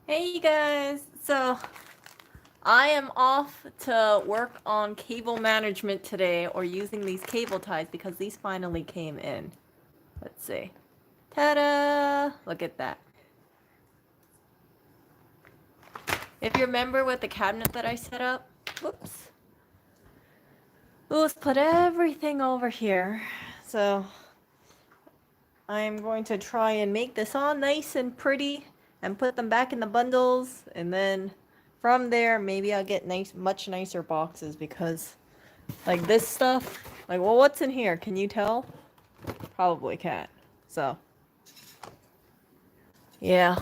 Hey guys, so I am off to work on cable management today or using these cable ties because these finally came in. Let's see. Ta-da! Look at that. If you remember with the cabinet that I set up, whoops. Let's put everything over here. So I'm going to try and make this all nice and pretty and put them back in the bundles, and then from there maybe I'll get much nicer boxes because like this stuff, like, well, what's in here? Can you tell? Probably can't. So, yeah.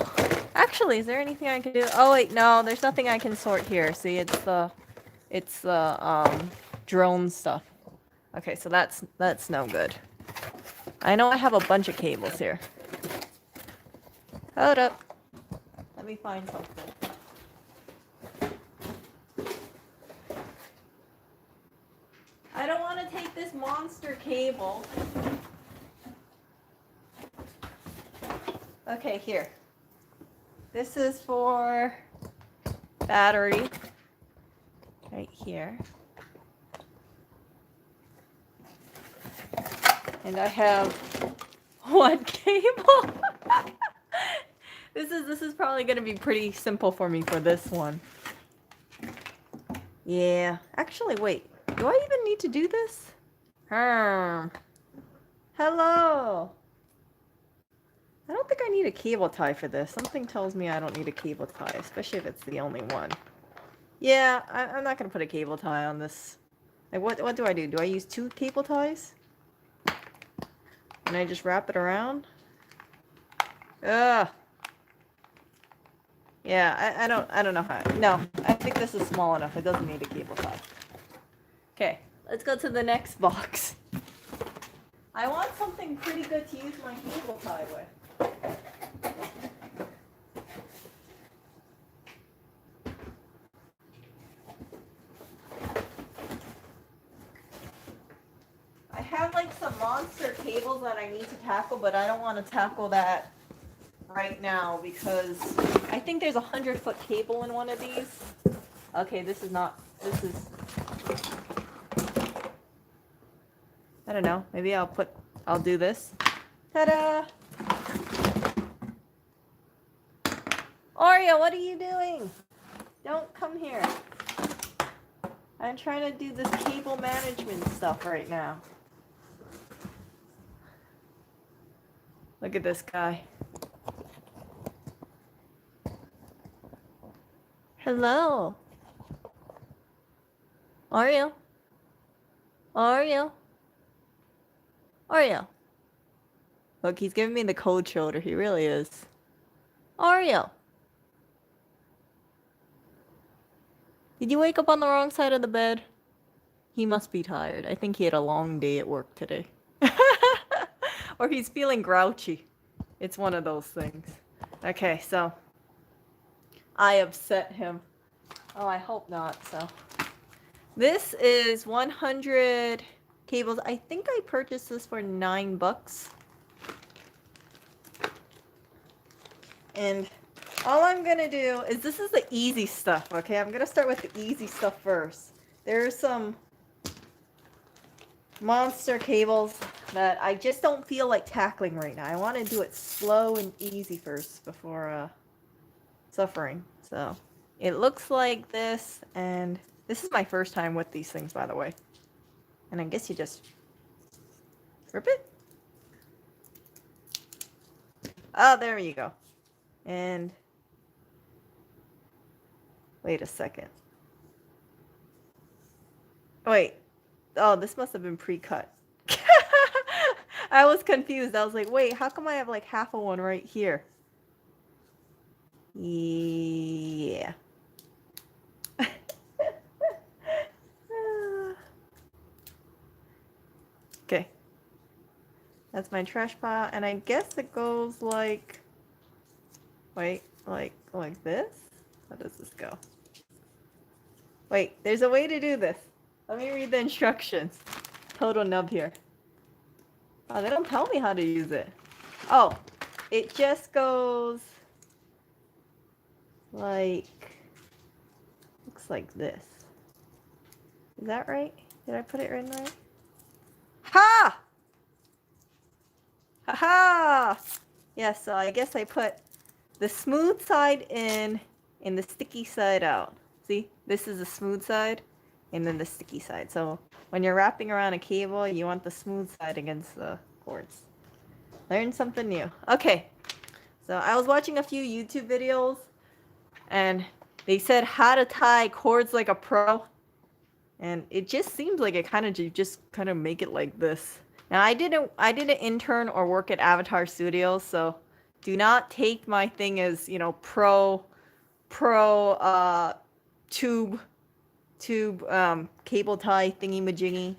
Actually, is there anything I can do? Oh wait, no, there's nothing I can sort here. See, it's the drone stuff. Okay, so that's no good. I know I have a bunch of cables here. Hold up. Let me find something. I don't want to take this monster cable. Okay, here. This is for battery. Right here. And I have one cable. This is probably gonna be pretty simple for me for this one. Yeah. Actually, wait. Do I even need to do this? Hello. I don't think I need a cable tie for this. Something tells me I don't need a cable tie, especially if it's the only one. Yeah, I'm not gonna put a cable tie on this. Like, what do I do? Do I use 2 cable ties? And I just wrap it around? Ugh. Yeah, I don't know how. No, I think this is small enough. It doesn't need a cable tie. Okay, let's go to the next box. I want something pretty good to use my cable tie with. I have like some monster cables that I need to tackle, but I don't want to tackle that right now because I think there's a 100-foot cable in one of these. Okay, this is I don't know, maybe I'll do this. Ta-da! Oreo, what are you doing? Don't come here. I'm trying to do this cable management stuff right now. Look at this guy. Hello. Oreo. Oreo. Oreo. Look, he's giving me the cold shoulder. He really is. Oreo. Did you wake up on the wrong side of the bed? He must be tired. I think he had a long day at work today. Or he's feeling grouchy. It's one of those things. Okay, so I upset him. Oh, I hope not, so. This is 100 cables. I think I purchased this for $9. And all I'm gonna do is, this is the easy stuff, okay? I'm gonna start with the easy stuff first. There's some monster cables that I just don't feel like tackling right now. I want to do it slow and easy first before suffering. So it looks like this, and this is my first time with these things, by the way. And I guess you just rip it. Oh, there you go. And wait a second. Wait. Oh, this must have been pre-cut. I was confused. I was like, wait, how come I have like half of one right here? Yeah. Okay. That's my trash pile, and I guess it goes like, wait, like this? How does this go? Wait, there's a way to do this. Let me read the instructions. Total nub here. Oh, they don't tell me how to use it. Oh, it just goes like, looks like this. Is that right? Did I put it in right? Ha! Ha ha! Yeah, so I guess I put the smooth side in and the sticky side out. See, this is the smooth side and then the sticky side. So when you're wrapping around a cable, you want the smooth side against the cords. Learn something new. Okay, so I was watching a few YouTube videos and they said how to tie cords like a pro. And it just seems like it kind of just kind of make it like this. Now I didn't intern or work at Avatar Studios, so do not take my thing as, you know, pro tube cable tie thingy majiggy.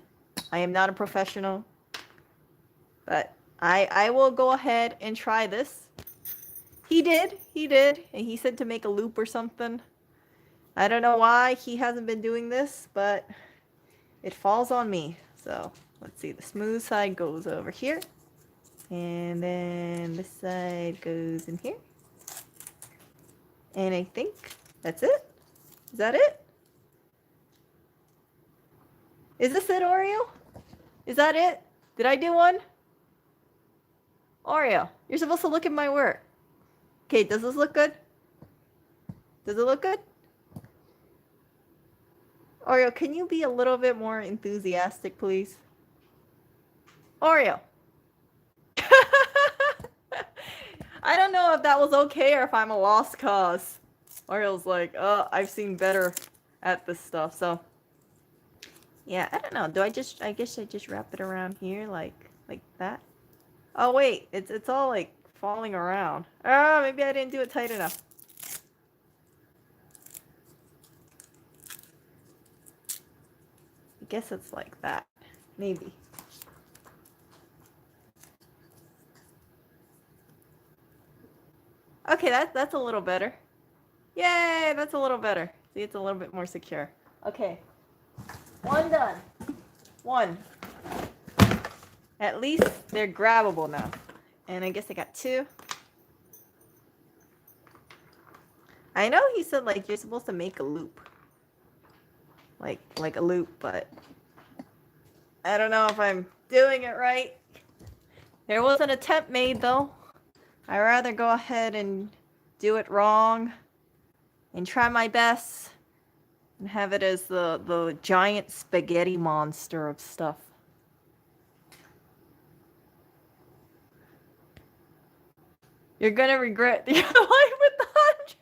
I am not a professional, but I will go ahead and try this. He did, and he said to make a loop or something. I don't know why he hasn't been doing this, but it falls on me. So let's see, the smooth side goes over here, and then this side goes in here. And I think that's it. Is that it? Is this it, Oreo? Is that it? Did I do one? Oreo, you're supposed to look at my work. Okay, does this look good? Does it look good? Oreo, can you be a little bit more enthusiastic, please? Oreo. I don't know if that was okay or if I'm a lost cause. Oreo's like, oh, I've seen better at this stuff, so. Yeah, I don't know. I guess I just wrap it around here like that. Oh wait, it's all like falling around. Oh, maybe I didn't do it tight enough. I guess it's like that. Maybe. Okay, that's a little better. Yay, that's a little better. See, it's a little bit more secure. Okay. One done. One. At least they're grabbable now. And I guess I got two. I know he said like you're supposed to make a loop. Like a loop, but I don't know if I'm doing it right. There was an attempt made though. I'd rather go ahead and do it wrong and try my best and have it as the giant spaghetti monster of stuff. You're gonna regret the other one with the 100.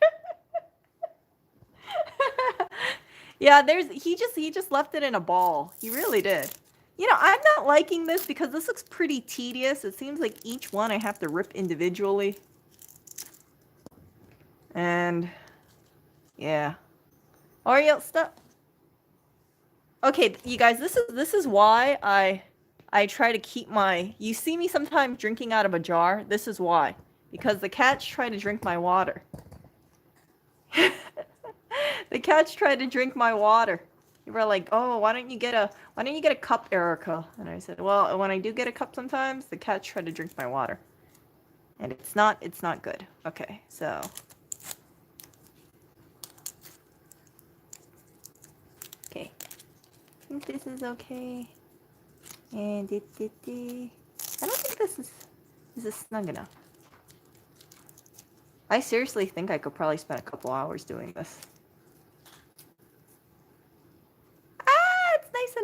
Yeah, he just left it in a ball. He really did. You know, I'm not liking this because this looks pretty tedious. It seems like each one I have to rip individually. And yeah. Oreo, stop. Okay, you guys, this is why I try to keep my, you see me sometimes drinking out of a jar. This is why. Because the cats try to drink my water. The cats try to drink my water. You were like, "Oh, why don't you get a cup, Erica?" And I said, "Well, when I do get a cup sometimes, the cats try to drink my water. And it's not good." Okay, so okay. I think this is okay. And I don't think this is snug enough. I seriously think I could probably spend a couple hours doing this. Ah, it's nice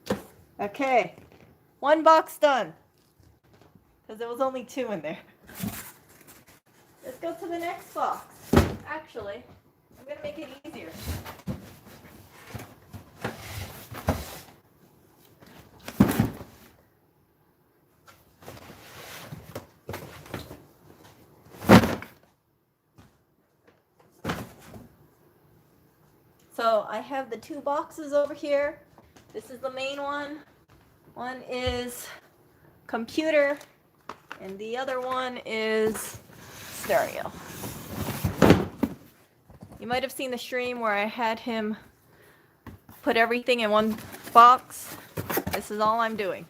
enough. Okay, one box done. Because there was only two in there. Let's go to the next box. Actually, I'm going to make it easier. So I have the two boxes over here. This is the main one. One is computer, and the other one is stereo. You might have seen the stream where I had him put everything in one box. This is all I'm doing.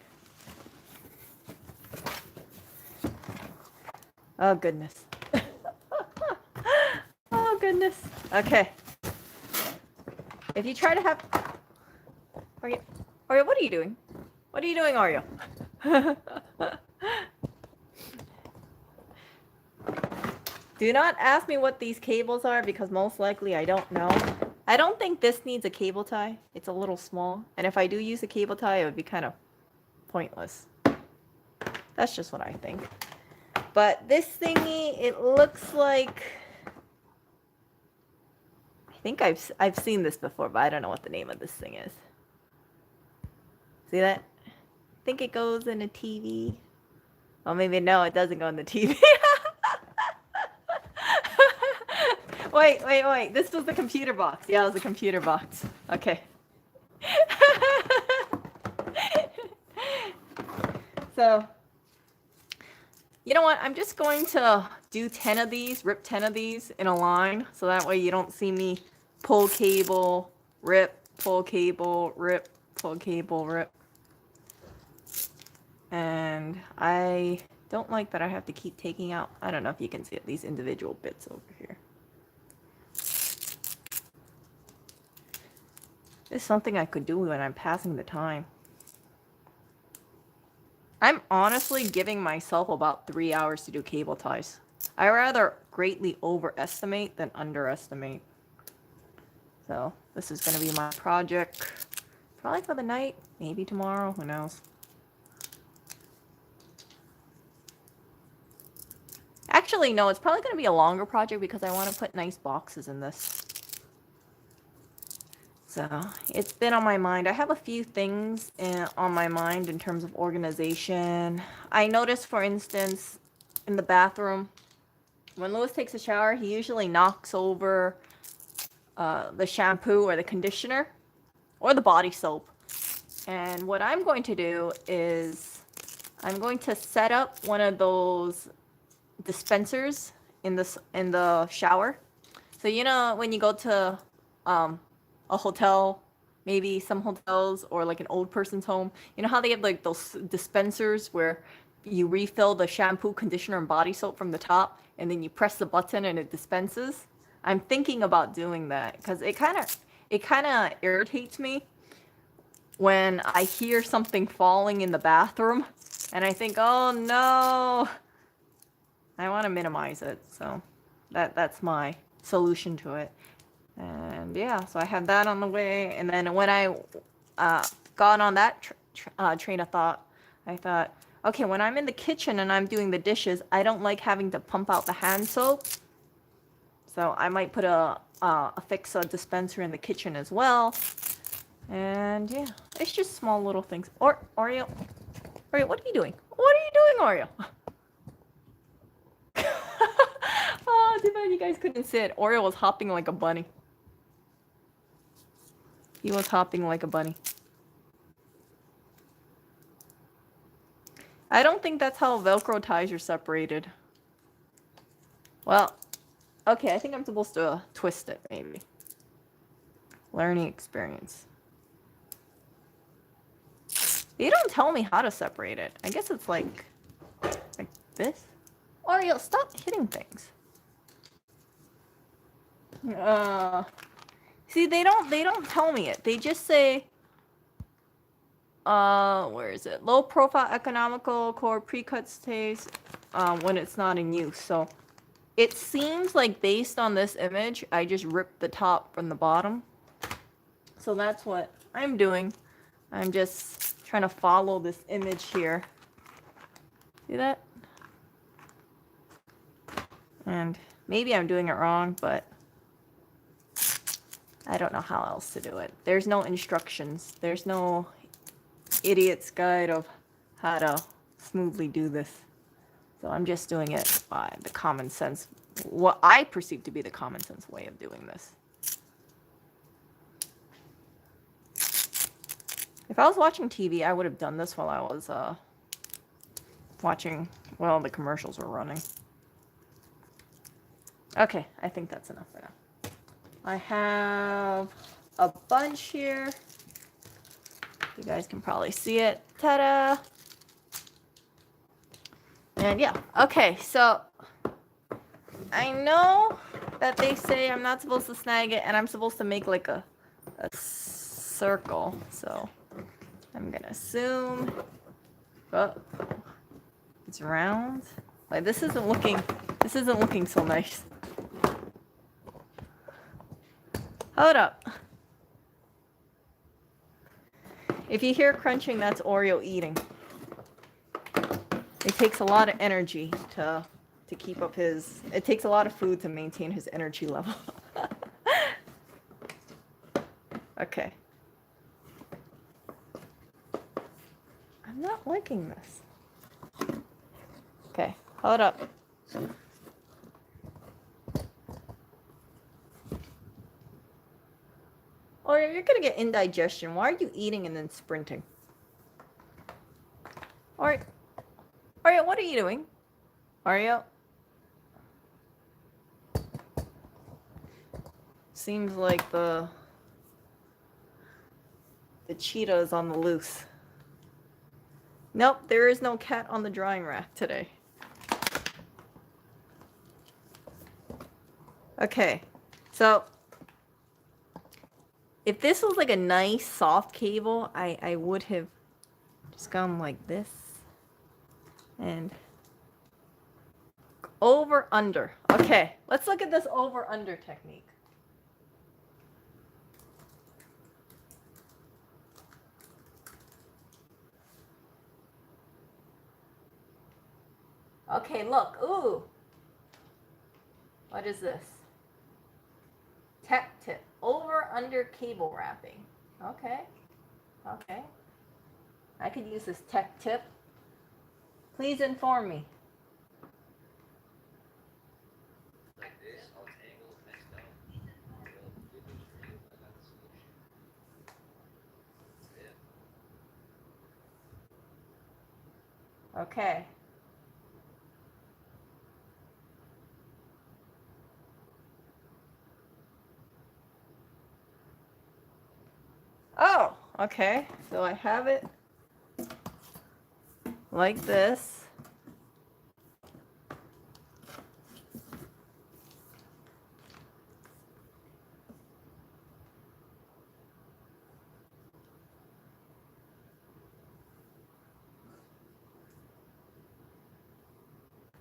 Oh goodness. goodness. Okay. If you try to have... Oreo, what are you doing? What are you doing, Oreo? Do not ask me what these cables are because most likely I don't know. I don't think this needs a cable tie. It's a little small. And if I do use a cable tie, it would be kind of pointless. That's just what I think. But this thingy, it looks like... I think I've seen this before, but I don't know what the name of this thing is. See that? I think it goes in a TV. Oh, maybe no, it doesn't go in the TV. Wait. This was the computer box. Yeah, it was the computer box. Okay. So, you know what? I'm just going to do 10 of these, rip 10 of these in a line. So that way you don't see me pull cable, rip, pull cable, rip, pull cable, rip. And I don't like that I have to keep taking out, I don't know if you can see it, these individual bits over here. It's something I could do when I'm passing the time. I'm honestly giving myself about 3 hours to do cable ties. I rather greatly overestimate than underestimate. So this is going to be my project. Probably for the night, maybe tomorrow, who knows. Actually, no, it's probably going to be a longer project because I want to put nice boxes in this. So it's been on my mind. I have a few things on my mind in terms of organization. I noticed, for instance, in the bathroom, when Louis takes a shower, he usually knocks over the shampoo or the conditioner or the body soap. And what I'm going to do is I'm going to set up one of those dispensers in the shower. So you know when you go to a hotel, maybe some hotels or like an old person's home, you know how they have like those dispensers where you refill the shampoo, conditioner, and body soap from the top, and then you press the button and it dispenses? I'm thinking about doing that because it kind of irritates me when I hear something falling in the bathroom and I think, oh no, I want to minimize it. So that's my solution to it. And yeah, so I have that on the way. And then when I got on that train of thought, I thought, okay, when I'm in the kitchen and I'm doing the dishes, I don't like having to pump out the hand soap. So I might put a dispenser in the kitchen as well. And yeah, it's just small little things. Oreo, what are you doing? What are you doing, Oreo? Oh, too bad you guys couldn't see it. Oreo was hopping like a bunny. He was hopping like a bunny. I don't think that's how Velcro ties are separated. Well, okay, I think I'm supposed to twist it, maybe. Learning experience. They don't tell me how to separate it. I guess it's like this. Oreo, stop hitting things. See, they don't tell me it. They just say, where is it? Low profile, economical, core pre-cut stays when it's not in use. So it seems like based on this image, I just ripped the top from the bottom. So that's what I'm doing. I'm just trying to follow this image here. See that? And maybe I'm doing it wrong, but I don't know how else to do it. There's no instructions. There's no idiot's guide of how to smoothly do this. So I'm just doing it by the common sense, what I perceive to be the common sense way of doing this. If I was watching TV, I would have done this while I was watching, well, the commercials were running. Okay, I think that's enough for now. I have a bunch here. You guys can probably see it. Ta-da! And yeah, okay, so I know that they say I'm not supposed to snag it, and I'm supposed to make like a circle. So I'm gonna assume, oh, it's round. Like this isn't looking so nice. Hold up. If you hear crunching, that's Oreo eating. It takes a lot of energy to keep up his, it takes a lot of food to maintain his energy level. Okay. I'm not liking this. Okay, hold up. Oreo, you're gonna get indigestion. Why are you eating and then sprinting? Oreo, what are you doing? Oreo? Seems like the cheetah is on the loose. Nope, there is no cat on the drying rack today. Okay, so if this was like a nice soft cable, I would have just gone like this and over under. Okay, let's look at this over under technique. Okay, look. Ooh. What is this? Tech tip. Over under cable wrapping. Okay. Okay. I could use this tech tip. Please inform me. Like this, all tangled, messed up. Okay. Oh, okay. So I have it like this.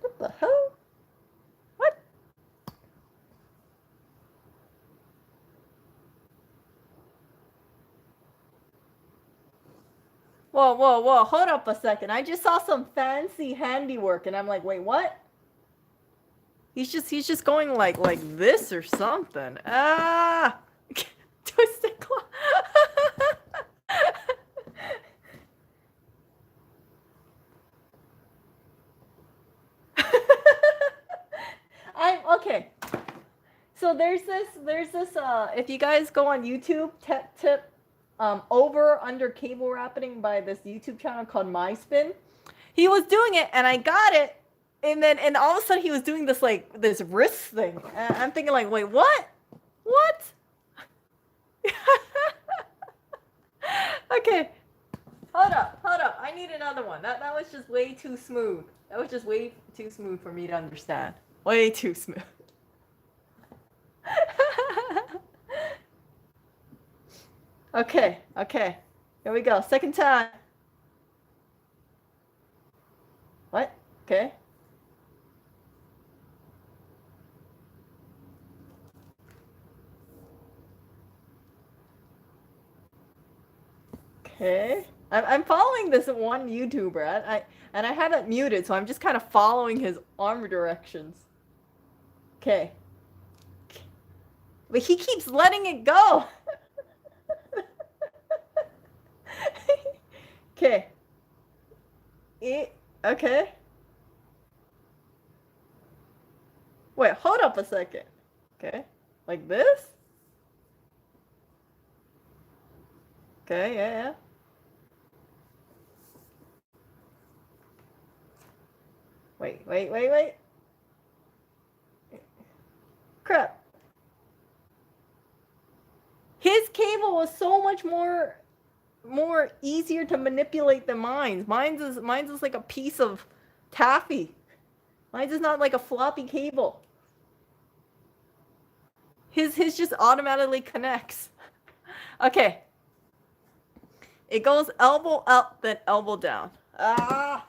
What the hell? What? Whoa, whoa, whoa. Hold up a second. I just saw some fancy handiwork and I'm like, wait, what? He's just going like this or something. Ah! Twisted claw. I'm okay. So there's this if you guys go on YouTube, tip over under cable wrapping by this YouTube channel called My Spin. He was doing it and I got it, and all of a sudden he was doing this like this wrist thing. And I'm thinking like, wait, what? What? Okay. Hold up. I need another one. That was just way too smooth. That was just way too smooth for me to understand. Way too smooth. Okay. Here we go. Second time. What? Okay. Okay. I'm following this one YouTuber. I have it muted, so I'm just kind of following his arm directions. Okay. But he keeps letting it go. Okay. Okay. Wait, hold up a second. Okay. Like this? Okay, yeah. Wait. Crap. His cable was so much more easier to manipulate than mine. Mine's is like a piece of taffy. Mine's is not like a floppy cable. His just automatically connects. Okay. It goes elbow up, then elbow down. Ah!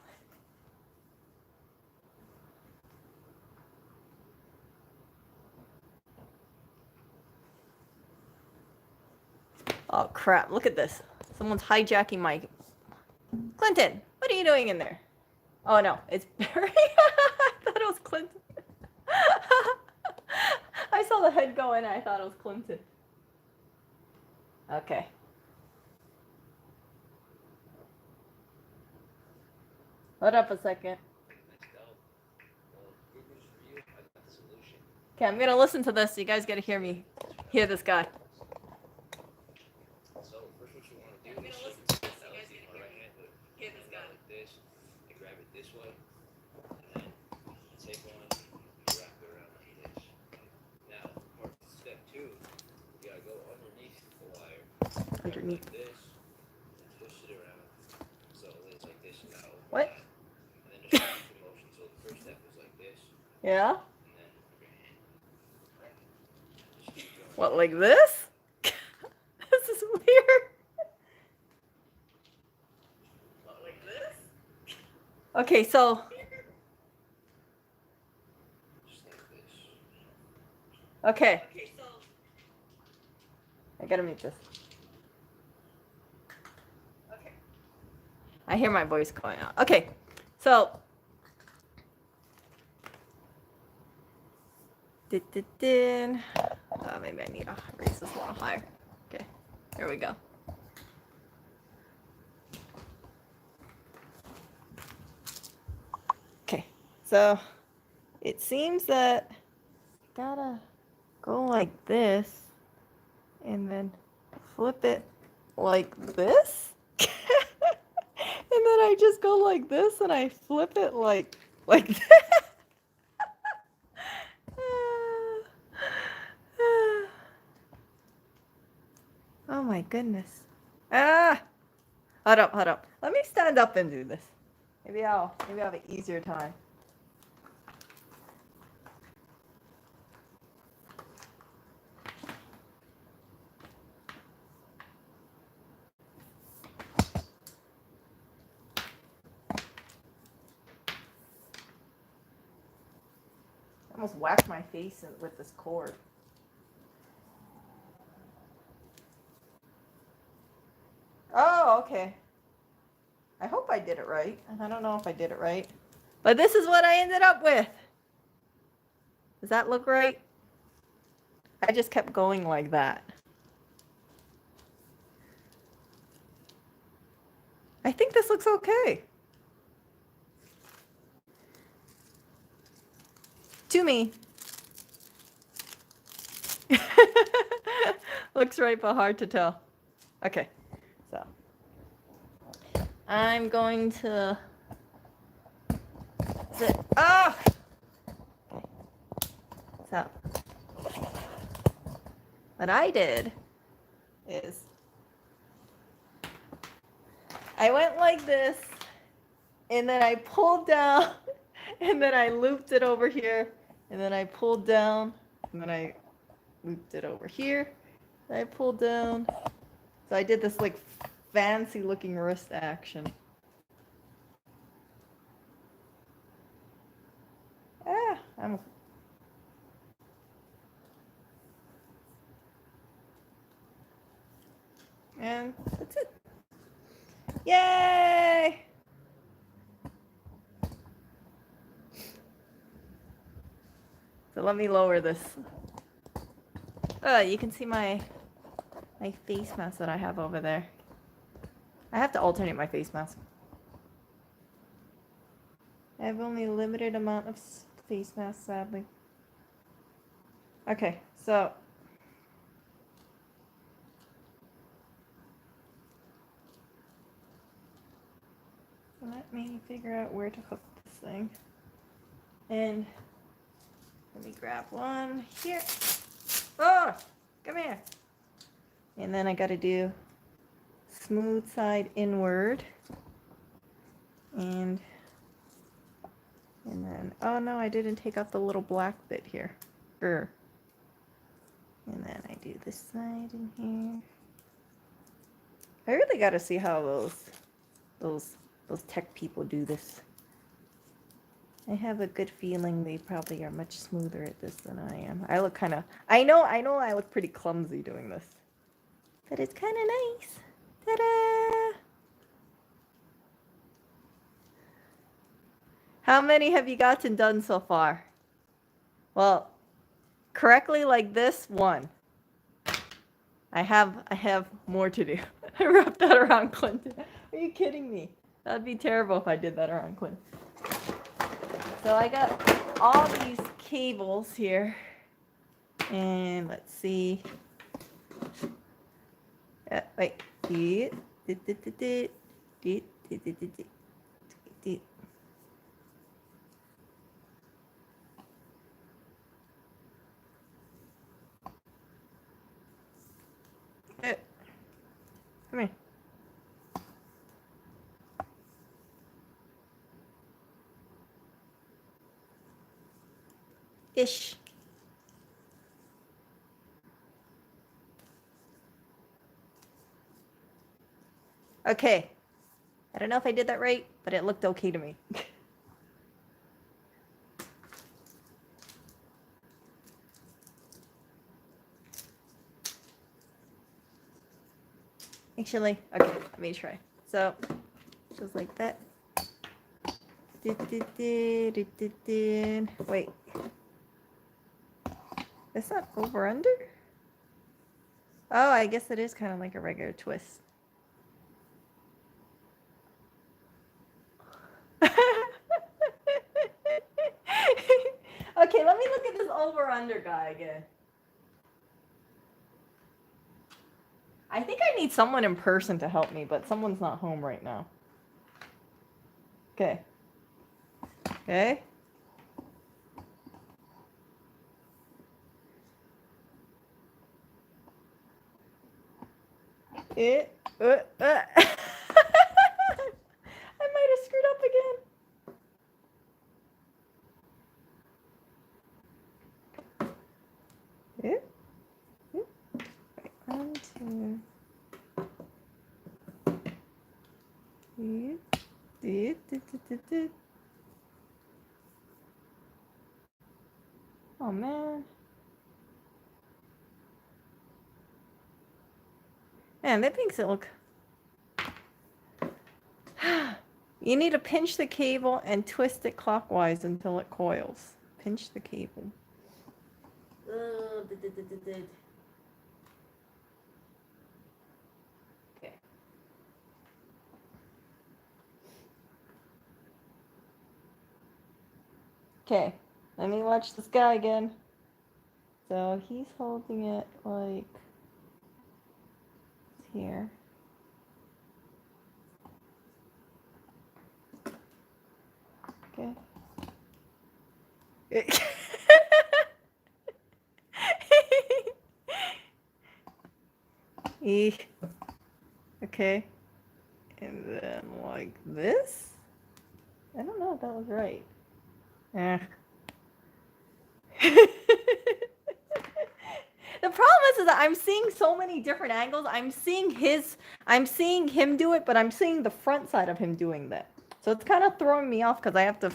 Oh crap, look at this. Someone's hijacking my... Clinton, what are you doing in there? Oh no, it's Barry. I thought it was Clinton. I saw the head go in and I thought it was Clinton. Okay. Hold up a second. Let's go. Well, good news for you. I got the solution. Okay, I'm gonna listen to this. You guys gotta hear me. Hear this guy. So first, what you want to do is shift the LC on my right hand hook. Hear this guy. Like this, and grab it this way, and then you take one, you wrap it around like this. Now, part step 2, you gotta go underneath the wire. Underneath. Like this, and twist it around. So it's like this now. What? And then just repeat the motion. So the first step is like this, Yeah? and then your hand. Just keep going. What, like this? This is weird. What, like this? Okay, so... Just like this. Okay. I gotta mute this. Okay. I hear my voice going out. Okay, so... Oh, maybe I need to raise this a little higher. Okay, here we go. Okay, so it seems that gotta go like this and then flip it like this. And then I just go like this and I flip it like that. Oh my goodness. Ah! Hold up. Let me stand up and do this. Maybe I'll have an easier time. I almost whacked my face with this cord. Oh, okay. I hope I did it right. I don't know if I did it right. But this is what I ended up with. Does that look right? I just kept going like that. I think this looks okay. To me. Looks right, but hard to tell. Okay, so I'm going to sit. Oh! Okay. So what I did is I went like this, and then I pulled down, and then I looped it over here, and then I pulled down, and then I looped it over here, and I pulled down. So I did this like fancy looking wrist action. And that's it. Yay! So let me lower this. You can see my face mask that I have over there. I have to alternate my face mask. I have only a limited amount of face masks, sadly. Okay, so let me figure out where to hook this thing. And let me grab one here. Oh, come here. And then I gotta do smooth side inward. And then, oh no, I didn't take out the little black bit here. And then I do this side in here. I really gotta see how those tech people do this. I have a good feeling they probably are much smoother at this than I am. I look kind of, I know I look pretty clumsy doing this. But it's kind of nice. Ta-da! How many have you gotten done so far? Well, correctly like this, one. I have more to do. I wrapped that around Clinton. Are you kidding me? That'd be terrible if I did that around Clinton. So I got all these cables here. And let's see. Wait. Come here. Ish. Okay. I don't know if I did that right, but it looked okay to me. Actually, okay, let me try. So, just like that. Wait. That's not over under? Oh, I guess it is kind of like a regular twist. Okay, let me look at this over under guy again. I think I need someone in person to help me, but someone's not home right now. Okay. Okay. I might have screwed up again. One, two. Oh man. Man, that makes it look. You need to pinch the cable and twist it clockwise until it coils. Pinch the cable. Okay. Okay, let me watch this guy again. So he's holding it like here. Okay. Okay. And then like this? I don't know if that was right. Eh. The problem is that I'm seeing so many different angles. I'm seeing him do it, but I'm seeing the front side of him doing that. So it's kind of throwing me off because I have to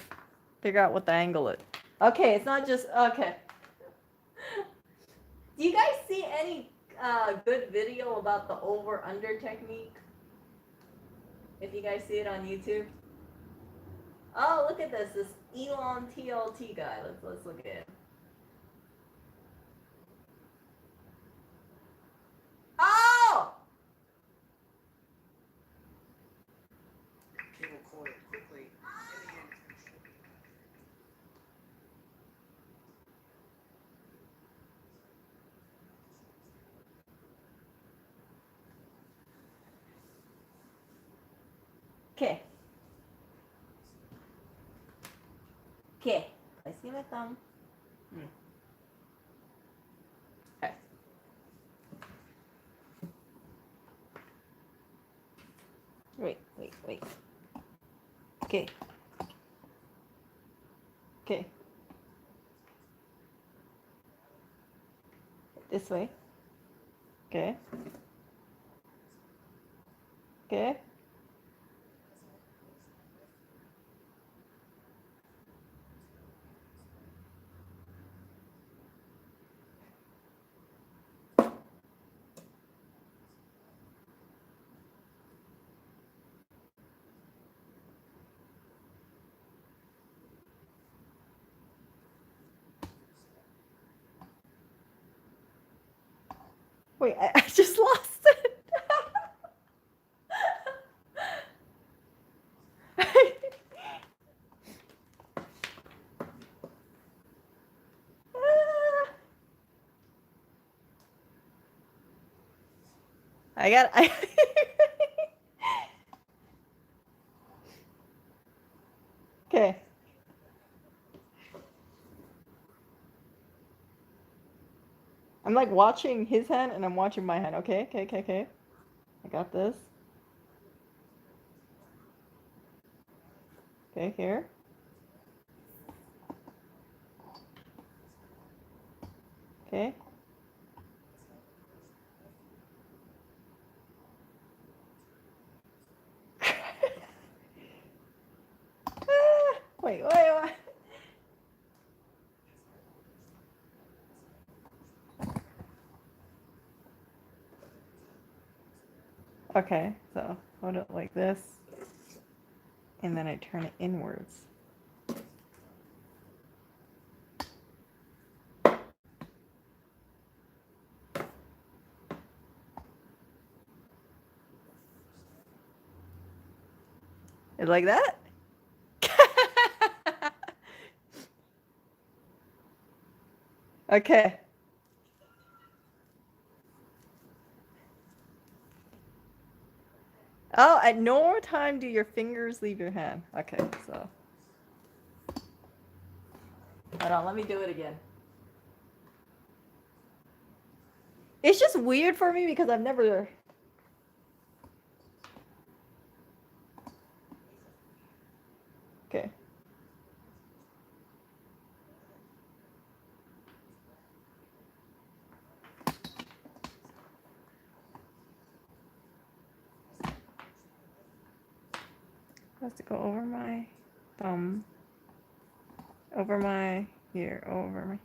figure out what the angle is. Okay, it's not just, okay. Do you guys see any good video about the over-under technique? If you guys see it on YouTube. Oh, look at this Elon TLT guy. Let's look at him. Oh! Cable coil quickly in the end. Okay. Okay. Placing my thumb. Okay. Wait. Okay. Okay. This way. Okay. Okay. Wait, I just lost it. I Okay. I'm like watching his hand and I'm watching my hand. Okay, okay, okay, okay. I got this. Okay, here. Okay. Wait. Okay, so hold it like this. And then I turn it inwards. It's like that? Okay. Oh, at no time do your fingers leave your hand. Okay, so. Hold on, let me do it again. It's just weird for me because I've never. Okay. Has to go over my thumb. Over my. Here, over my.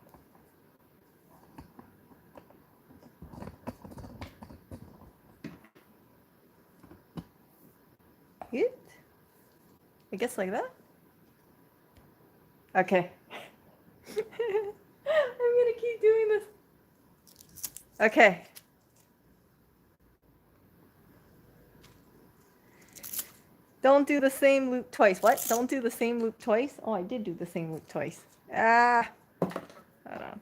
It? I guess like that? Okay. I'm gonna keep doing this. Okay. Don't do the same loop twice. What? Don't do the same loop twice? Oh, I did do the same loop twice. Ah. Hold on.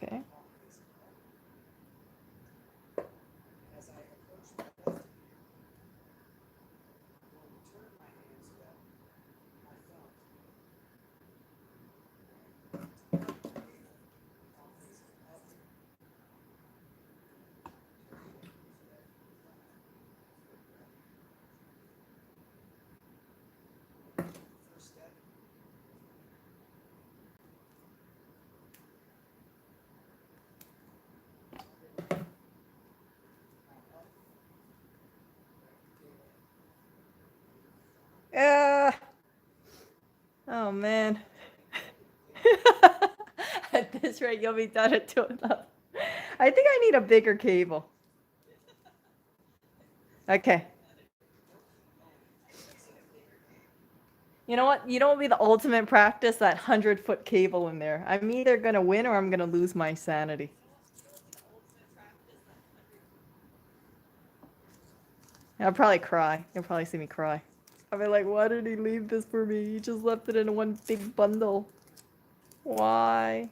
Okay. As I approach my left ear, I will turn my hand so that my thumb facing upward. First step. Oh man. At this rate, you'll be done at 2:11. I think I need a bigger cable. Okay. You know what? You know what would be the ultimate practice? That 100-foot cable in there. I'm either gonna win or I'm gonna lose my sanity. I'll probably cry. You'll probably see me cry. I'll be like, why did he leave this for me? He just left it in one big bundle. Why?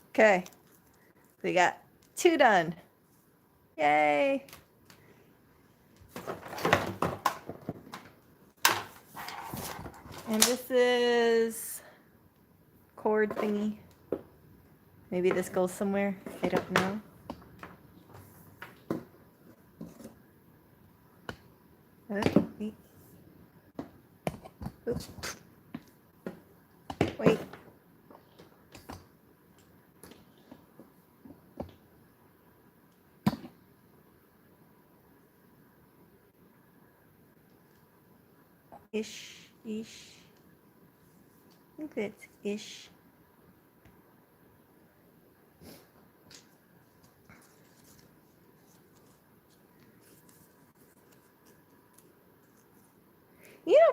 Okay. We got 2 done. Yay. And this is cord thingy. Maybe this goes somewhere. I don't know. Wait. Oops. Wait. Ish. I think that's ish.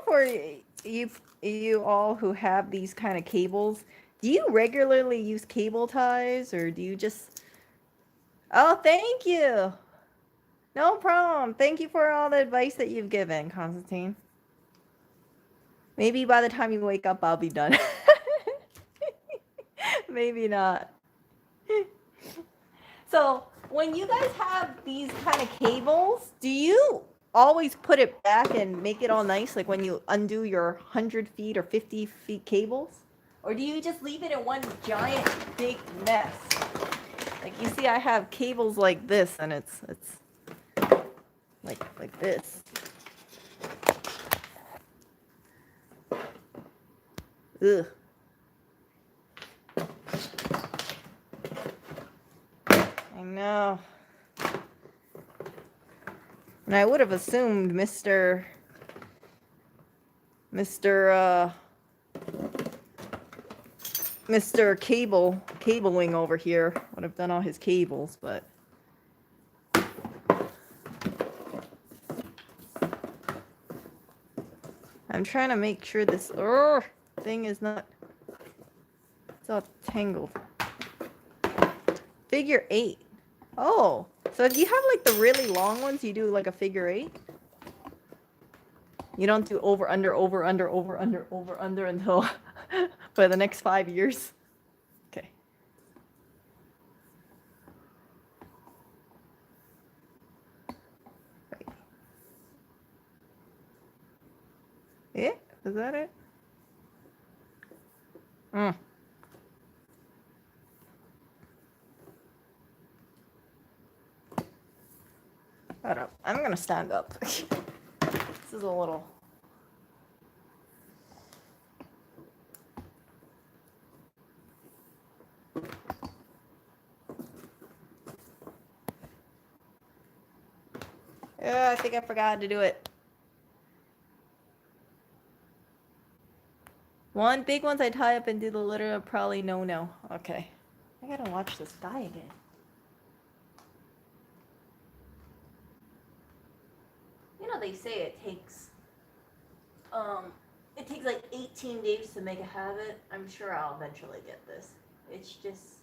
For you all who have these kind of cables, do you regularly use cable ties, or do you just... Oh, thank you. No problem. Thank you for all the advice that you've given, Constantine. Maybe by the time you wake up, I'll be done. Maybe not. So when you guys have these kind of cables, do you always put it back and make it all nice, like when you undo your 100 feet or 50 feet cables? Or do you just leave it in one giant big mess? Like you see, I have cables like this, and it's like this. Ugh. I know. And I would have assumed Mr. Cabling over here would have done all his cables, but I'm trying to make sure this thing is not... It's all tangled. Figure 8. Oh, so if you have like the really long ones, you do like a figure 8? You don't do over, under, over, under, over, under, over, under until for the next 5 years? Okay. Wait. Yeah? Is that it? Hold up. I'm gonna stand up. This is a little... I think I forgot to do it. One big ones I tie up and do the litter, probably no. Okay. I gotta watch this guy again. You know, they say it takes like 18 days to make a habit. I'm sure I'll eventually get this. It's just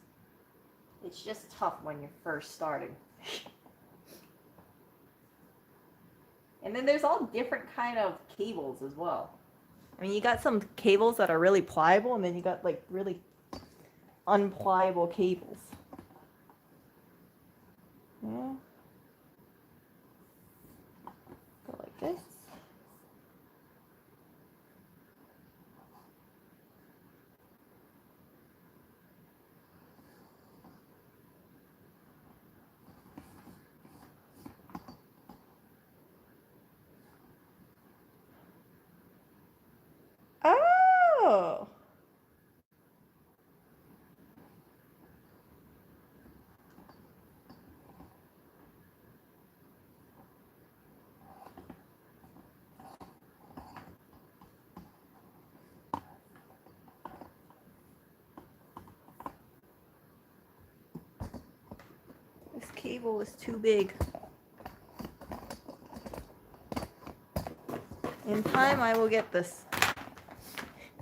tough when you're first starting. And then there's all different kind of cables as well. I mean, you got some cables that are really pliable, and then you got like really unpliable cables. Yeah. Go like this. Oh! This cable is too big. In time, I will get this.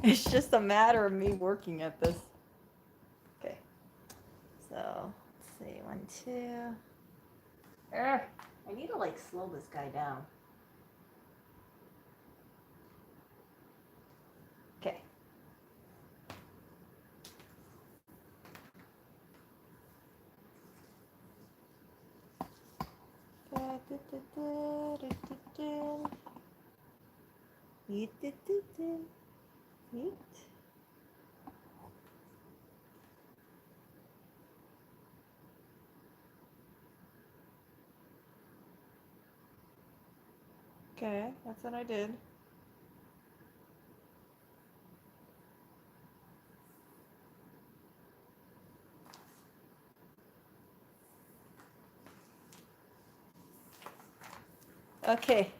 It's just a matter of me working at this. Okay. So, let's see. 1, 2. I need to like slow this guy down. Okay. Okay, that's what I did. Okay.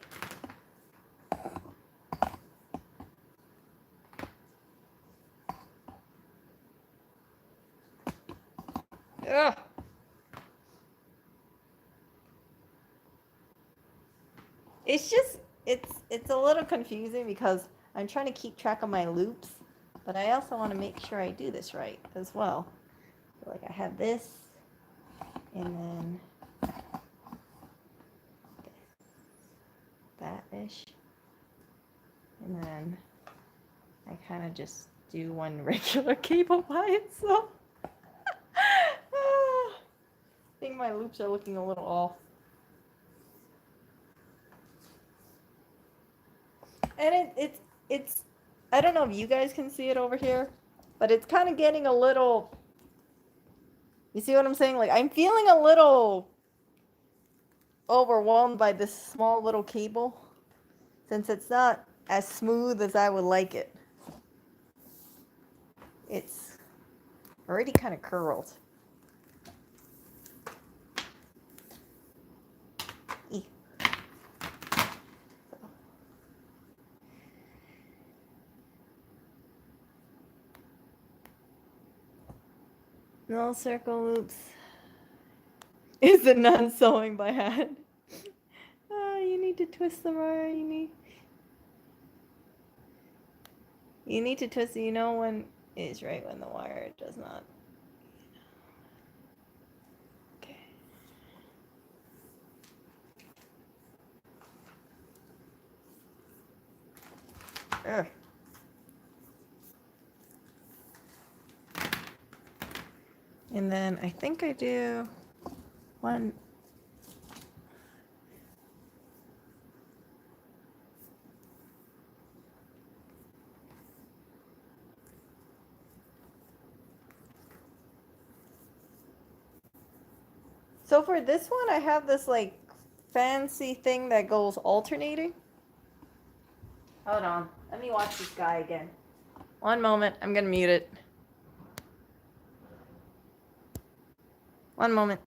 Ugh. It's just it's a little confusing because I'm trying to keep track of my loops, but I also want to make sure I do this right as well. Like I have this, and then that-ish, and then I kind of just do one regular cable by itself. I think my loops are looking a little off. And it's I don't know if you guys can see it over here, but it's kind of getting a little, you see what I'm saying? Like I'm feeling a little overwhelmed by this small little cable since it's not as smooth as I would like it. It's already kind of curled. Eek. No circle loops. Is it not sewing by hand? Oh, you need to twist them, or you need to twist it. You know when is right when the wire does not. Okay. Ugh. And then I think I do one. So for this one, I have this like fancy thing that goes alternating. Hold on. Let me watch this guy again. One moment. I'm going to mute it. One moment.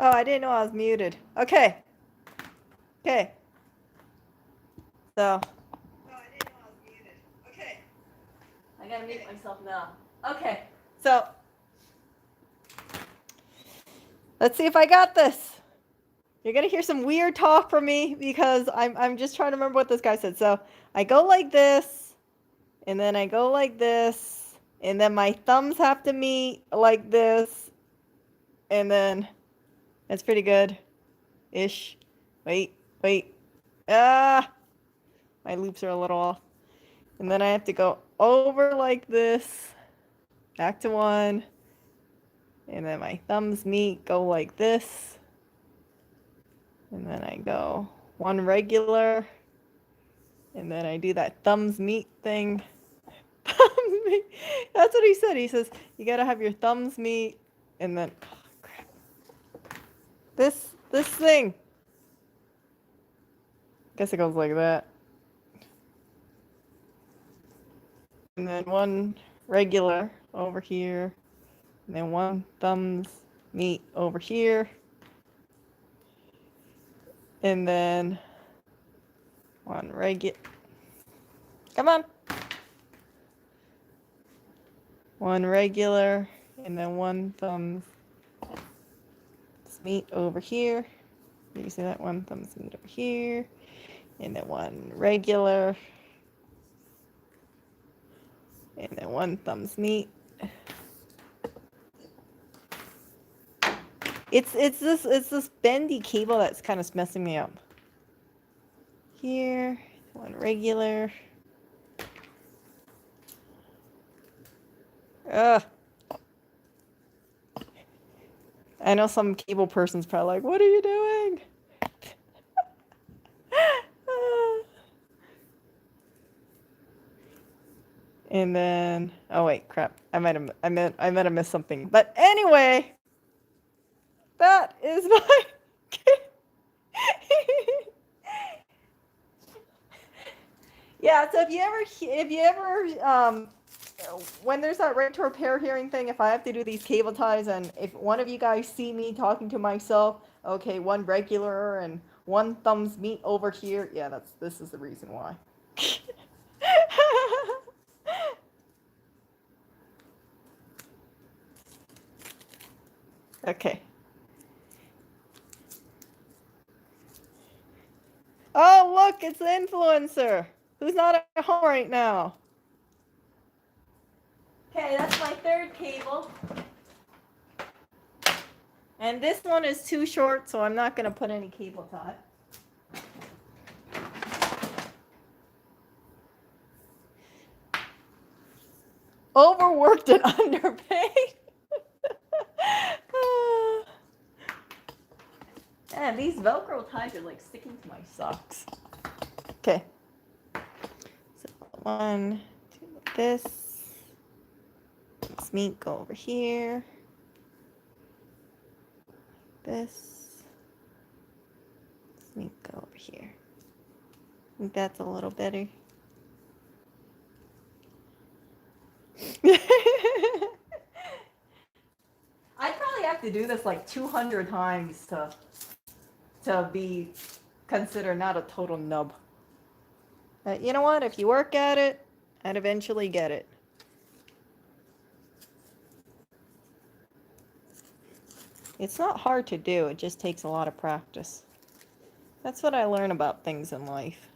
Oh, I didn't know I was muted. Okay. Okay. So. Oh, I didn't know I was muted. Okay. I gotta mute myself now. Okay. So. Let's see if I got this. You're gonna hear some weird talk from me because I'm just trying to remember what this guy said. So I go like this, and then I go like this, and then my thumbs have to meet like this, and then that's pretty good. Ish. Wait. Ah! My loops are a little off. And then I have to go over like this, back to one, and then my thumbs meet, go like this, and then I go one regular, and then I do that thumbs meet thing. That's what he said. He says, you gotta have your thumbs meet, and then, oh, crap. This thing. Guess it goes like that. And then one regular over here, and then one thumbs meet over here, and then one regular. Come on. One regular, and then one thumbs meet over here. You see that? One thumbs meet over here, and then one regular, and then one thumbs meet. It's this bendy cable that's kind of messing me up. Here, one regular. Ugh. I know some cable person's probably like, what are you doing? And then, oh wait, crap. I might have missed something. But anyway, that is my yeah, so if you ever when there's that right to repair hearing thing, if I have to do these cable ties, and if one of you guys see me talking to myself, okay, one regular and one thumbs meet over here, yeah, this is the reason why. Okay. Oh, look, it's the influencer who's not at home right now. Okay, that's my third cable. And this one is too short, so I'm not going to put any cable tie. Overworked and underpaid. Man, these Velcro ties are like sticking to my socks. Okay. So one, two, this. This meat go over here. This meat go over here. I think that's a little better. I'd probably have to do this like 200 times to be considered not a total nub. But you know what? If you work at it, I'd eventually get it. It's not hard to do, it just takes a lot of practice. That's what I learn about things in life.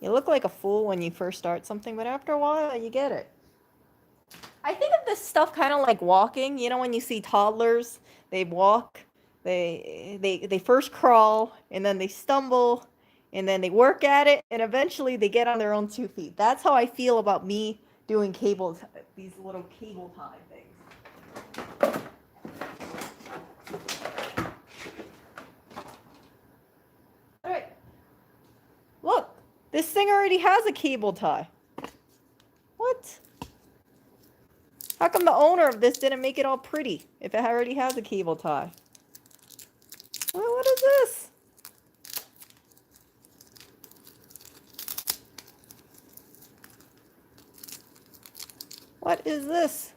You look like a fool when you first start something, but after a while, you get it. I think of this stuff kind of like walking. You know, when you see toddlers, they walk, they first crawl, and then they stumble, and then they work at it, and eventually they get on their own 2 feet. That's how I feel about me doing cables, these little cable tie things. All right. Look, this thing already has a cable tie. What? How come the owner of this didn't make it all pretty if it already has a cable tie? Well, what is this? What is this?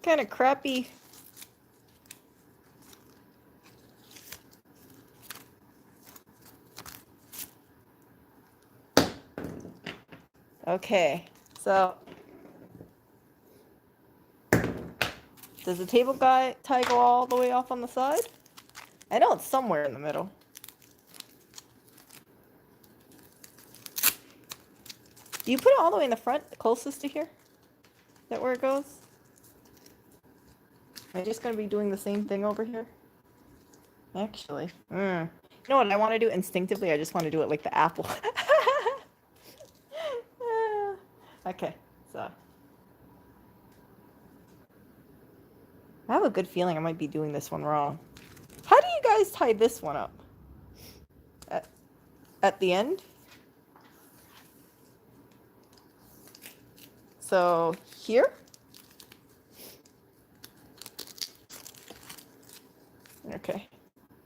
Kind of crappy Okay, so does the cable tie go all the way off on the side? I know it's somewhere in the middle. Do you put it all the way in the front, closest to here? Is that where it goes? Am I just gonna be doing the same thing over here? Actually, you know what I want to do instinctively? I just want to do it like the apple. Okay, so I have a good feeling I might be doing this one wrong. How do you guys tie this one up? At the end? So here? Okay,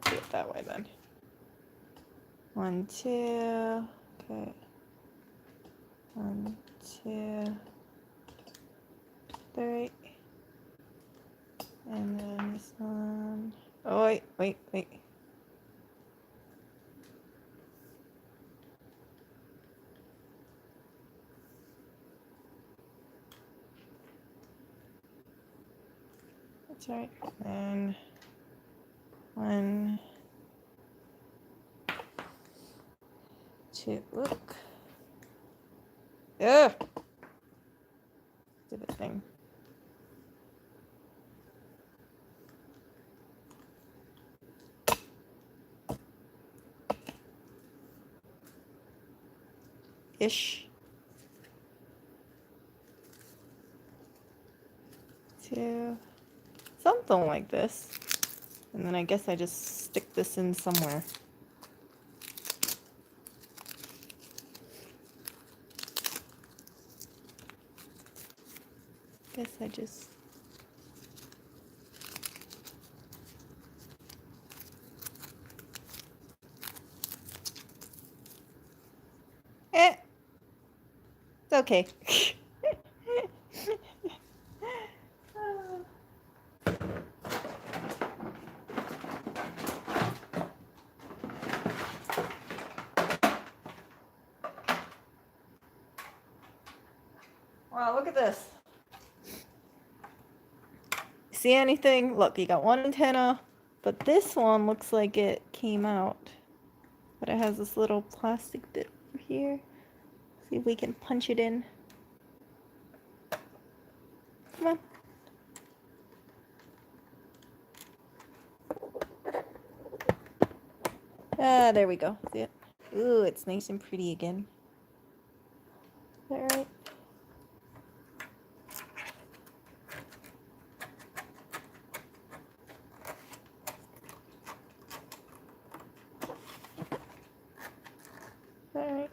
I'll do it that way then. 1, 2, okay. 1, 2, 3. And then this one. Oh, wait. That's right. And 1, 2. Look. Ugh. Stupid thing. Ish. 2. Something like this. And then I guess I just stick this in somewhere. Guess I just... It's okay. Wow, look at this. See anything? Look, you got one antenna, but this one looks like it came out. But it has this little plastic bit over here. See if we can punch it in. Come on. Ah, there we go. See it? Ooh, it's nice and pretty again. Is that right? Alright.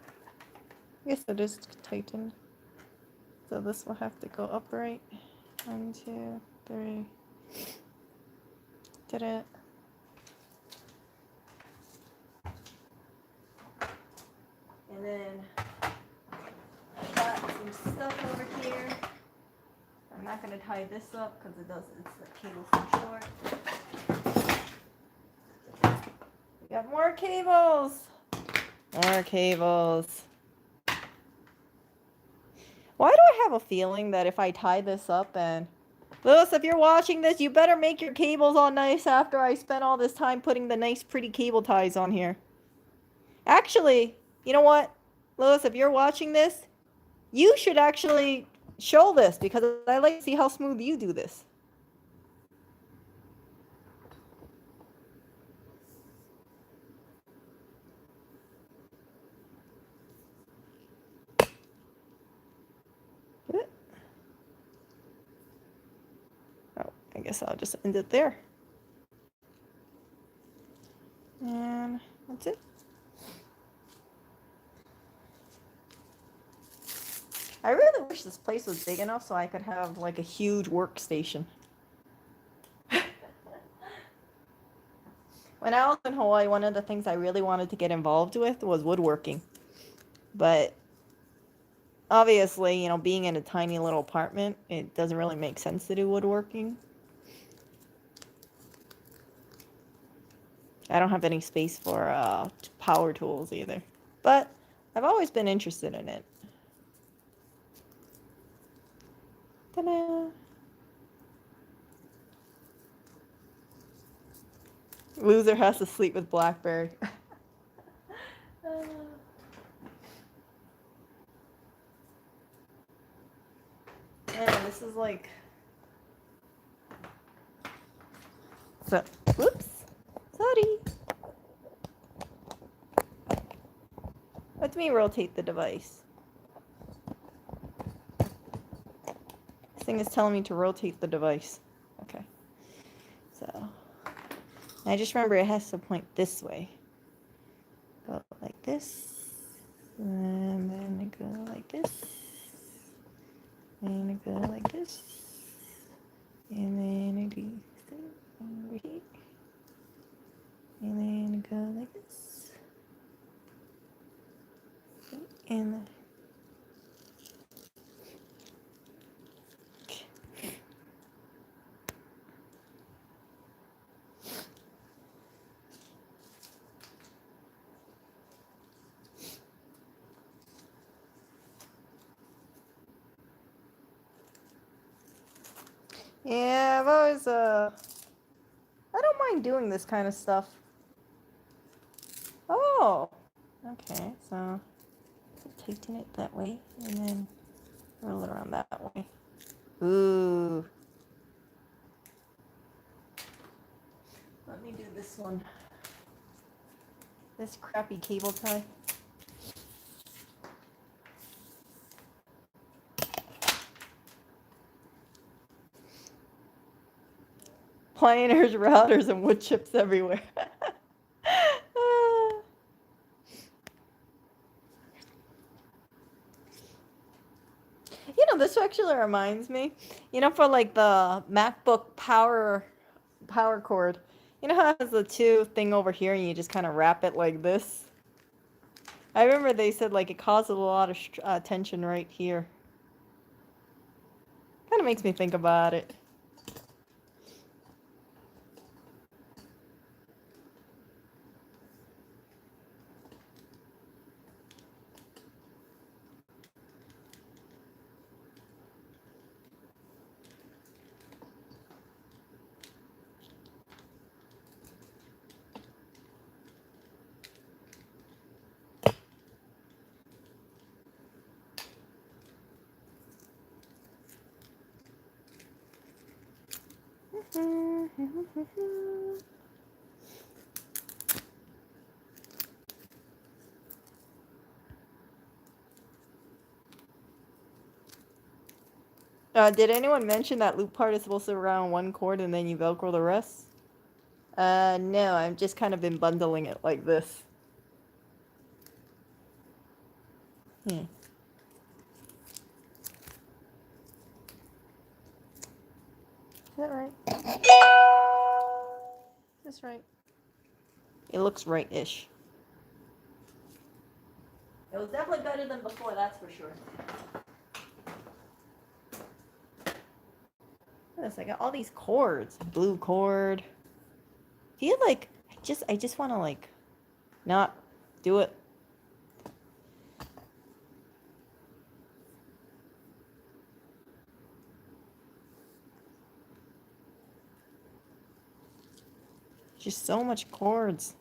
I guess it is tightened. So this will have to go upright. 1, 2, 3. Did it. And then I got some stuff over here. I'm not going to tie this up because the cable's too short. We got more cables. More cables. Why do I have a feeling that if I tie this up and... Lewis, if you're watching this, you better make your cables all nice after I spent all this time putting the nice pretty cable ties on here. Actually, you know what? Lewis, if you're watching this, you should actually show this because I like to see how smooth you do this. Oh, I guess I'll just end it there. And that's it. I really wish this place was big enough so I could have like a huge workstation. When I was in Hawaii, one of the things I really wanted to get involved with was woodworking. But obviously, you know, being in a tiny little apartment, it doesn't really make sense to do woodworking. I don't have any space for power tools either. But I've always been interested in it. Ta-da! Loser has to sleep with Blackberry. Man, this is like... So, whoops. Sorry. Let me rotate the device. This thing is telling me to rotate the device. Okay. So, I just remember it has to point this way. Go like this. And then go like this. And go like this. And then I do this over here. And then go like this. And yeah, I've always I don't mind doing this kind of stuff. Oh, okay, so tighten it that way and then roll it around that way. Ooh. Let me do this one. This crappy cable tie. Pioneers, routers, and wood chips everywhere. You know, this actually reminds me, you know, for like the MacBook power cord, you know how it has the two thing over here and you just kind of wrap it like this? I remember they said like it causes a lot of tension right here. Kind of makes me think about it. Did anyone mention that loop part is supposed to be around one cord and then you Velcro the rest? No, I've just kind of been bundling it like this. Is that right? Is this right? It looks right-ish. It was definitely better than before, that's for sure. Yes, I got all these cords. Blue cord. I feel like I just want to like not do it. Just so much cords.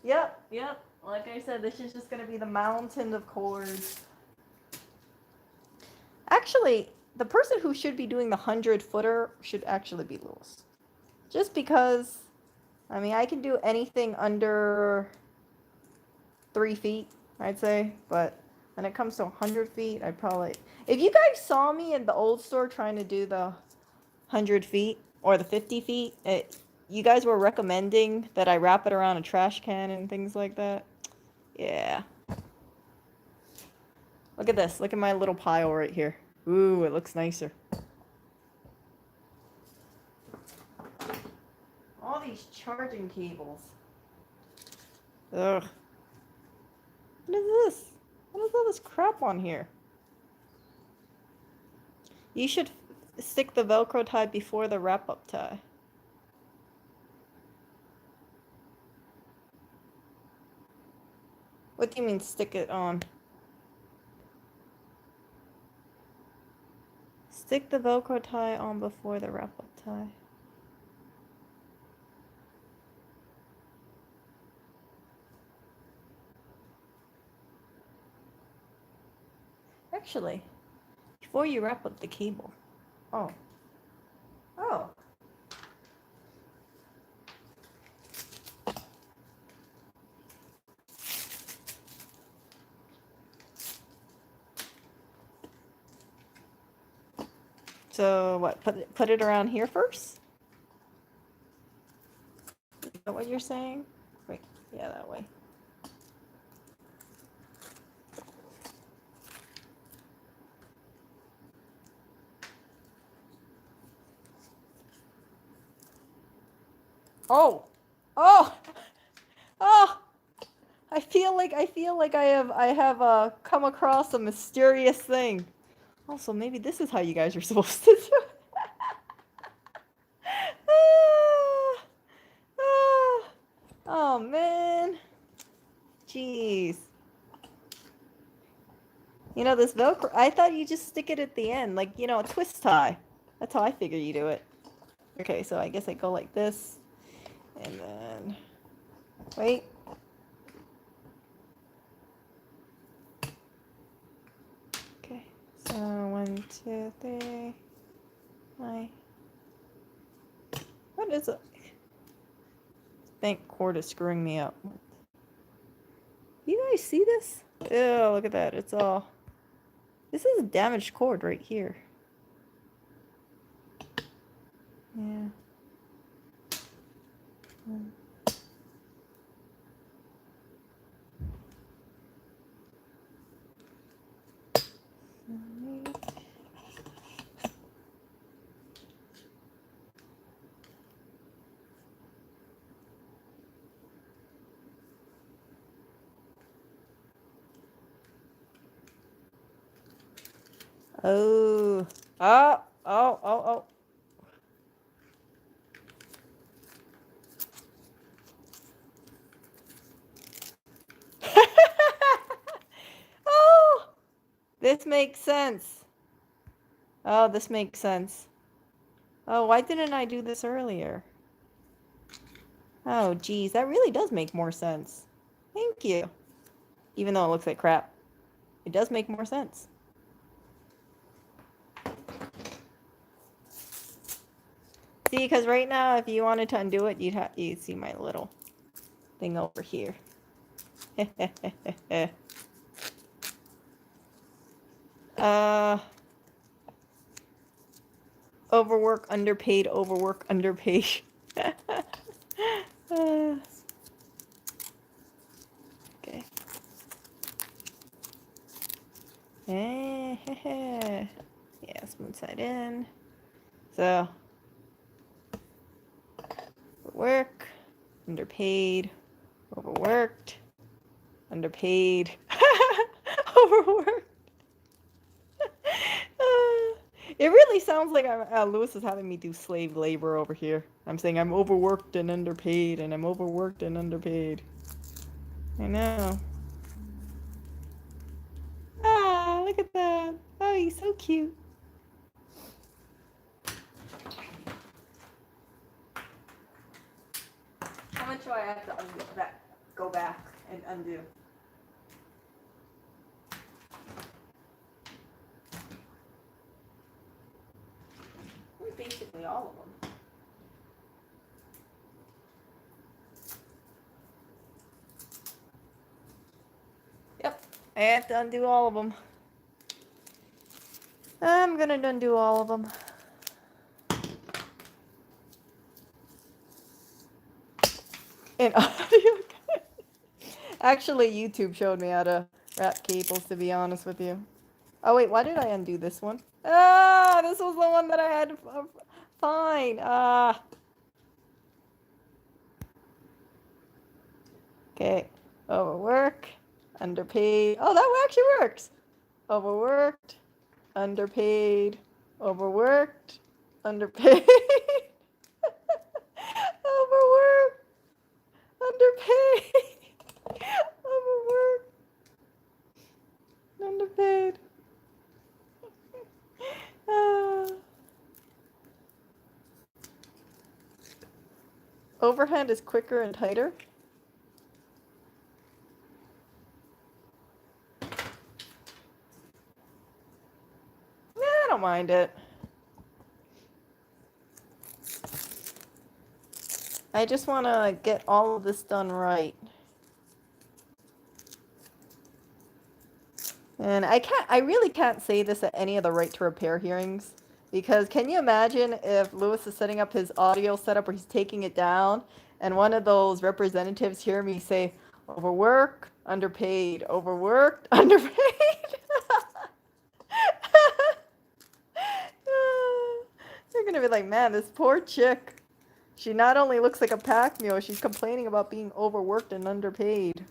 Yep. Like I said, this is just gonna be the mountain of cords. Actually, the person who should be doing the 100-footer should actually be Lewis. Just because, I mean, I can do anything under 3 feet, I'd say, but when it comes to 100 feet, I'd probably... If you guys saw me in the old store trying to do the 100 feet or the 50 feet, you guys were recommending that I wrap it around a trash can and things like that. Yeah. Look at this. Look at my little pile right here. Ooh, it looks nicer. All these charging cables. Ugh. What is this? What is all this crap on here? You should stick the Velcro tie before the wrap-up tie. What do you mean stick it on? Stick the Velcro tie on before the wrap-up tie. Actually, before you wrap up the cable. Oh. Oh. So what? Put it around here first? Is that what you're saying? Wait, yeah, that way. Oh, oh, oh! I feel like I have come across a mysterious thing. Also, maybe this is how you guys are supposed to do it. Ah, ah. Oh man, jeez. You know this Velcro. I thought you just stick it at the end, like a twist tie. That's how I figure you do it. Okay, so I guess I go like this, and then wait. Okay, so 1, 2, 3. What is it? Thank cord is screwing me up. You guys see this? Ew, look at that. It's all. This is a damaged cord right here. Yeah. Oh. Oh. Oh. Oh. Oh. Oh. This makes sense. Oh, this makes sense. Oh, why didn't I do this earlier? Oh, geez, that really does make more sense. Thank you. Even though it looks like crap, it does make more sense. See, because right now, if you wanted to undo it, you'd see my little thing over here. Overwork, underpaid, overwork, underpaid. Okay. Yeah, smooth side in. So, work, underpaid, overworked, underpaid, overworked. It really sounds like Lewis is having me do slave labor over here. I'm saying I'm overworked and underpaid, and I'm overworked and underpaid. I know. Ah, look at that. Oh, he's so cute. How much do I have to undo that? Go back and undo. Basically all of them. Yep, I have to undo all of them. I'm gonna undo all of them. And actually, YouTube showed me how to wrap cables, to be honest with you. Oh wait, why did I undo this one? Ah, this was the one that I had to find. Ah. Okay, overwork, underpaid. Oh, that actually works. Overworked, underpaid, overworked, underpaid, overworked, underpaid, overworked, overhand is quicker and tighter. Yeah, I don't mind it. I just want to get all of this done right. And I really can't say this at any of the right to repair hearings, because can you imagine if Lewis is setting up his audio setup or he's taking it down and one of those representatives hear me say, overworked, underpaid, overworked, underpaid? They're going to be like, man, this poor chick. She not only looks like a pack mule, she's complaining about being overworked and underpaid.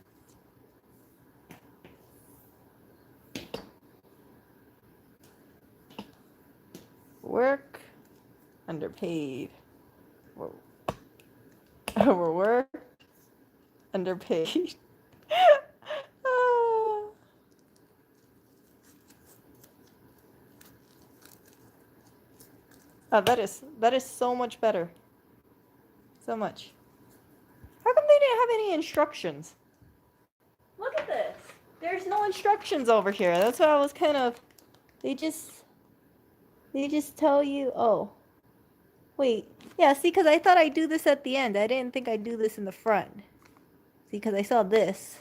Work, underpaid. Whoa. Overworked, underpaid. Oh, that is so much better. So much. How come they didn't have any instructions? Look at this. There's no instructions over here. That's what I was kind of. They just tell you. Oh, wait. Yeah. See, because I thought I'd do this at the end. I didn't think I'd do this in the front. See, because I saw this.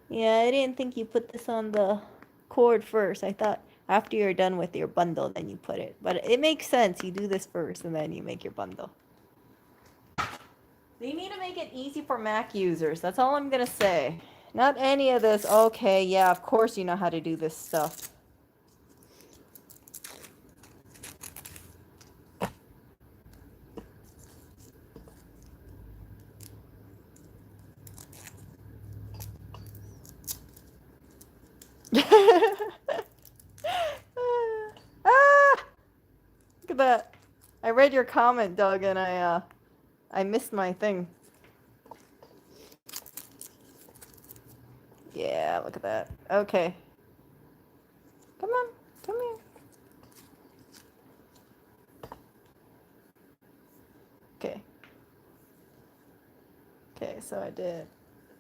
Yeah, I didn't think you put this on the cord first. I thought after you're done with your bundle, then you put it. But it makes sense. You do this first, and then you make your bundle. They need to make it easy for Mac users. That's all I'm going to say. Not any of this, okay, yeah, of course you know how to do this stuff. Ah! Look at that. I read your comment, Doug, and I missed my thing. Yeah, look at that. Okay. Come on, come here. Okay. Okay, so I did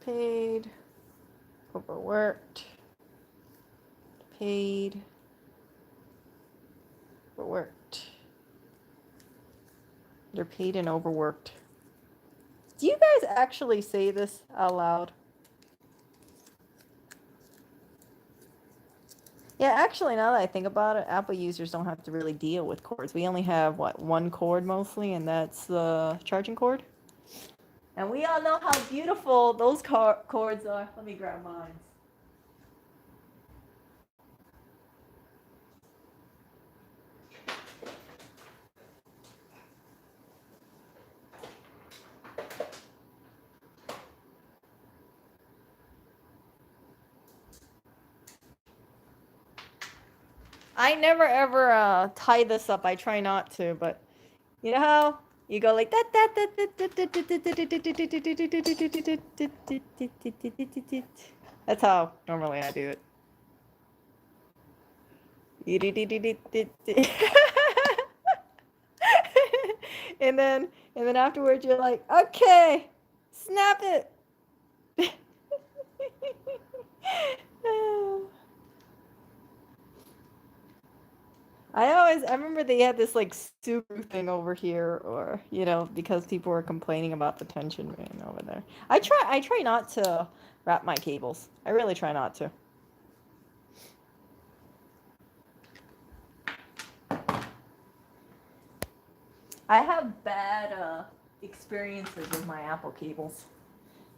paid, overworked, paid, overworked. They're paid and overworked. Do you guys actually say this out loud? Yeah, actually, now that I think about it, Apple users don't have to really deal with cords. We only have, what, one cord mostly, and that's the charging cord. And we all know how beautiful those cords are. Let me grab mine. I never ever tie this up. I try not to, but you know how you go like that. That's how normally I do it. and then afterwards you're like, okay, snap it. I remember they had this like super thing over here, or you know, because people were complaining about the tension ring over there. I try not to wrap my cables. I really try not to. I have bad experiences with my Apple cables.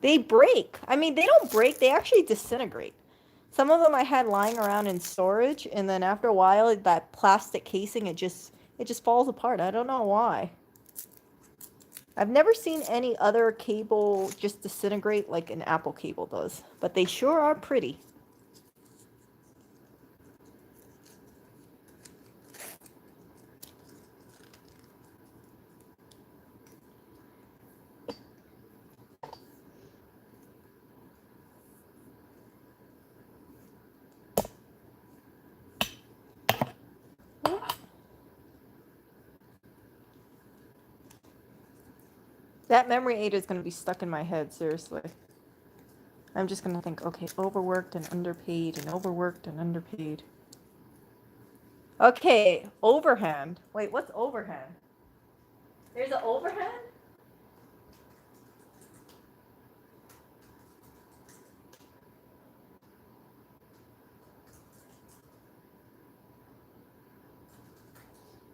They break. I mean, they don't break, they actually disintegrate. Some of them I had lying around in storage, and then after a while, that plastic casing, it just falls apart. I don't know why. I've never seen any other cable just disintegrate like an Apple cable does, but they sure are pretty. That memory aid is going to be stuck in my head, seriously. I'm just going to think, okay, overworked and underpaid and overworked and underpaid. Okay, overhand. Wait, what's overhand? There's an overhand?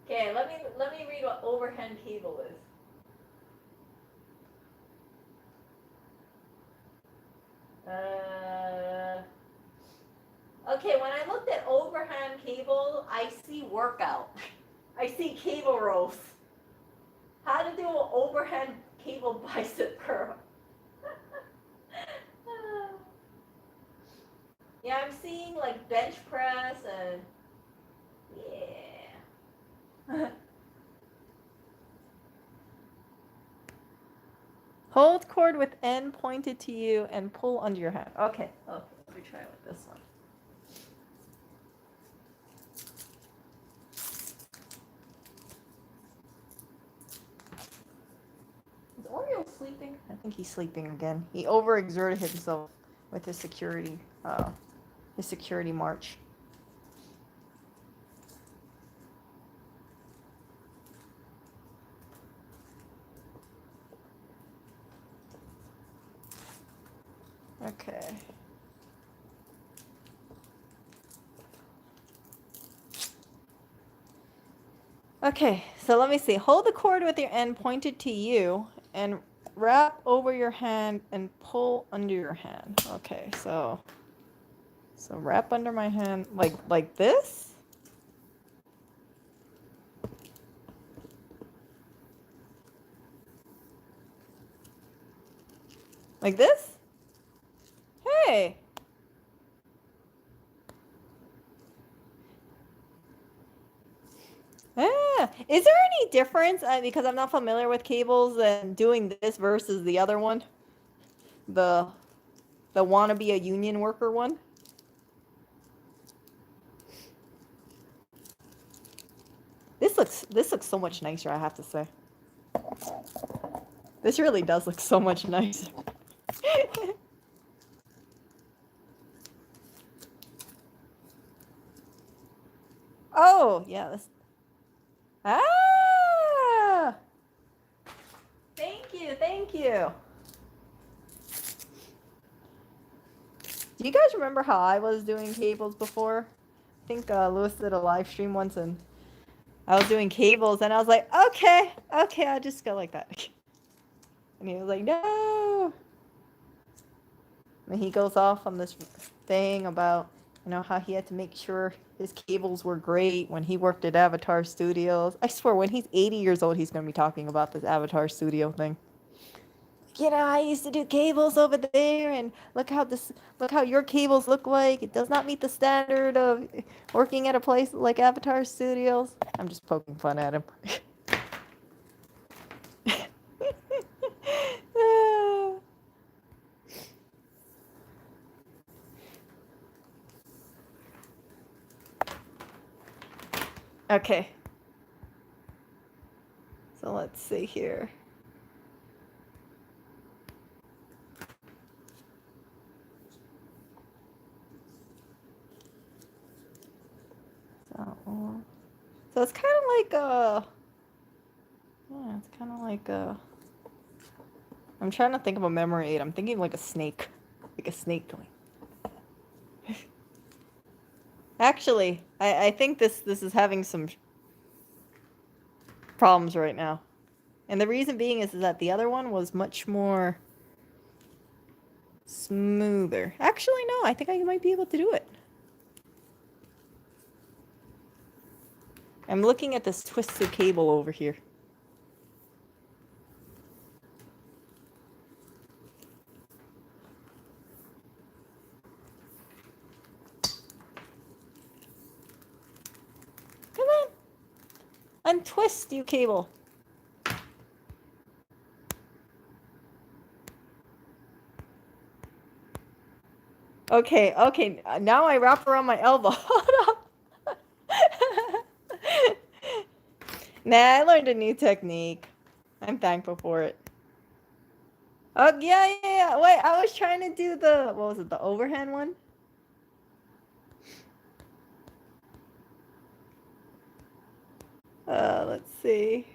Okay, let me read what overhand cable is. Okay, when I looked at overhand cable, I see workout. I see cable rows. How to do an overhand cable bicep curl. Yeah, I'm seeing like bench press and yeah. Hold cord with end pointed to you and pull under your hand. Okay, let me try with this one. Is Oreo sleeping? I think he's sleeping again. He overexerted himself with his security march. Okay. Okay, so let me see. Hold the cord with your end pointed to you and wrap over your hand and pull under your hand. Okay, so wrap under my hand like this? Like this? Hey. Is there any difference, because I'm not familiar with cables, and doing this versus the other one? The wanna be a union worker one? This looks so much nicer, I have to say. This really does look so much nicer. Oh, yeah, this. Ah! Thank you. Do you guys remember how I was doing cables before? I think Lewis did a live stream once and I was doing cables and I was like, okay, I'll just go like that. And he was like, no. And he goes off on this thing about, how he had to make sure his cables were great when he worked at Avatar Studios. I swear, when he's 80 years old, he's going to be talking about this Avatar Studio thing. I used to do cables over there, and look how your cables look like. It does not meet the standard of working at a place like Avatar Studios. I'm just poking fun at him. Okay. So let's see here. So it's kind of like it's kind of like I'm trying to think of a memory aid. I'm thinking like a snake toy. Actually, I think this is having some problems right now. And the reason being is that the other one was much more smoother. Actually, no, I think I might be able to do it. I'm looking at this twisted cable over here. Come on. Untwist, you cable. Okay, now I wrap around my elbow. Hold up. Nah, I learned a new technique. I'm thankful for it. Oh, yeah. Wait, I was trying to do the, what was it, the overhand one? Let's see.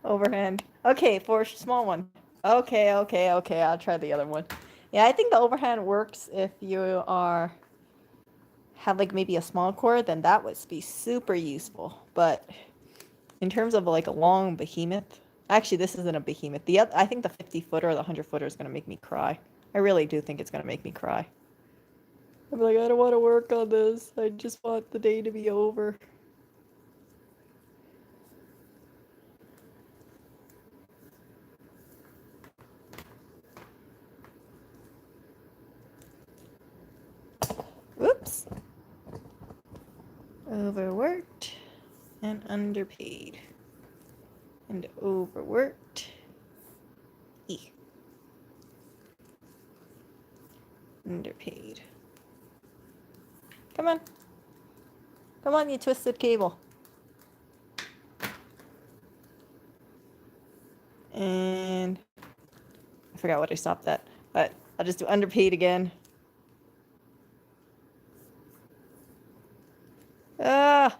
Overhand. Okay, for a small one. Okay. I'll try the other one. Yeah, I think the overhand works if you have like maybe a small cord, then that would be super useful. But in terms of like a long behemoth, actually this isn't a behemoth. I think the 50-footer or the 100-footer is gonna make me cry. I really do think it's gonna make me cry. I'm like, I don't want to work on this. I just want the day to be over. Whoops. Overworked and underpaid. And overworked. E. Underpaid. Come on. Come on, you twisted cable. And I forgot what I stopped at, but I'll just do underpaid again. Ah,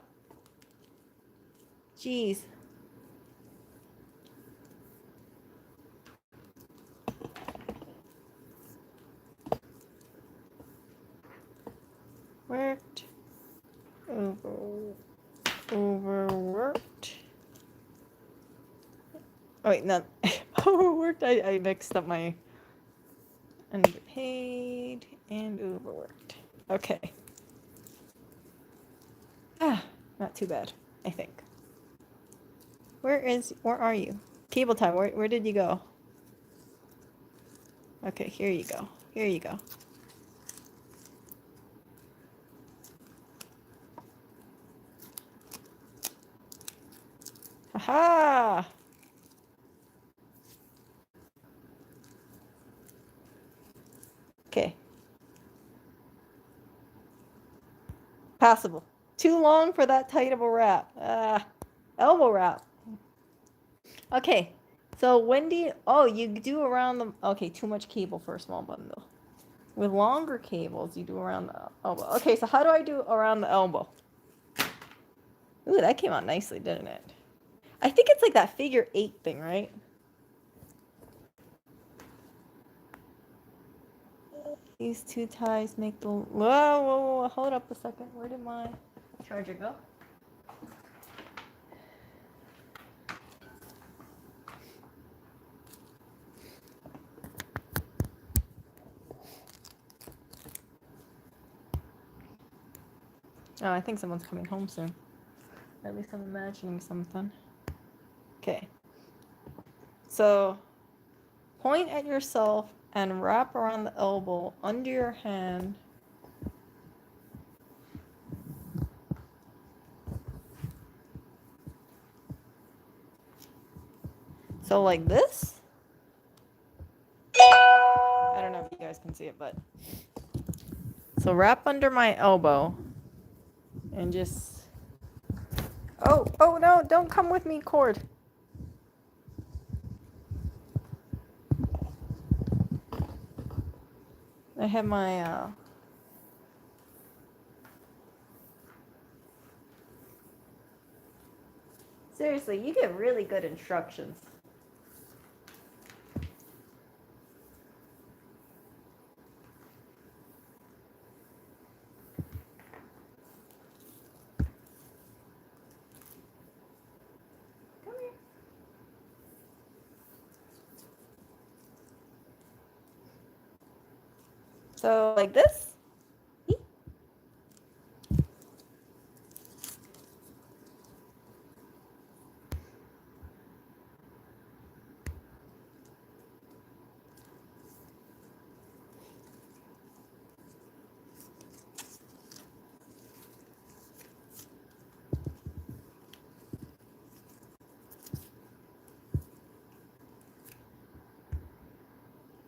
jeez. Worked. Overworked. Oh wait, no. Overworked. I mixed up my underpaid and overworked. Okay. Ah, not too bad, I think. Where are you? Cable time, where did you go? Okay, here you go. Here you go. Haha! Okay. Passable. Too long for that tight of a wrap. Elbow wrap. Okay. So when do you, oh, you do around the, okay, too much cable for a small bundle. With longer cables, you do around the elbow. Okay, so how do I do around the elbow? Ooh, that came out nicely, didn't it? I think it's like that figure 8 thing, right? These two ties make the, whoa, hold up a second. Where did my charger go? Oh, I think someone's coming home soon. At least I'm imagining something. Okay. So, point at yourself and wrap around the elbow under your hand. So like this? I don't know if you guys can see it, but so wrap under my elbow and just, oh no, don't come with me, cord. I have my seriously, you get really good instructions. Come here. So like this?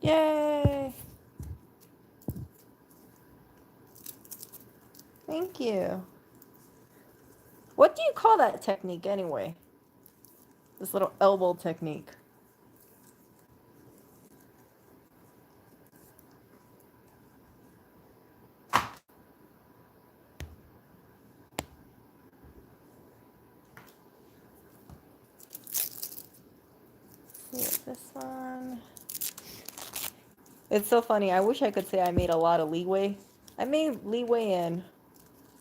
Yay! Thank you. What do you call that technique anyway? This little elbow technique. See this one. It's so funny. I wish I could say I made a lot of leeway. I made leeway in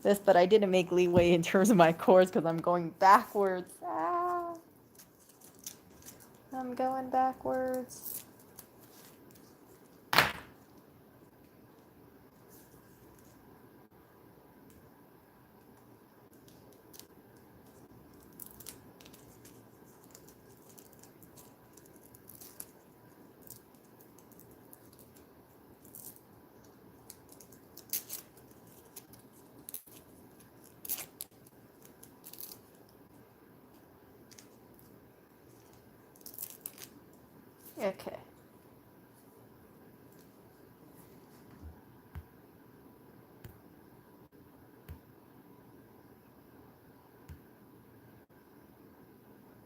this, but I didn't make leeway in terms of my cords because I'm going backwards. Ah, I'm going backwards. Okay.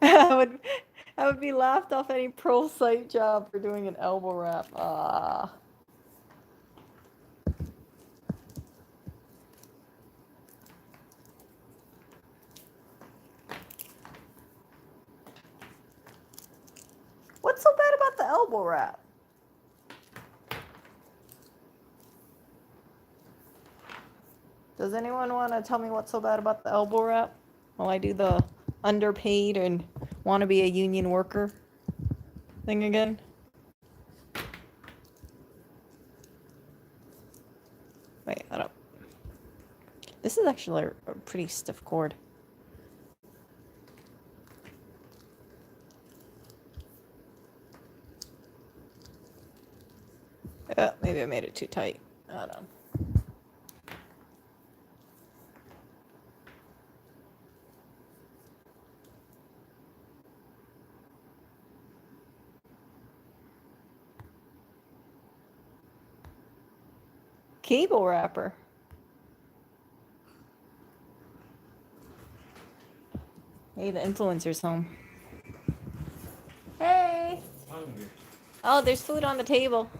I would be laughed off any pro site job for doing an elbow wrap. Ah. What's so bad about the elbow wrap? Does anyone want to tell me what's so bad about the elbow wrap while I do the underpaid and want to be a union worker thing again? Wait, I don't. This is actually a pretty stiff cord. Maybe I made it too tight. Hold on. Cable wrapper. Hey, the influencer's home. Hey! Hungry. Oh, there's food on the table.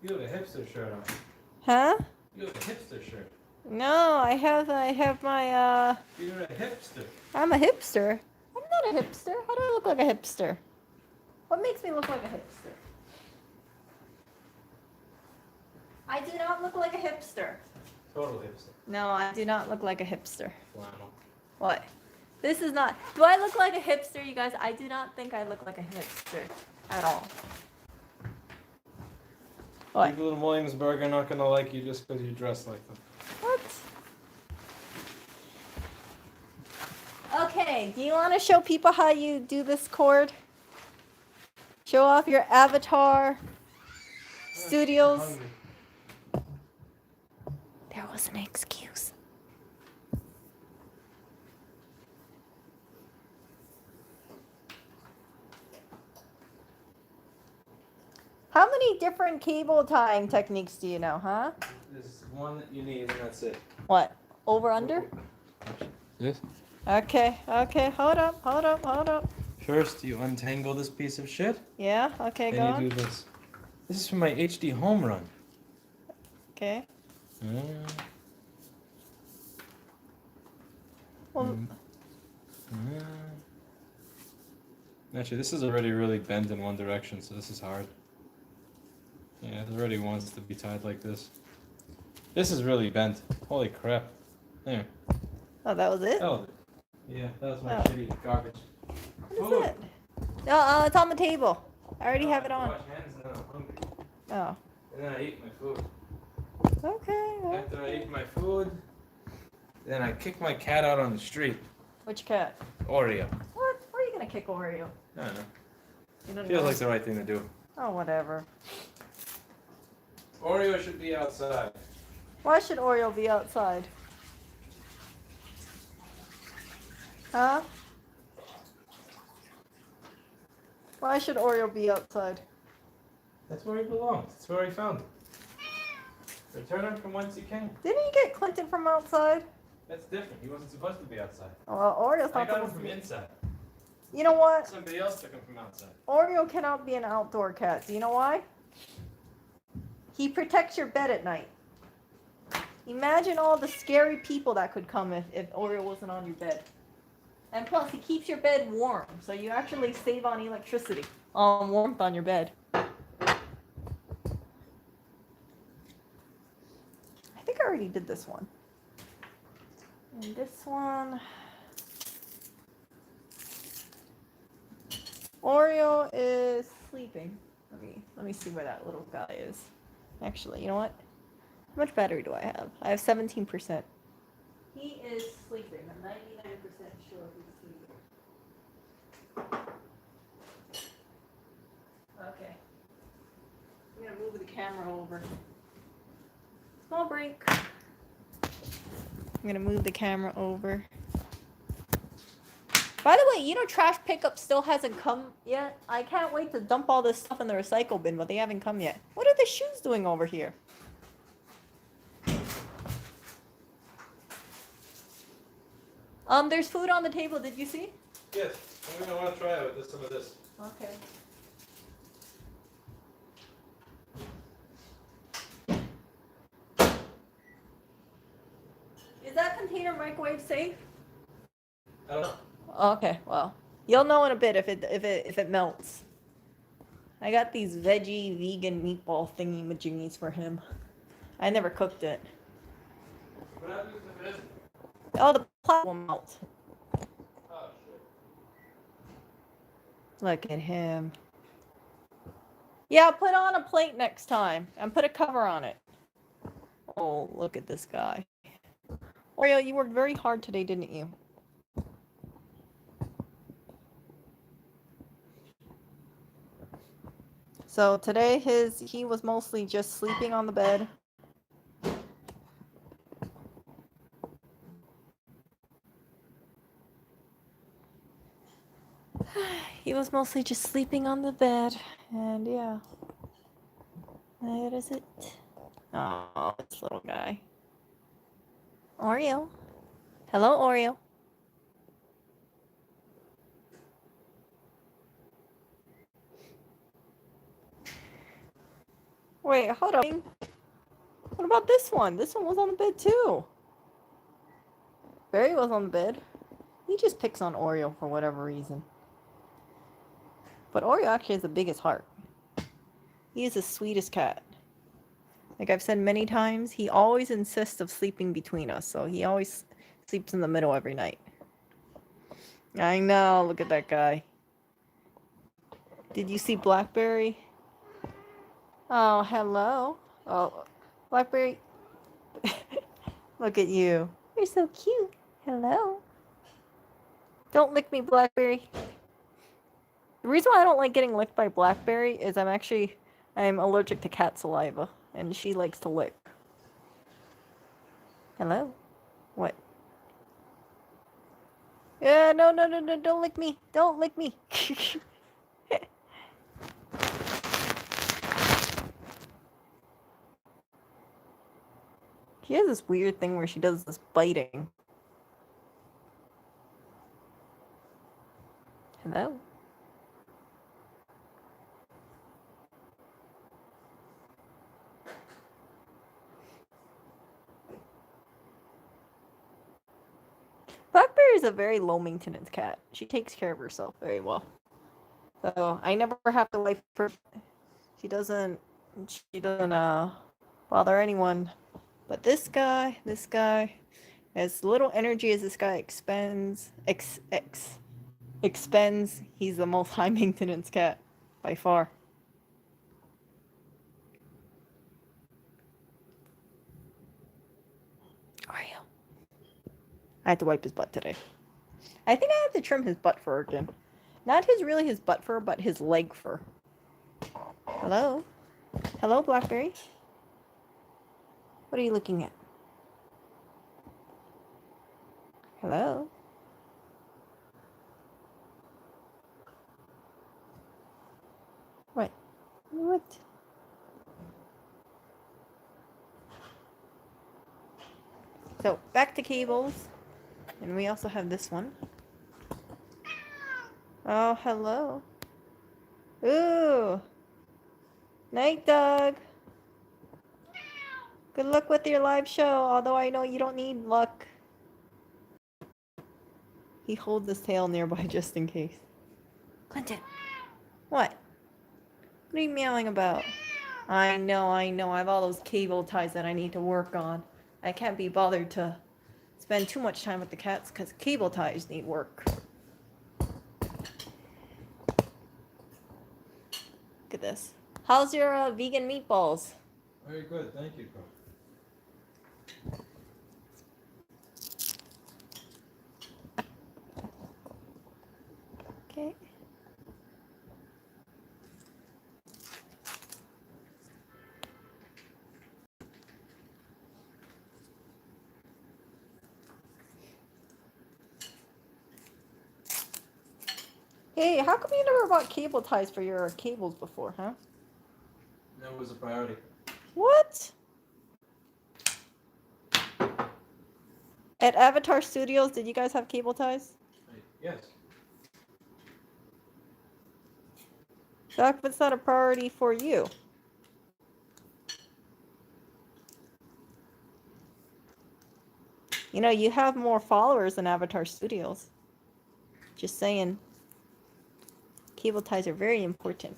You have a hipster shirt on. Huh? You have a hipster shirt. No, I have my You're a hipster. I'm a hipster. I'm not a hipster. How do I look like a hipster? What makes me look like a hipster? I do not look like a hipster. Total hipster. No, I do not look like a hipster. Flannel. What? This is not. Do I look like a hipster, you guys? I do not think I look like a hipster at all. What? People in Williamsburg are not gonna like you just because you dress like them. What? Okay, do you want to show people how you do this cord? Show off your avatar studios. Hungry. There was an excuse. How many different cable tying techniques do you know, huh? There's one that you need and that's it. What? Over under? This? Okay, hold up. First, you untangle this piece of shit. Yeah, okay, go Then on. you do this. This is for my HD home run. Okay. Mm. Well, Mm. Actually, this is already really bent in one direction, so this is hard. Yeah, it already wants to be tied like this. This is really bent. Holy crap. There. oh, that was it? Oh. Yeah, that was my Oh. shitty garbage. What is it? No, it's on the table. I already have it on. Wash hands and then I'm hungry. Oh. And then I eat my food. Okay. well, After I eat my food, then I kick my cat out on the street. Which cat? Oreo. What? Where are you gonna kick Oreo? I don't know. You don't Feels know. like the right thing to do. Oh, whatever. Oreo should be outside. Why should Oreo be outside? Huh? Why should Oreo be outside? That's where he belongs. That's where he found it. Return him from whence he came. Didn't you get Clinton from outside? That's different. He wasn't supposed to be outside. Well, Oreo's I not got him supposed to from be. inside. You know what? Somebody else took him from outside. Oreo cannot be an outdoor cat. Do you know why? He protects your bed at night. Imagine all the scary people that could come if Oreo wasn't on your bed. And plus, he keeps your bed warm, so you actually save on electricity, on warmth on your bed. I think I already did this one. And this one... Oreo is sleeping. Let me see where that little guy is. Actually, you know what? How much battery do I have? I have 17%. He is sleeping. I'm 99% sure he's sleeping. Okay. I'm gonna move the camera over. Small break. I'm gonna move the camera over. By the way, you know trash pickup still hasn't come yet? I can't wait to dump all this stuff in the recycle bin, but they haven't come yet. What are the shoes doing over here? There's food on the table, did you see? Yes, I'm gonna want to try it with some of this. Okay. Is that container microwave safe? I don't know. Okay, well, you'll know in a bit if it melts. I got these veggie vegan meatball thingy majingies for him. I never cooked it. What happens if it isn't? Oh, the plot will melt. Oh shit. Look at him. Yeah, put on a plate next time and put a cover on it. Oh, look at this guy. Oreo, you worked very hard today, didn't you? So today he was mostly just sleeping on the bed. He was mostly just sleeping on the bed, and yeah. That is it. Oh, this little guy. Oreo. Hello, Oreo. Wait, hold on. What about this one? This one was on the bed too. Barry was on the bed. He just picks on Oreo for whatever reason. But Oreo actually has the biggest heart. He is the sweetest cat. Like I've said many times, he always insists of sleeping between us. So he always sleeps in the middle every night. I know, look at that guy. Did you see Blackberry? Oh, hello. Oh, Blackberry. Look at you. You're so cute. Hello. Don't lick me, Blackberry. The reason why I don't like getting licked by Blackberry is I'm allergic to cat saliva, and she likes to lick. Hello? What? Yeah, no, don't lick me. Don't lick me. She has this weird thing where she does this biting. Hello? Blackberry is a very low maintenance cat. She takes care of herself very well. So I never have to wipe her. She doesn't bother anyone. But this guy, as little energy as this guy expends, he's the most high maintenance cat by far. Oreo. I had to wipe his butt today. I think I have to trim his butt fur again. Not his butt fur, but his leg fur. Hello? Hello, Blackberry? What are you looking at? Hello? What? What? So, back to cables. And we also have this one. Oh, hello. Ooh. Night, Doug. Good luck with your live show, although I know you don't need luck. He holds his tail nearby just in case. Clinton. What? What are you meowing about? I know. I have all those cable ties that I need to work on. I can't be bothered to spend too much time with the cats because cable ties need work. Look at this. How's your vegan meatballs? Very good, thank you, bro. Okay. Hey, how come you never bought cable ties for your cables before, huh? That was a priority. What? At Avatar Studios, did you guys have cable ties? Yes. So how come it's not a priority for you? You know, you have more followers than Avatar Studios. Just saying. Cable ties are very important.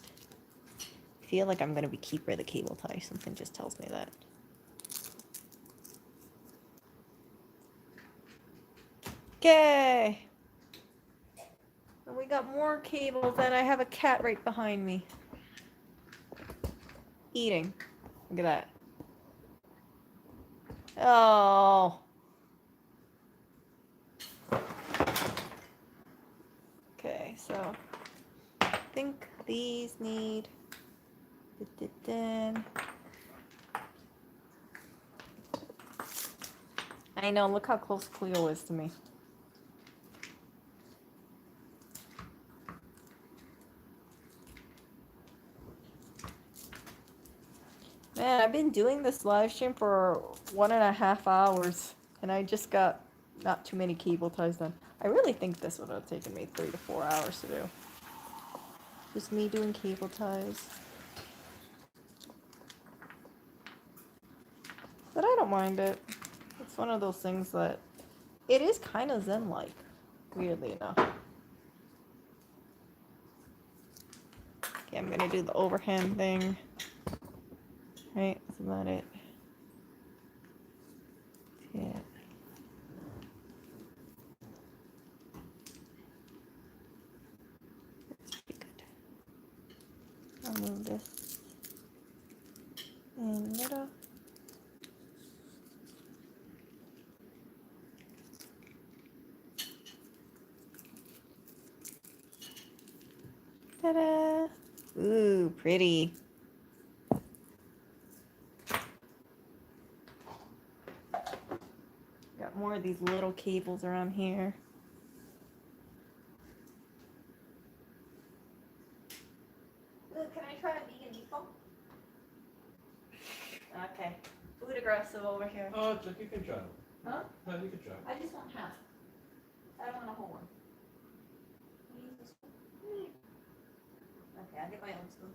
I feel like I'm going to be keeper of the cable tie. Something just tells me that. Okay. And we got more cables, and I have a cat right behind me. Eating. Look at that. Oh. Okay, so I think these need. I know, look how close Cleo is to me. Man, I've been doing this live stream for 1.5 hours, and I just got not too many cable ties done. I really think this would have taken me 3 to 4 hours to do. Just me doing cable ties. But I don't mind it. It's one of those things that it is kind of zen-like, weirdly enough. Okay, I'm gonna do the overhand thing. Right, that's about it. Yeah. That's pretty good. I'll move this in the middle. Ta-da! Ooh, pretty. Got more of these little cables around here. Ooh, can I try a vegan meatball? Okay. Food aggressive over here. Oh, you can try. Huh? No, you can try. I just want half. I don't want a whole one. Okay, I'll get my own spoon.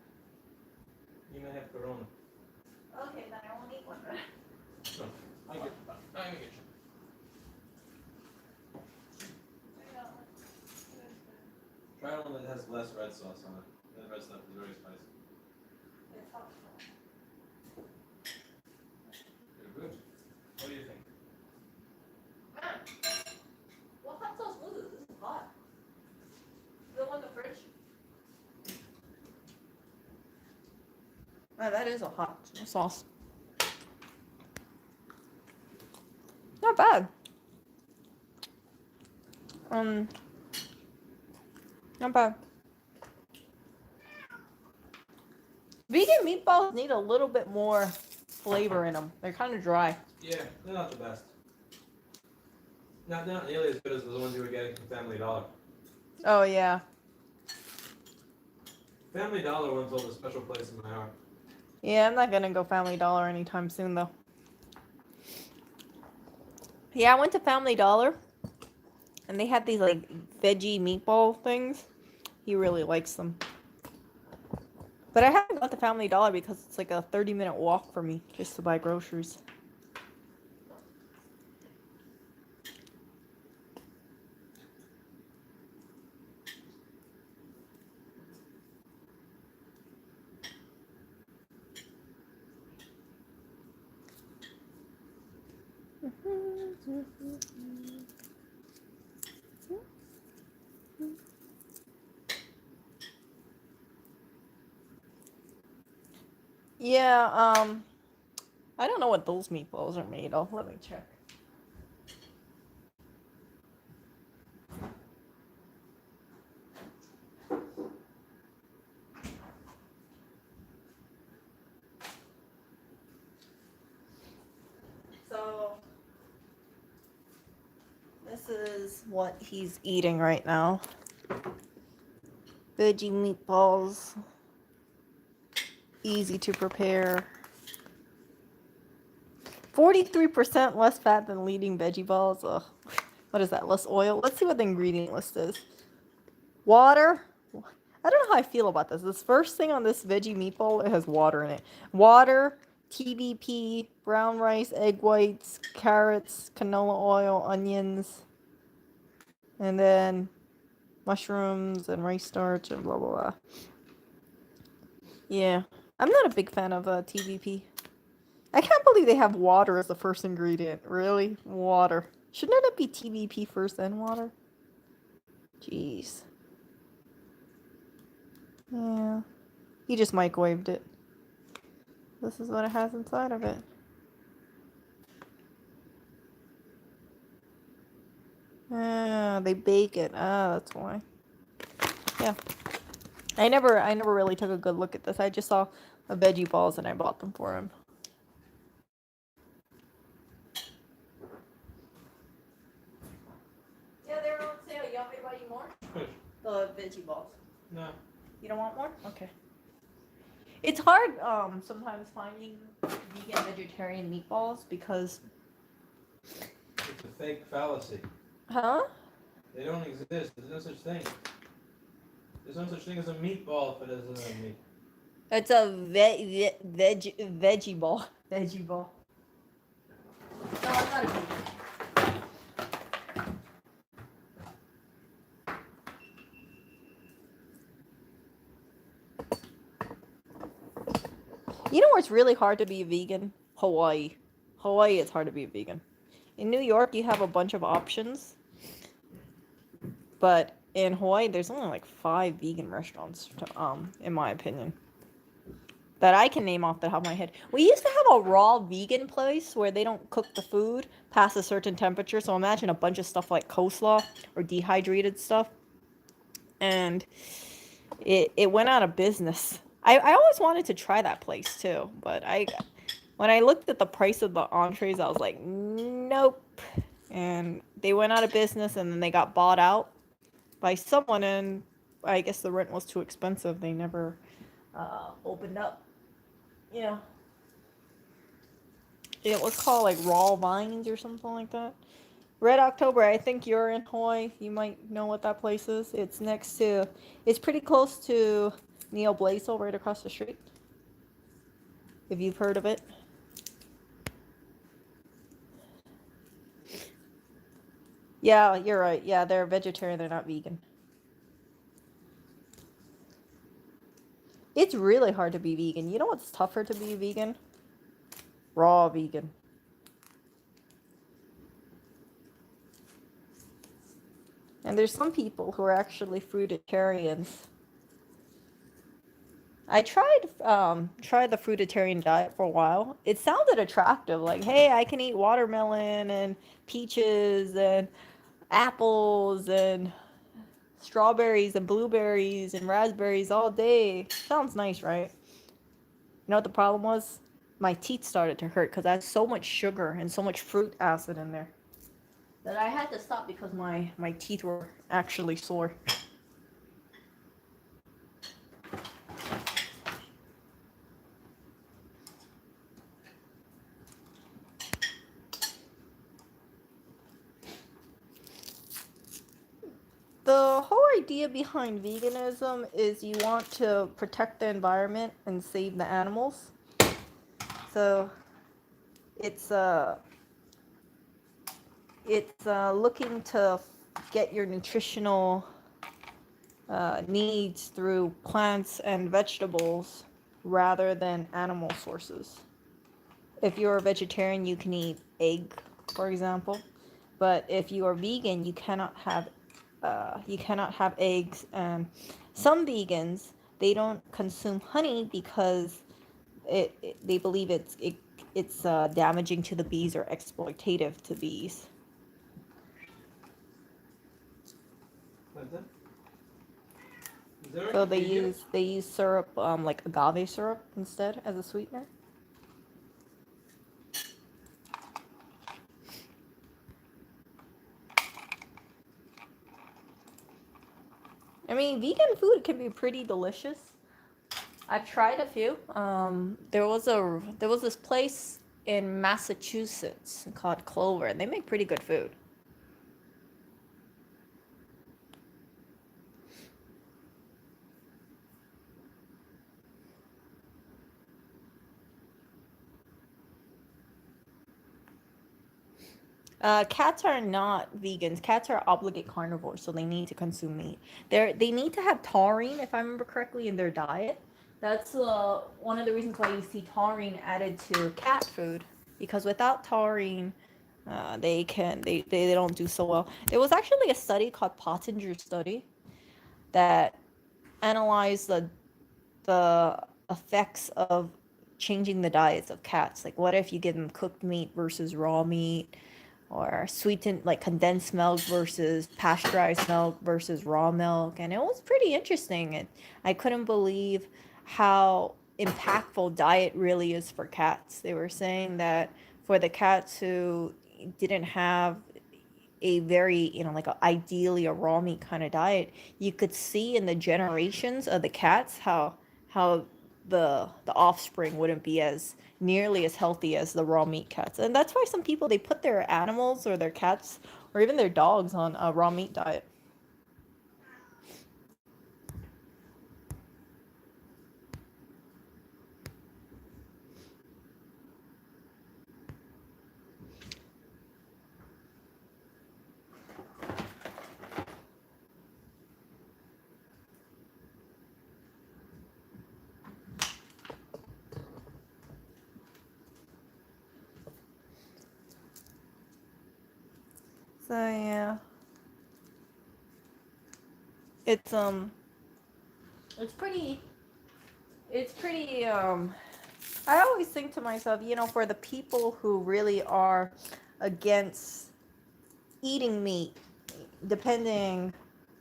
You may have Corona. Okay, then I won't eat one. No, I get you. Try one that has less red sauce on it. The red stuff is very spicy. It's hot. You're good. What do you think? What hot sauce was it? This is hot. The one in the fridge? Oh, that is a hot sauce. Not bad. Not bad. Vegan meatballs need a little bit more flavor in them. They're kind of dry. Yeah, they're not the best. Not nearly as good as the ones you were getting from Family Dollar. Oh, yeah. Family Dollar ones hold a special place in my heart. Yeah, I'm not gonna go Family Dollar anytime soon, though. Yeah, I went to Family Dollar, and they had these, like, veggie meatball things. He really likes them. But I haven't got the Family Dollar because it's like a 30-minute walk for me just to buy groceries. Yeah, I don't know what those meatballs are made of. Let me check. So, this is what he's eating right now. Veggie meatballs. Easy to prepare. 43% less fat than leading veggie balls. Ugh. What is that? Less oil? Let's see what the ingredient list is. Water. I don't know how I feel about this. This first thing on this veggie meatball, it has water in it. Water, TVP, brown rice, egg whites, carrots, canola oil, onions, and then mushrooms and rice starch and blah blah blah. Yeah, I'm not a big fan of TVP. I can't believe they have water as the first ingredient. Really? Water. Shouldn't it be TVP first, then water? Jeez. Yeah. He just microwaved it. This is what it has inside of it. Ah, they bake it. Ah, that's why. Yeah. I never really took a good look at this. I just saw the veggie balls and I bought them for him. Yeah, they were on sale. You want me to buy you more? The veggie balls. No. You don't want more? Okay. It's hard sometimes finding vegan vegetarian meatballs because It's a fake fallacy. Huh? They don't exist. There's no such thing. There's no such thing as a meatball if it doesn't have meat. It's a veggie ball. Veggie ball. No, I'm not a vegan. You know where it's really hard to be a vegan? Hawaii. Hawaii, it's hard to be a vegan. In New York, you have a bunch of options. But in Hawaii, there's only like 5 vegan restaurants, in my opinion, that I can name off the top of my head. We used to have a raw vegan place where they don't cook the food past a certain temperature. So imagine a bunch of stuff like coleslaw or dehydrated stuff. And it went out of business. I always wanted to try that place too, but when I looked at the price of the entrees, I was like, nope. And they went out of business, and then they got bought out by someone, and I guess the rent was too expensive. They never opened up. Yeah. It was called like Raw Vines or something like that. Red October, I think you're in Hawaii. You might know what that place is. It's pretty close to Neo Blaisdell, right across the street. If you've heard of it. Yeah, you're right. Yeah, they're vegetarian. They're not vegan. It's really hard to be vegan. You know what's tougher to be vegan? Raw vegan. And there's some people who are actually fruitarians. I tried the fruitarian diet for a while. It sounded attractive, like, hey, I can eat watermelon and peaches and apples and strawberries and blueberries and raspberries all day. Sounds nice, right? You know what the problem was? My teeth started to hurt because I had so much sugar and so much fruit acid in there that I had to stop because my teeth were actually sore. The whole idea behind veganism is you want to protect the environment and save the animals. So it's looking to get your nutritional needs through plants and vegetables rather than animal sources. If you're a vegetarian, you can eat egg, for example, but if you are vegan, you cannot have eggs. And some vegans, they don't consume honey because they believe it's damaging to the bees or exploitative to bees. So they use syrup, like agave syrup instead as a sweetener. I mean, vegan food can be pretty delicious. I've tried a few. There was this place in Massachusetts called Clover, and they make pretty good food. Cats are not vegans. Cats are obligate carnivores, so they need to consume meat. They need to have taurine, if I remember correctly, in their diet. That's one of the reasons why you see taurine added to cat food, because without taurine, they don't do so well. There was actually a study called Pottinger study that analyzed the effects of changing the diets of cats. Like, what if you give them cooked meat versus raw meat, or sweetened, like condensed milk versus pasteurized milk versus raw milk, and it was pretty interesting. And I couldn't believe how impactful diet really is for cats. They were saying that for the cats who didn't have a very, like ideally a raw meat kind of diet, you could see in the generations of the cats how the offspring wouldn't be as nearly as healthy as the raw meat cats. And that's why some people, they put their animals or their cats or even their dogs on a raw meat diet. So yeah, it's it's pretty I always think to myself, for the people who really are against eating meat, depending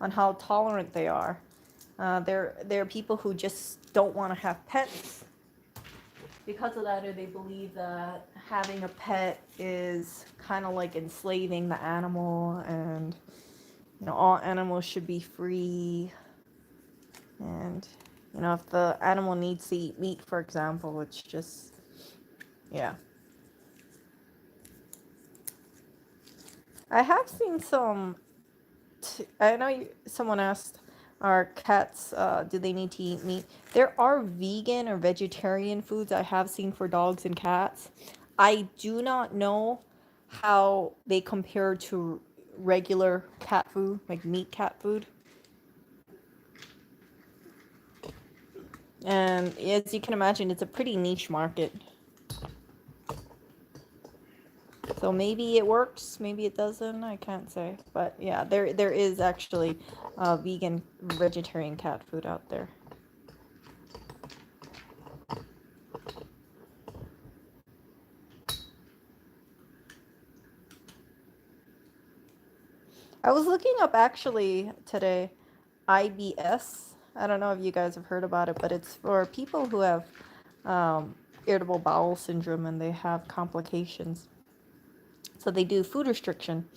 on how tolerant they are, there are people who just don't want to have pets because of that, or they believe that having a pet is kind of like enslaving the animal, and all animals should be free. And if the animal needs to eat meat, for example, it's just, yeah. I have seen some. I know someone asked, are cats, do they need to eat meat? There are vegan or vegetarian foods I have seen for dogs and cats. I do not know how they compare to regular cat food, like meat cat food. And as you can imagine, it's a pretty niche market. So maybe it works, maybe it doesn't, I can't say. But yeah, there is actually vegan, vegetarian cat food out there. I was looking up actually today IBS. I don't know if you guys have heard about it, but it's for people who have irritable bowel syndrome and they have complications. So they do food restriction.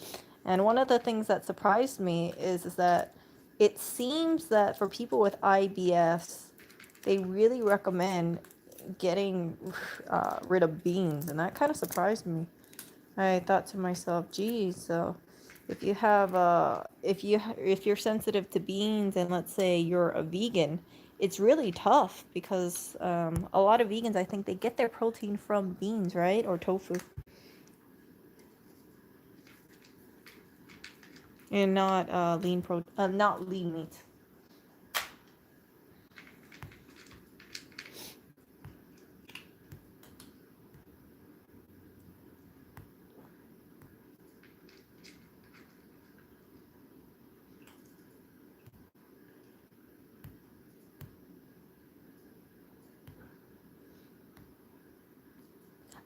And one of the things that surprised me is that it seems that for people with IBS, they really recommend getting rid of beans. And that kind of surprised me. I thought to myself, geez, so if you have if you're sensitive to beans and let's say you're a vegan, it's really tough because a lot of vegans, I think they get their protein from beans, right? Or tofu. And not not lean meat.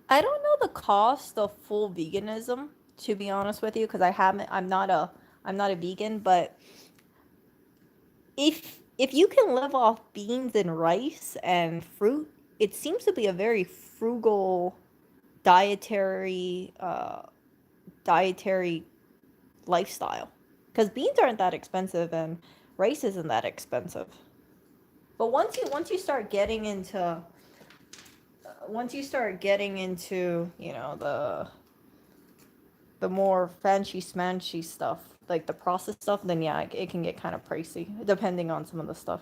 I don't know the cost of full veganism, to be honest with you, because I'm not a vegan, but if you can live off beans and rice and fruit, it seems to be a very frugal dietary dietary lifestyle. Because beans aren't that expensive and rice isn't that expensive. But once you start getting into you know the more fancy smanchy stuff, like the processed stuff, then yeah, it can get kind of pricey depending on some of the stuff.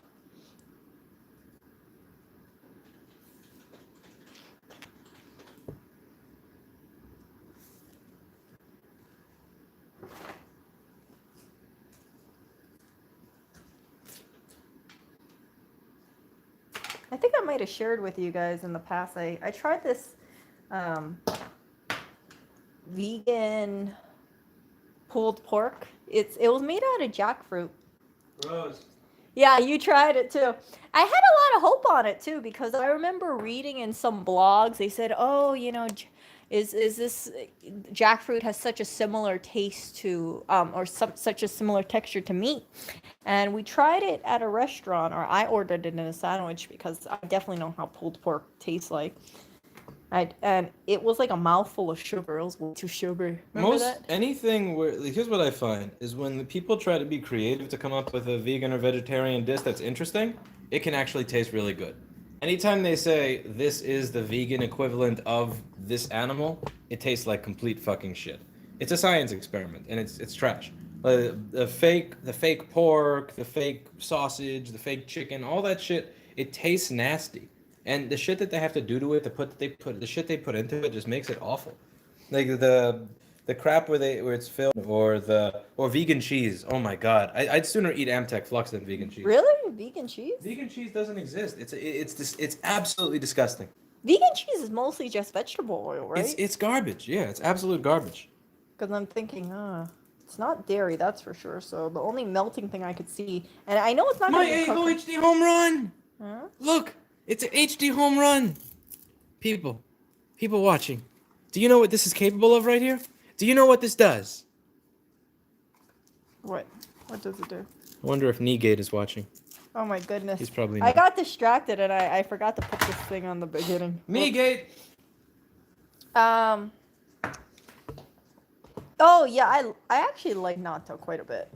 I think I might have shared with you guys in the past. I tried this um, vegan pulled pork. It was made out of jackfruit. Gross. Yeah, you tried it too. I had a lot of hope on it too because I remember reading in some blogs they said, "Oh, you know, is this jackfruit has such a similar taste to or such a similar texture to meat." And we tried it at a restaurant, or I ordered it in a sandwich because I definitely know how pulled pork tastes like. And it was like a mouthful of sugar. It was way too sugary. Remember Most that? anything where like, here's what I find is when the people try to be creative to come up with a vegan or vegetarian dish that's interesting, it can actually taste really good. Anytime they say this is the vegan equivalent of this animal, it tastes like complete fucking shit. It's a science experiment and it's trash. The fake pork, the fake sausage, the fake chicken, all that shit, it tastes nasty. And the shit that they have to do to it, the shit they put into it just makes it awful. Like the crap where it's filled or vegan cheese. Oh my god, I'd sooner eat Amtech Flux than vegan cheese. Really? Vegan cheese? Vegan cheese doesn't exist. It's absolutely disgusting. Vegan cheese is mostly just vegetable oil, right? It's garbage. Yeah, it's absolute garbage. Because I'm thinking, it's not dairy, that's for sure. So the only melting thing I could see, and I know it's not My going to be Eagle cooking. HD home run. Huh? Look, it's an HD home run. People watching. Do you know what this is capable of right here? Do you know what this does? What? What does it do? I wonder if Negate is watching. Oh my goodness. He's probably I not. got distracted and I forgot to put this thing on the beginning. Negate. Oh yeah, I actually like natto quite a bit.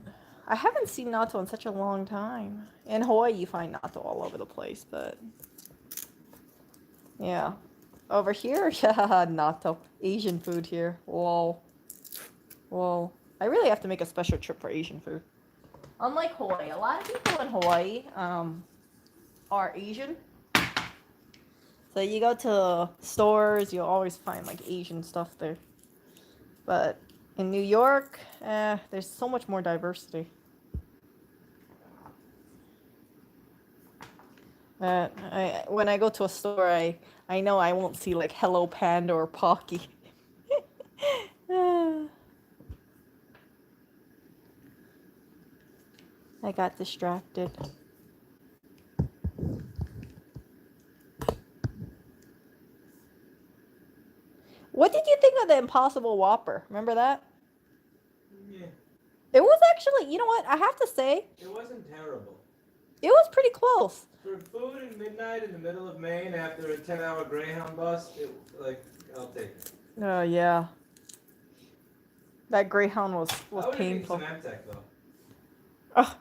I haven't seen natto in such a long time. In Hawaii, you find natto all over the place, but yeah, over here, yeah, natto, Asian food here. Whoa, whoa. I really have to make a special trip for Asian food. Unlike Hawaii, a lot of people in Hawaii are Asian. So you go to stores, you'll always find like Asian stuff there. But in New York, there's so much more diversity. When I go to a store, I know I won't see like Hello Panda or Pocky. I got distracted. What did you think of the Impossible Whopper? Remember that? Yeah, It was actually, you know what? I have to say, it wasn't terrible. it was pretty close. For food at midnight in the middle of Maine after a 10-hour Greyhound bus, I'll take it. Oh yeah. That Greyhound was I would have eaten painful. some Amtech though. Ugh.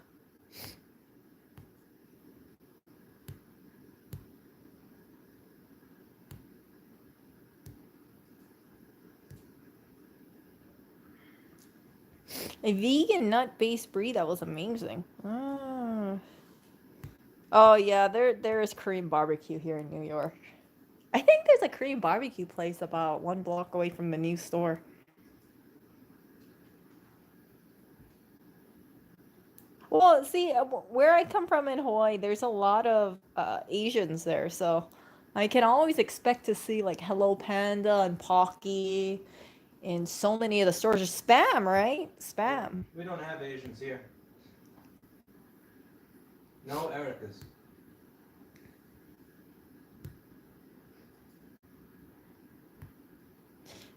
A vegan nut-based brie that was amazing. Mm. Oh yeah, there is Korean barbecue here in New York. I think there's a Korean barbecue place about 1 block away from the new store. Well, see, where I come from in Hawaii, there's a lot of Asians there, so I can always expect to see like Hello Panda and Pocky in so many of the stores. Just spam, right? Spam. We don't have Asians here. No Ericas.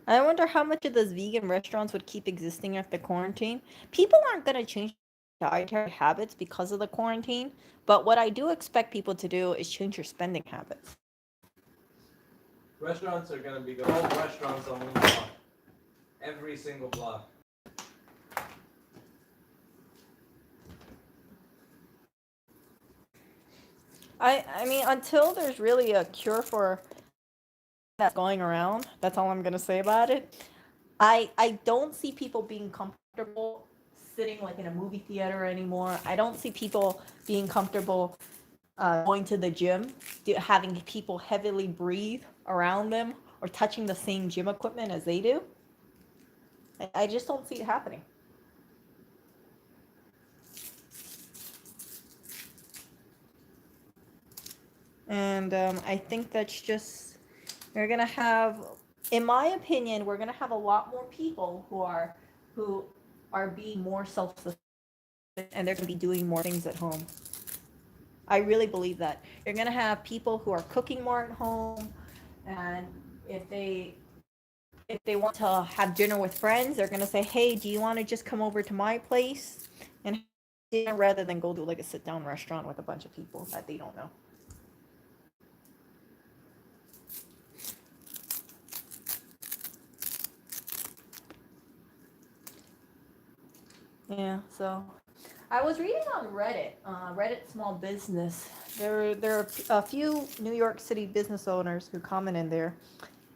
I wonder how much of those vegan restaurants would keep existing after quarantine. People aren't going to change dietary habits because of the quarantine, but what I do expect people to do is change your spending habits. Restaurants are gonna be all restaurants on one block. Every single block. I mean, until there's really a cure for that's going around, that's all I'm going to say about it. I don't see people being comfortable sitting like in a movie theater anymore. I don't see people being comfortable going to the gym, having people heavily breathe around them or touching the same gym equipment as they do. I just don't see it happening. And I think that's just, we're going to have, in my opinion, we're going to have a lot more people who are being more self-sufficient and they're going to be doing more things at home. I really believe that. You're going to have people who are cooking more at home, and if they want to have dinner with friends, they're going to say, "Hey, do you want to just come over to my place and have dinner rather than go to like a sit-down restaurant with a bunch of people that they don't know?" Yeah, so I was reading on Reddit, Reddit Small Business. There are a few New York City business owners who comment in there,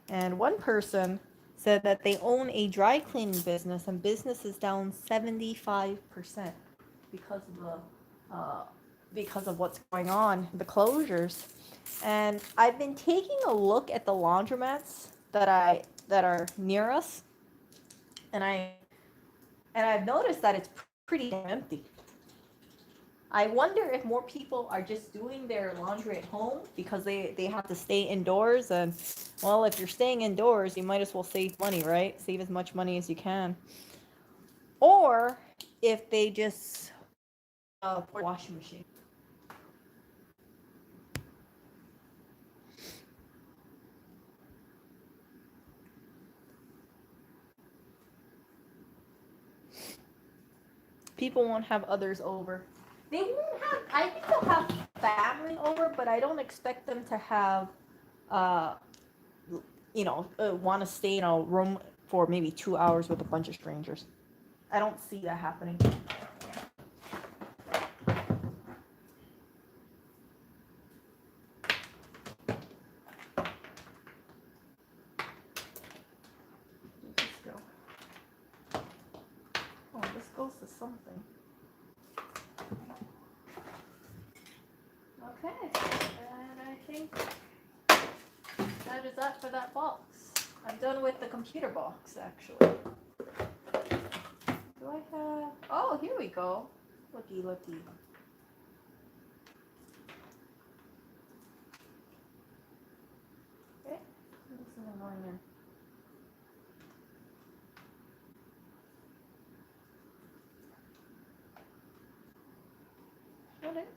and one person said that they own a dry cleaning business and business is down 75% because of because of what's going on, the closures. And I've been taking a look at the laundromats that are near us, and I've noticed that it's pretty empty. I wonder if more people are just doing their laundry at home because they have to stay indoors. And, well, if you're staying indoors, you might as well save money, right? Save as much money as you can. Or if they just put a washing machine. People won't have others over. They won't have, I think they'll have family over, but I don't expect them to have, uh, want to stay in a room for maybe 2 hours with a bunch of strangers. I don't see that happening. Let's go. Oh, this goes to something. Okay, and I think that is that for that box. I'm done with the computer box, actually. Do I have... Oh, here we go. Looky, looky. Okay, this isn't going in. Should it?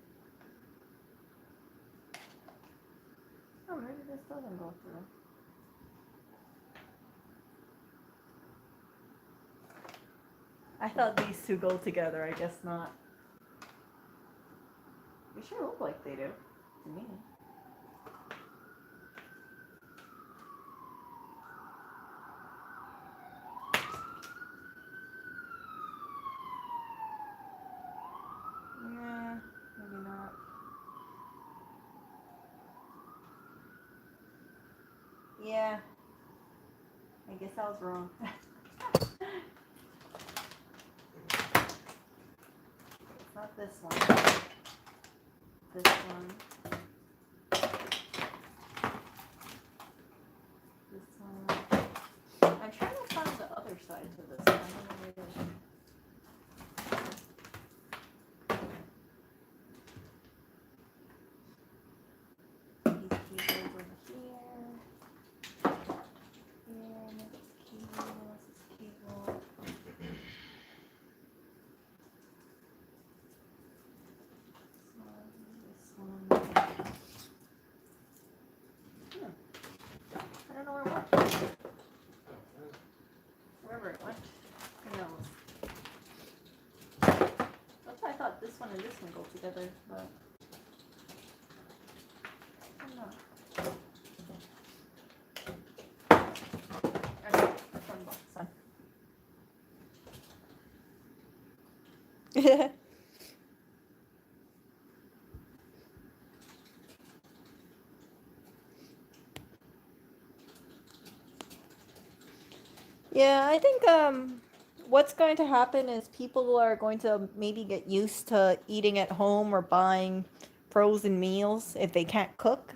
Oh, maybe this doesn't go through. I thought these two go together. I guess not. They sure look like they do to me. Nah, maybe not. Yeah, I guess I was wrong. Not this one. This one. This one. I'm trying to find the other side to this. I don't know where it is. These cables over here. Here, and this cable. This is cable. This one. I don't know where it went. Wherever it went. Who knows? That's why I thought this one and this one go together, but I don't know. Okay, that's one box. Fine. Yeah, I think what's going to happen is people are going to maybe get used to eating at home or buying frozen meals if they can't cook.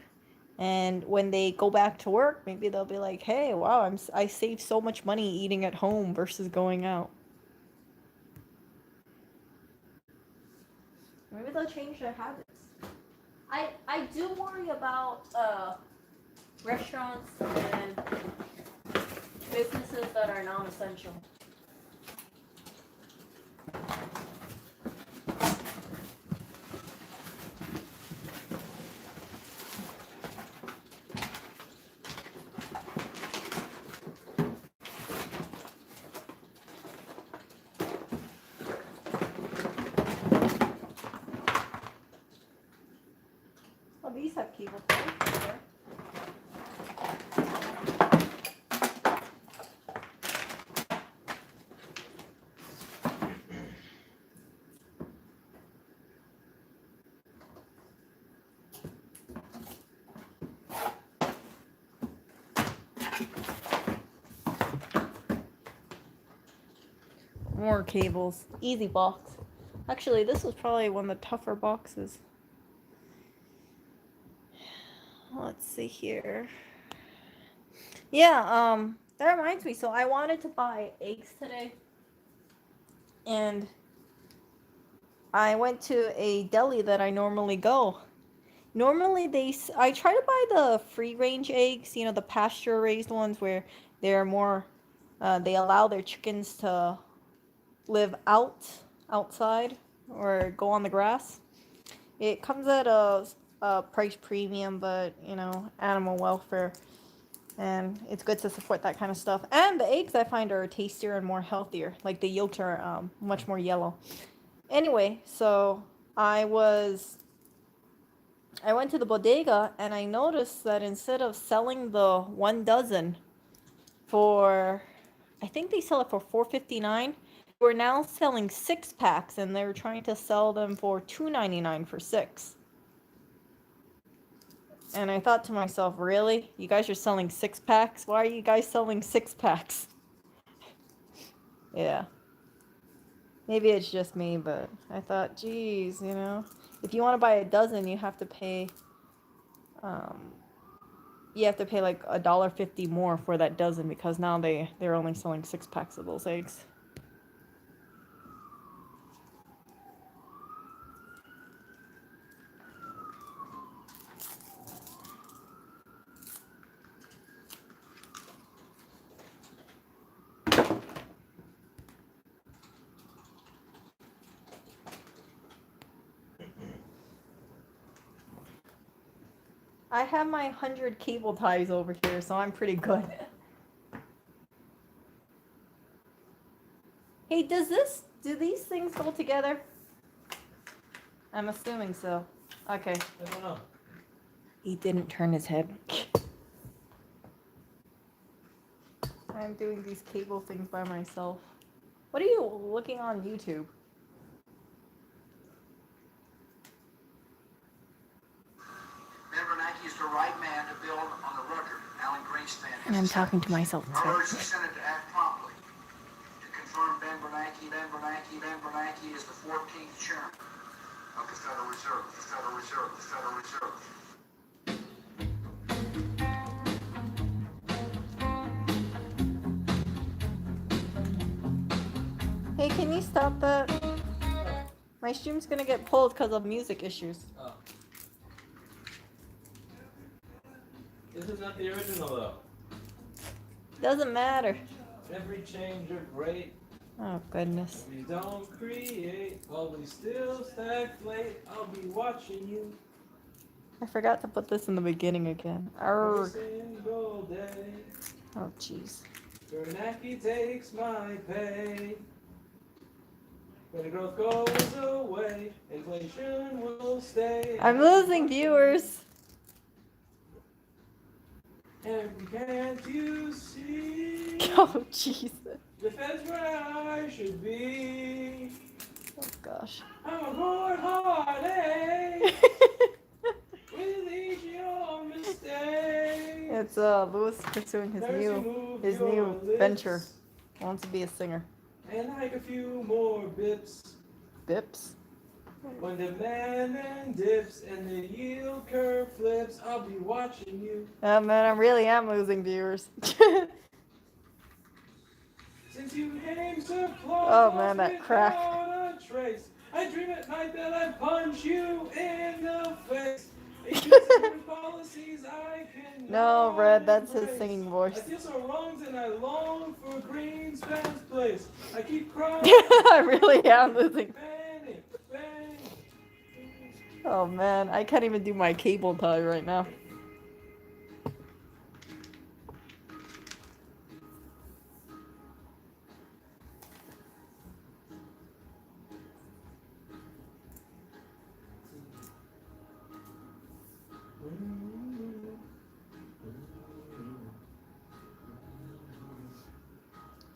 And when they go back to work, maybe they'll be like, "Hey, wow, I saved so much money eating at home versus going out." Maybe they'll change their habits. I do worry about restaurants and businesses that are non-essential. Oh, these have cable ties there. More cables. Easy box. Actually, this was probably one of the tougher boxes. Let's see here. Yeah, that reminds me. So I wanted to buy eggs today. And I went to a deli that I normally go. Normally I try to buy the free range eggs, you know, the pasture raised ones where they're more they allow their chickens to live outside or go on the grass. It comes at a price premium, but you know, animal welfare, and it's good to support that kind of stuff. And the eggs I find are tastier and more healthier. Like the yolks are much more yellow. Anyway, so I went to the bodega and I noticed that instead of selling the 1 dozen for, I think they sell it for $4.59. We're now selling 6 packs, and they were trying to sell them for $2.99 for 6. And I thought to myself, really? You guys are selling 6 packs? Why are you guys selling 6 packs? Yeah. Maybe it's just me, but I thought, geez, you know, if you want to buy a dozen, you have to pay like $1.50 more for that dozen, because now they're only selling 6 packs of those eggs. I have my 100 cable ties over here, so I'm pretty good. Hey, do these things go together? I'm assuming so. Okay. I don't know. He didn't turn his head. I'm doing these cable things by myself. What are you looking on YouTube? Ben Bernanke is the right man to build on the record Alan Greenspan has And I'm talking to myself. I urge the Senate to act promptly to confirm Ben Bernanke is the 14th chairman of the Federal Reserve, the Federal Reserve, the Federal Reserve. Hey, can you stop that? My stream's gonna get pulled because of music issues. Oh. This is not the original though. Doesn't matter. Every change of rate, Oh, goodness. we don't create, while we still stagflate. I'll be watching you I forgot to put this in the beginning again. every Arrgh. single day. Oh, jeez. Bernanke takes my pay. When the growth goes away, inflation will stay. I'm losing viewers. And can't you see? Oh, Jesus. The Fed's where I should be. Oh, gosh. I'm a bored heartache with each your mistake. It's Louis pursuing his Mercy, new move your lips. venture. Wants to be a singer. And like a few more bips. Bips. When the man dips and the yield curve flips, I'll be watching you. Oh man, I really am losing viewers. Since you came to claw Oh, man, that crack. without a trace, I dream at night that I punch you in the face. Existing policies I can No, Red, that's his singing I voice. feel so wronged and I long for Greenspan's place. I keep crying. I really am losing. Panic, panic. Oh man, I can't even do my cable tie right now.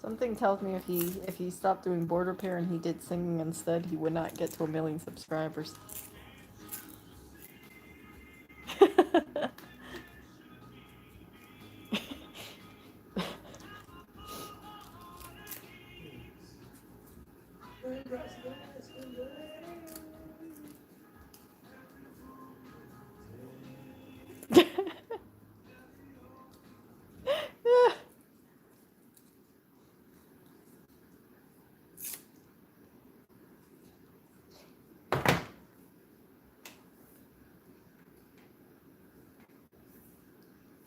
Something tells me if he stopped doing board repair and he did singing instead, he would not get to 1 million subscribers.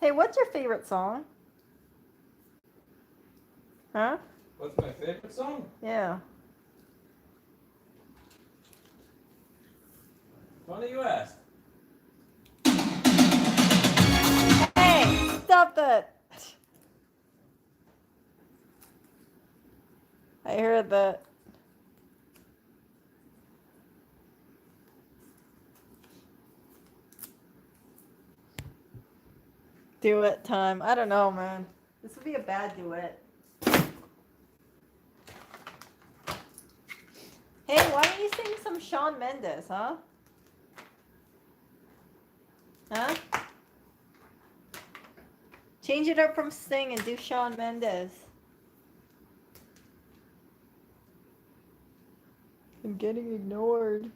Hey, what's your favorite song? Huh? What's my favorite song? Yeah. Funny you ask. Hey, stop that! I heard that. Duet time. I don't know, man. This would be a bad duet. Hey, why don't you sing some Shawn Mendes, huh? Huh? Change it up from Sting and do Shawn Mendes. I'm getting ignored.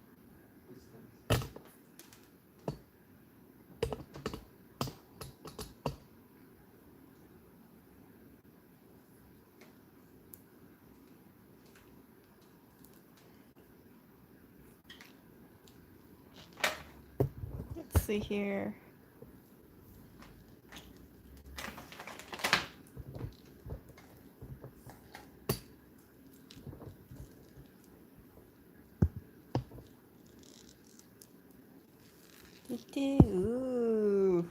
Let's see here. Ooh.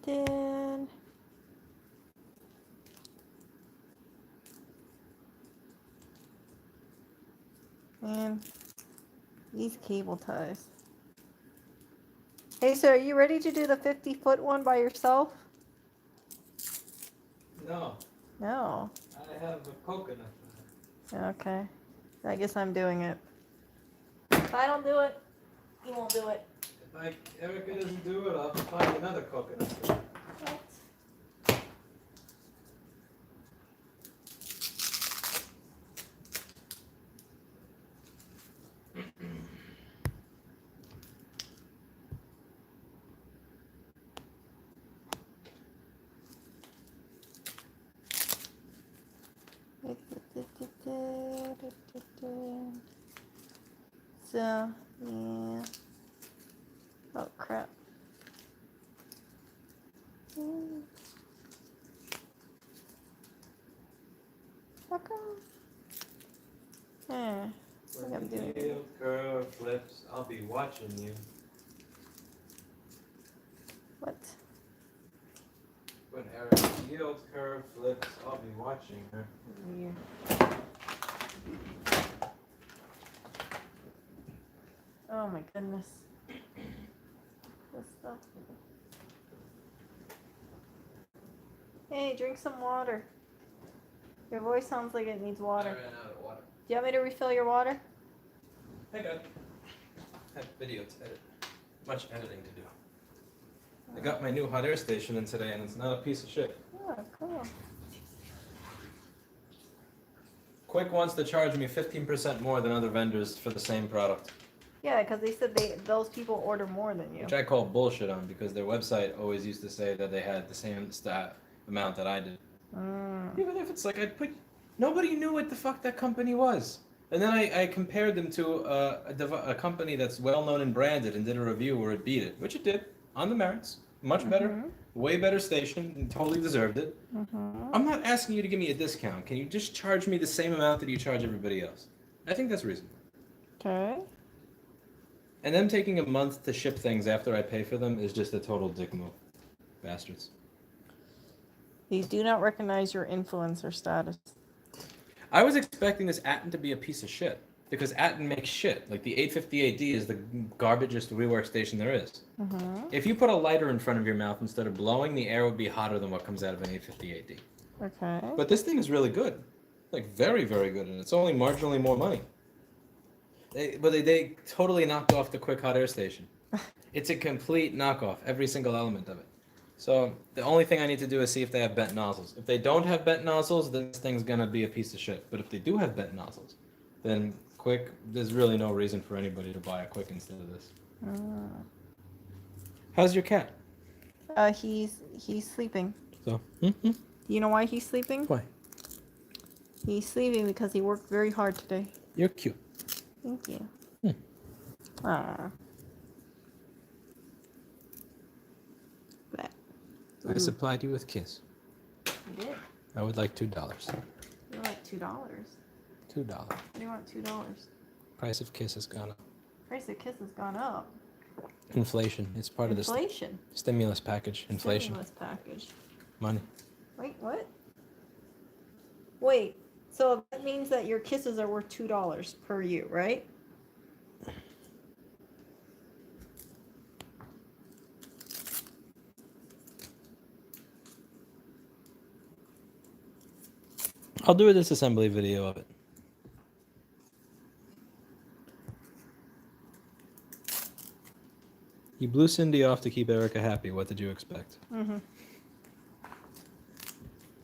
Dun. Man, these cable ties. Hey, so are you ready to do the 50-foot one by yourself? No, No. I have a coconut. Okay. I guess I'm doing it. If I don't do it, you won't do it. If Erica doesn't do it, I'll find another coconut. What? So, yeah. Oh, crap. Fuck off. Yeah. I think I'm doing When the it. yield curve flips, I'll be watching you. What? When Erica's yield curve flips, I'll be watching her. Weird. Oh my goodness. This stuff. Hey, drink some water. Your voice sounds like it needs I water. ran out of water. Do you want me to refill your water? Hey, God. I have video to edit. Much editing to do. I got my new hot air station in today, and it's not a piece of shit. Oh, cool. Quick wants to charge me 15% more than other vendors for the same product, Yeah, because they said those people order more than you. which I call bullshit on because their website always used to say that they had the same amount that I did. Even if it's like nobody knew what the fuck that company was. And then I compared them to a company that's well known and branded and did a review where it beat it, which it did, on the merits. Much better, way better station, and totally deserved it. I'm not asking you to give me a discount. Can you just charge me the same amount that you charge everybody else? I think that's reasonable. Okay. And them taking a month to ship things after I pay for them is just a total dick move. Bastards. These do not recognize your influencer status. I was expecting this Atten to be a piece of shit. Because Atten makes shit. Like the 858D is the garbagest rework station there is. If you put a lighter in front of your mouth instead of blowing, the air would be hotter than what comes out of an 858D. Okay. But this thing is really good. Like very, very good. And it's only marginally more money. They totally knocked off the quick hot air station. It's a complete knockoff, every single element of it. So the only thing I need to do is see if they have bent nozzles. If they don't have bent nozzles, this thing's gonna be a piece of shit. But if they do have bent nozzles, then Quick, there's really no reason for anybody to buy a Quick instead of this. How's your cat? He's sleeping. So, Do you know why he's sleeping? why? He's sleeping because he worked very hard today. You're cute. Thank you. Ah. But I supplied you with kiss. you did. I would like $2. You're like $2. $2. What do you want $2? Price of kiss has gone up. Price of kiss has gone up. Inflation. It's part of the Inflation. stimulus package. Inflation. Stimulus package. Money. Wait, what? Wait. So that means that your kisses are worth $2 per you, right? I'll do a disassembly video of it. You blew Cindy off to keep Erica happy. What did you expect?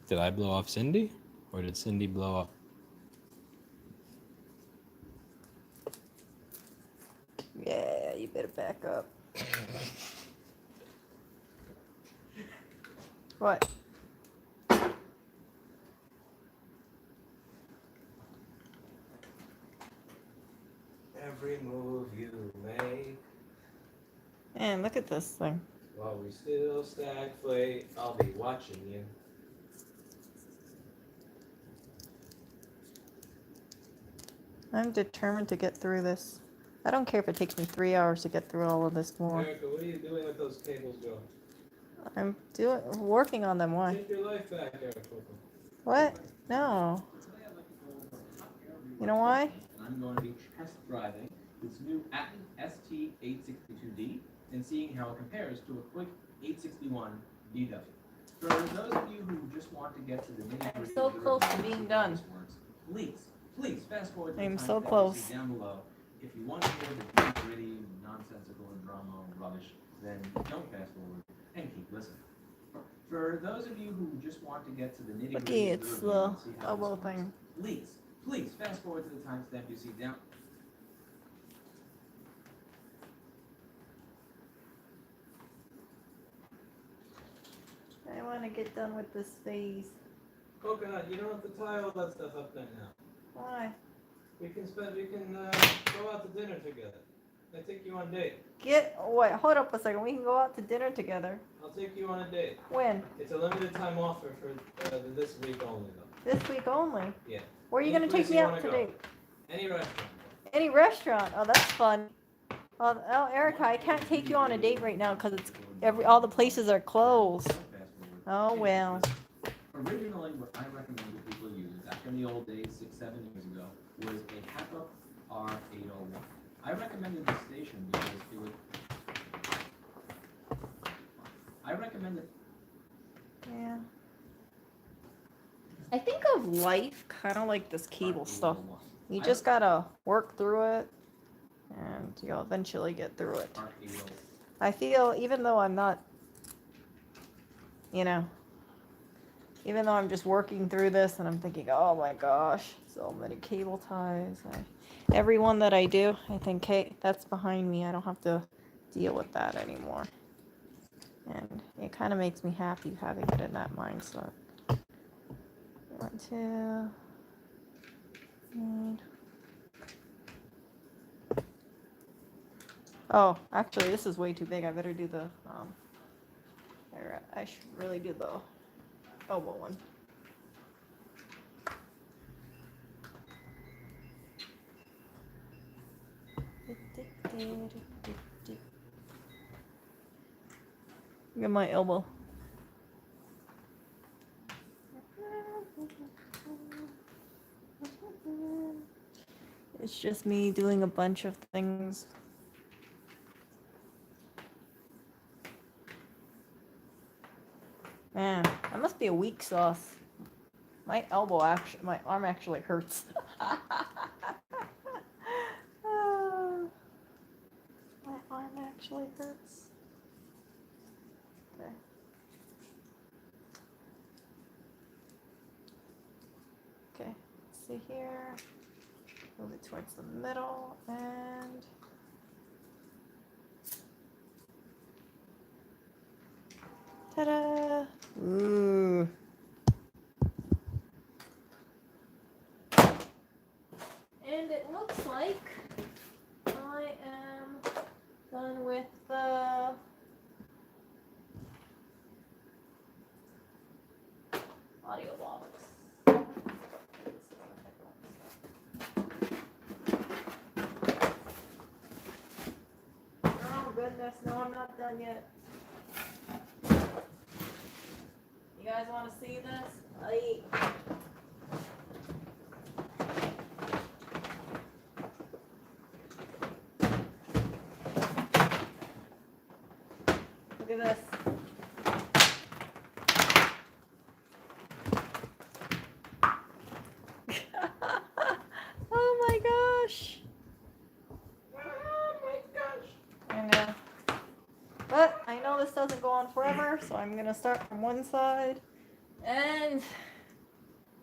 Did I blow off Cindy? Or did Cindy blow up? Yeah, you better back up. What? Every move you make. Man, look at this thing. While we still stagflate, I'll be watching you. I'm determined to get through this. I don't care if it takes me 3 hours to get through all of this more. Erica, what are you doing with those cables go? I'm working on them. Why? Take your life back, Erica. What? No. You know why? I'm going to be test driving this new Atten ST862D and seeing how it compares to a quick 861 DW. For those of you who just want to get to the nitty-gritty I'm so close to being done. Please Please fast forward to I'm the so timestamp you close. see down below. If you want to hear the nitty-gritty, nonsensical, drama, rubbish, then don't fast forward and keep listening. For those of you who just want to get to the nitty-gritty Okay, of the it's review the and see how this elbow works, thing. please fast forward to the timestamp you see down. I want to get done with this phase. Coconut, you don't have to tie all that stuff up there now. Why? We can go out to dinner together. I take you on a date. Wait, hold up a second. We can go out to dinner together. I'll take you on a date. When? It's a limited time offer for this week only, though. This week only? Yeah. Where are you Any going to take place me you out wanna go. today? Any restaurant. Any restaurant? Oh, that's fun. Well, Erica, I can't take you on a date right now because it's all the places are closed. Oh well. Originally, what I recommended people use back in the old days, 6-7 years ago, was a Kappa R801. I recommended this station because it would. I recommended. Yeah. I think of life kind of like this cable stuff. You just gotta work through it, and you'll eventually get through it. I feel, even though I'm not, even though I'm just working through this and I'm thinking, oh my gosh, so many cable ties. Every one that I do, I think, hey, that's behind me. I don't have to deal with that anymore. And it kind of makes me happy having it in that mindset. 1, 2, 3. Oh, actually, this is way too big. I better do the, I should really do the elbow one. Look at my elbow. It's just me doing a bunch of things. Man, that must be a weak sauce. My arm actually hurts. My arm actually hurts. Okay. Okay, let's see here. Move it towards the middle and ta-da! Ooh. And it looks like I am done with the audio box. Oh goodness, no, I'm not done yet. You guys want to see this? Aye. Look at this. Oh my gosh. Oh my gosh. I know. But I know this doesn't go on forever, so I'm going to start from one side. And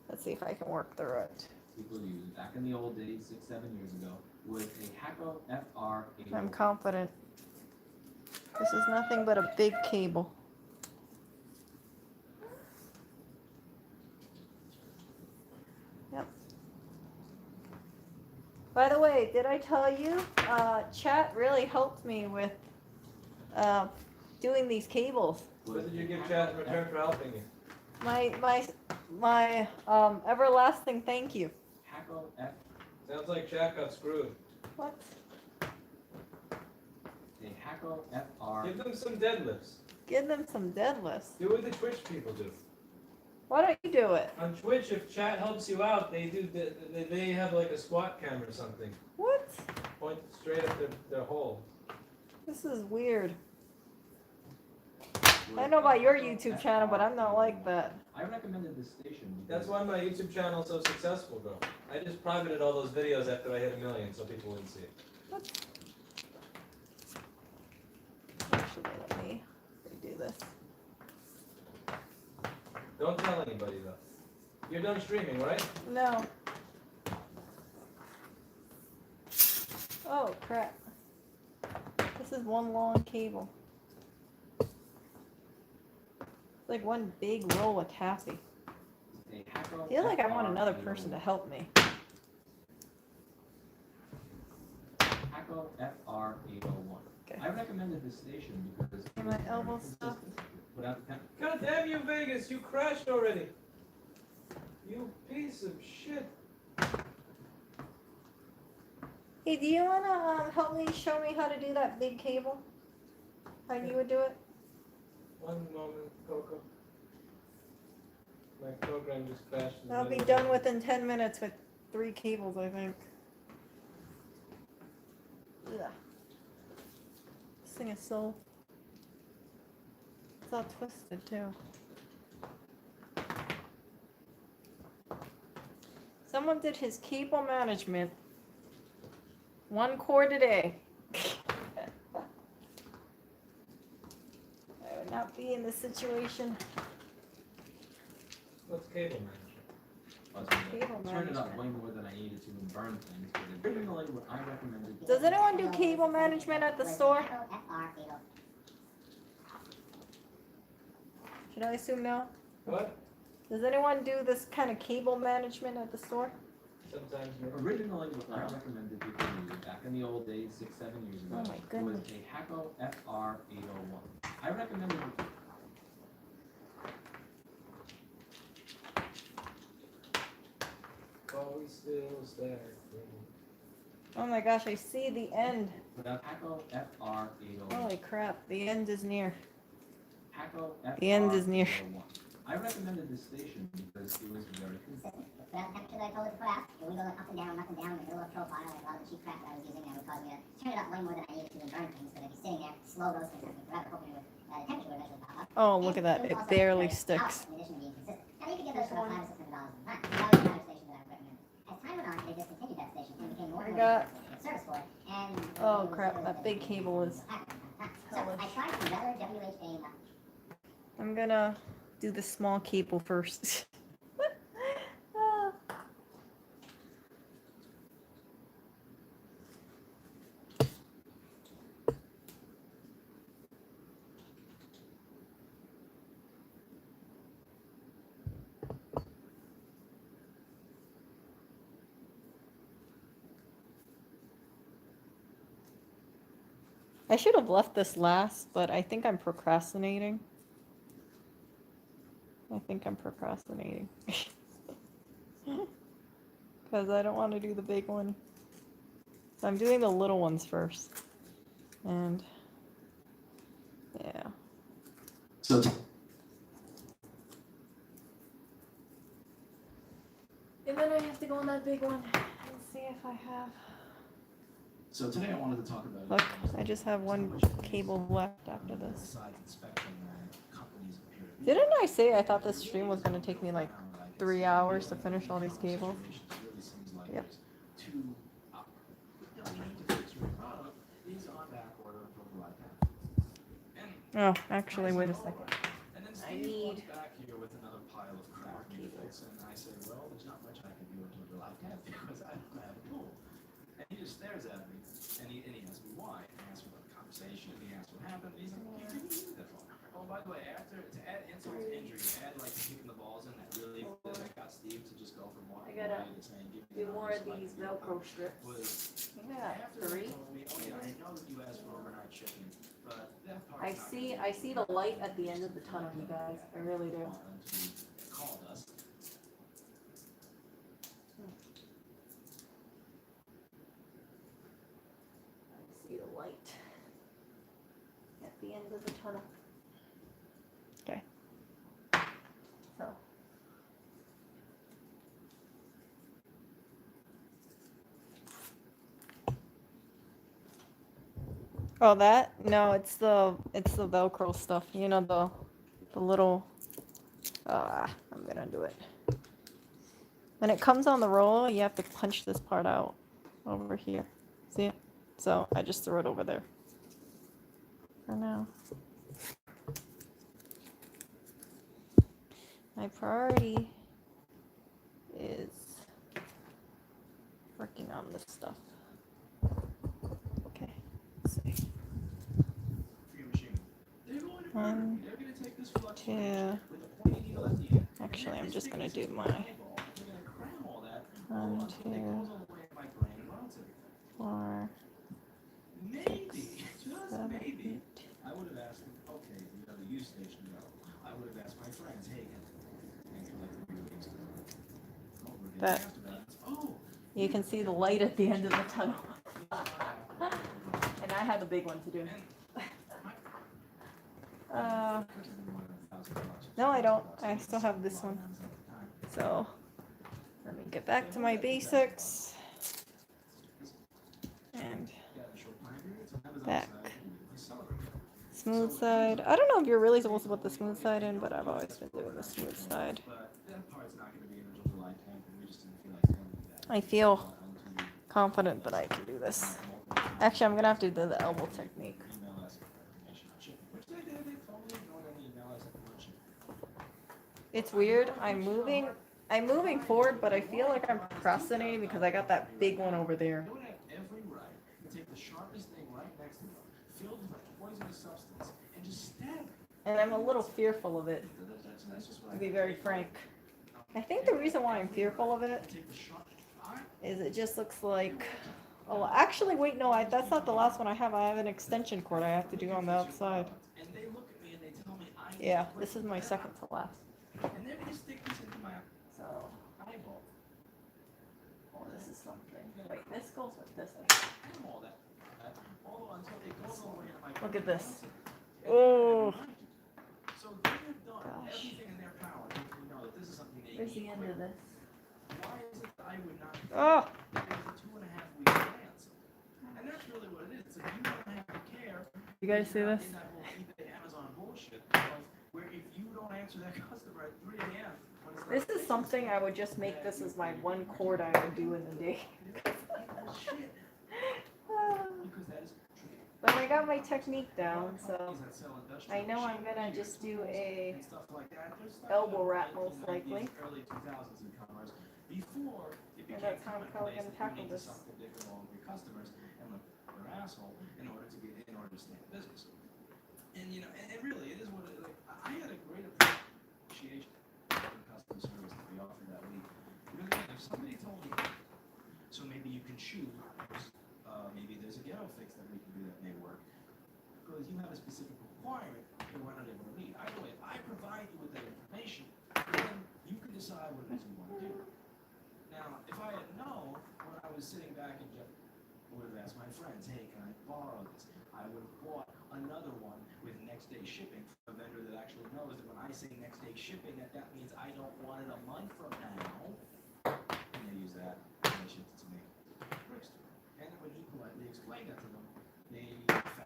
let's see if I can work through it. People used back in the old days, 6-7 years ago, was a Hakko FR801. I'm confident. This is nothing but a big cable. Yep. By the way, did I tell you, chat really helped me with doing these cables. What did you give Chad in return for helping you? My everlasting thank you. Hakko F. Sounds like Chad got screwed. What? A Hakko FR. Give them some deadlifts. Give them some deadlifts. Do what the Twitch people do. Why don't you do it? On Twitch, if chat helps you out, they have like a squat cam or something. What? Point straight at their hole. This is weird. with I don't know about your a YouTube channel, but I'm not like that. I recommended this station. That's why my YouTube channel is so successful, bro. I just privated all those videos after I hit 1 million so people wouldn't see it. Actually, let me redo this. Don't tell anybody though. You're done streaming, right? No. Oh crap. This is one long cable. It's like one big roll of taffy. I feel like I want another person to help me. Hacko FR801. Okay. I recommended this station because it My was very elbow consistent stuff. without the God damn you, Vegas! You crashed already. You piece of shit. Hey, do you wanna help me show me how to do that big cable? How you would do it? One moment, Coco. My program just crashed. in the I'll be middle done of- within 10 minutes with 3 cables, I think. Ugh. This thing is so... It's all twisted, too. Someone did his cable management 1 cord a day. I would not be in this situation. What's cable management? Cable Turn it up management. way more than I needed to and burn things, but originally what I recommended. Does anyone do cable management at the store? Should I assume no? What? Does anyone do this kind of cable management at the store? Sometimes you're... Originally, what I recommended people do back in the old days, 6-7 years ago, Oh my was goodness. a Hacko FR801. I recommended it. While we still stand. Oh my gosh, I see the end. Without Hacko FR801. Holy crap, the end is near. Hacko FR801. The end is near. I recommended this station because it was very consistent. Without the temperature that I told it to put out, it would go up and down in the middle of profile, like a lot of the cheap crap that I was using that would cause me to turn it up way more than I needed to and burn things, but I'd be sitting there, slow roasting something forever, hoping the temperature would eventually pop up. Oh, look at that. was It also barely very sticks. powerful, in addition to being consistent. Now you could get those for about $500 or $600 a month. That was another station that I would recommend. As time went on, they discontinued that station and became more I and more got- expensive service for it. And Oh, it was crap, really that big cable is So I tried some better WHA nuts. I'm gonna do the small cable first. Ah. I should have left this last, but I think I'm procrastinating. Because I don't want to do the big one. So I'm doing the little ones first. And yeah. So And then I have to go on that big one and see if I have. So today I wanted to talk about. Look, I just have one cable left after this. Besides inspection, companies appear to be- Didn't I say I thought this stream was going to take me like 3 hours to finish all these cables? Really seems like Yep. there's two you know, you need to fix your product is on back order from Black. And Oh, actually, wait a second. And then I Steve need- comes back here with another pile of crap to fix, and I say, well, there's not much I can do until July 10th because I don't have a tool. And he just stares at me, and he asks me why. And I ask him about the conversation, and he asks what happened, and he's like, you didn't use that phone. Oh, by the way, after, to add insult to injury, add like kicking the balls in that really, that got Steve to just go from one I gotta way to saying, give me Do the more of numbers, these like, Velcro strips. was Yeah, after they 3. told me, oh yeah, I know that you asked for overnight shipping, but that part's I not see gonna the light at the end of the tunnel, you guys. I really do. want them to call us. I see the light at the end of the tunnel. Okay. So. Oh, that? No, it's the Velcro stuff. You know the little. I'm gonna do it. When it comes on the roll, you have to punch this part out over here. See it? So I just threw it over there. For now. My priority is working on this stuff. Okay, let's see. For your machine. They're going to murder One, me. They're going to take this flux two. wrench with the pointy needle at the end. Actually, I'm just gonna do They're my going to cram all that one, until it two, goes all the way in my brain and runs everything. 4, Maybe, just 7, maybe, 8. I would have asked them, okay, the other use station, no. I would have asked my friends, hey, can like 3 weeks ago. Over again But after that, oh, you can see the light at the end of the tunnel. And I had the big one to do. No, I don't. I still have this one. So let me get back to my basics. And back. Smooth side. I don't know if you're really supposed to put the smooth side in, but I've always been doing the smooth side. I feel confident that I can do this. Actually, I'm gonna have to do the elbow technique. It's weird. I'm moving forward, but I feel like I'm procrastinating because I got that big one over there. And I'm a little fearful of it, to be very frank. I think the reason why I'm fearful of it is it just looks like... Oh, actually, wait, no, that's not the last one I have. I have an extension cord I have to do on the outside. Yeah, this is my second to last. So, oh, this is something. Wait, this goes with this. Look at this. Oh. So they have done Gosh. everything in their power to know that this is something they Where's the need end of this? Why is it that I would not Oh. there's a 2.5 week advance? And that's really what it is. If you don't have to care, You guys see this? in that whole eBay Amazon bullshit of where if you don't answer that customer at 3 a.m. This is something I would just make this as my one cord I would do in the day. Shit. Because that is true. But I got my technique down, so I know I'm gonna just do a elbow wrap most likely. Early 2000s e-commerce before it And became that's how I'm probably commonplace gonna that you tackle need to this. suck the dick of all of your customers and look their asshole in order to stay in business. And you know, and really, it is what it, like. I had a great appreciation for the customer service that we offered that week. Because again, if somebody told me, so maybe you can choose, maybe there's a ghetto fix that we can do that may work, because you have a specific requirement that we're not able to meet. Either way, if I provide you with that information, then you can decide what it is you want to do. Now, if I had known when I was sitting back and just would have asked my friends, hey, can I borrow this? I would have bought another one with next day shipping from a vendor that actually knows that when I say next day shipping, that means I don't want it a month from now. And they use that and they shipped it to me. And when he politely explained that to them, they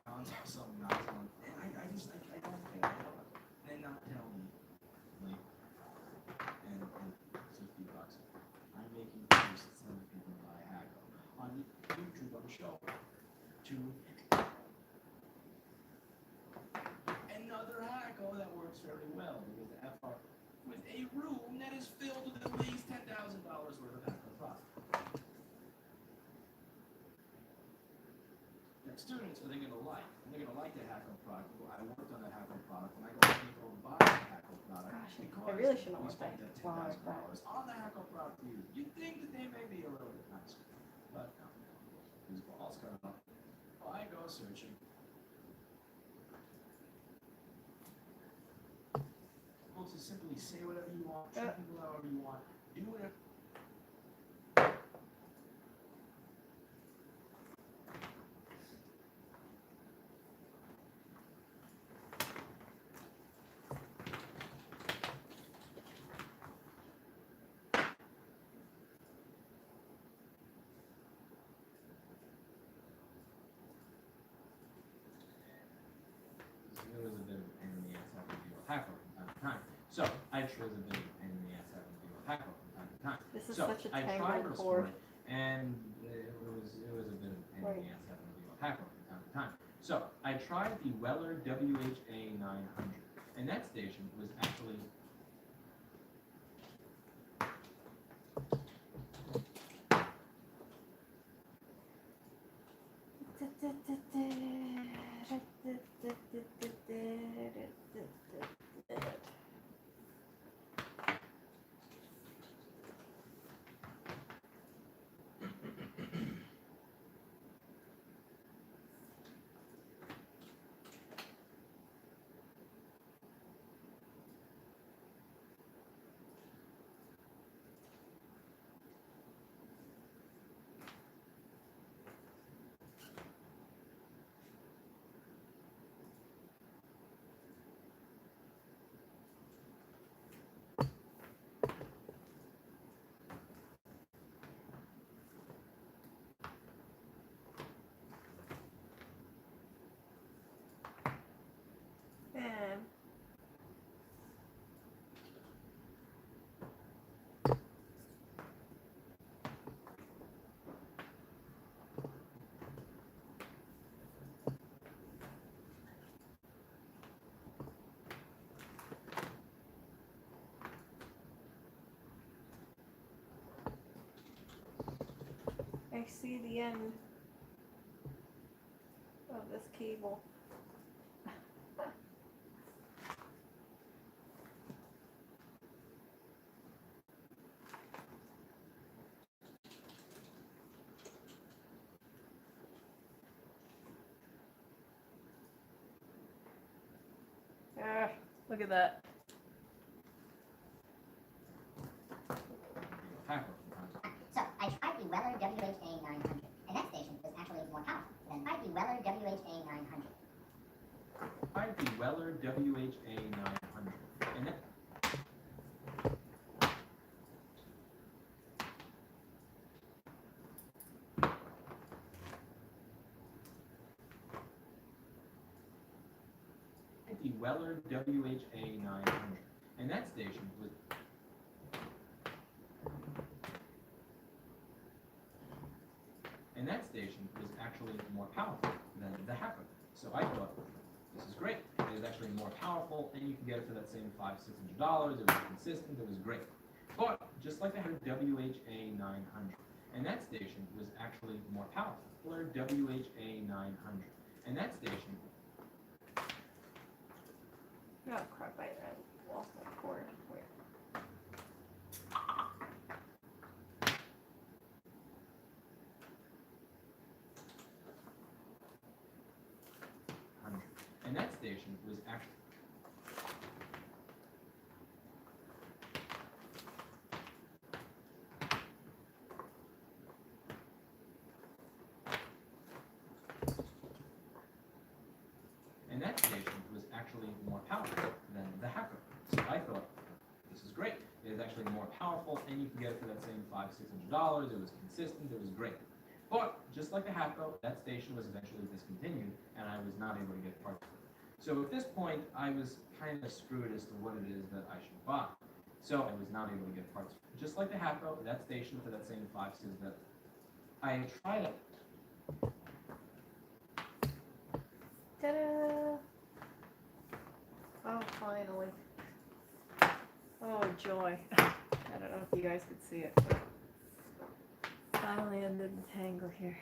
found some nozzle, and I don't think I know it. And not tell me, like, and $50. I'm making posts that some people buy Haggo on YouTube on the show. To another Haggo that works very well because the FR with a room that is filled with at least $10,000 worth of Haggo product. That students are they gonna like? And they're gonna like the Haggo product. Well, I worked on the Haggo product, and I go and buy the Haggo product. Gosh, because I really shouldn't we want spent that. that $10,000 on the Haggo product for you. You'd think that they may be a little bit nicer, but no. These balls cut up. Oh, I go searching. Folks, is simply say whatever you want, treat people however you want, do whatever. was a bit of a pain in the ass having to do a pack from time to time. This is So such a I tried tangled this cord. cord, and it was a bit of a pain in the ass having to do a pack from time to time. So I tried the Weller WHA 900, and that station was actually Man. I see the end of this cable. Ah, look at that. a pack from time to time. So I tried the Weller WHA 900, and that station was actually more powerful. Then I tried the Weller WHA 900. I tried the Weller WHA 900, and that the Weller WHA 900, and that station was actually more powerful than the Hacker. So I thought, this is great. It is actually more powerful, and you can get it for that same $500-$600. It was consistent. It was great. But just like the WHA 900, and that station was actually more powerful. Weller WHA 900, and that station Oh crap, I lost my cord. Wait. and that station was actually more powerful than the Hacker. So I thought, this is great. It is actually more powerful, and you can get it for that same $500-$600. It was consistent. It was great. But just like the Hacker, that station was eventually discontinued, and I was not able to get parts for it. So at this point, I was kind of screwed as to what it is that I should buy. So I was not able to get parts for it. Just like the Hacker, that station for that same $500. I tried it. Ta-da! Oh, finally. Oh, joy. I don't know if you guys could see it, but finally ended the tangle here.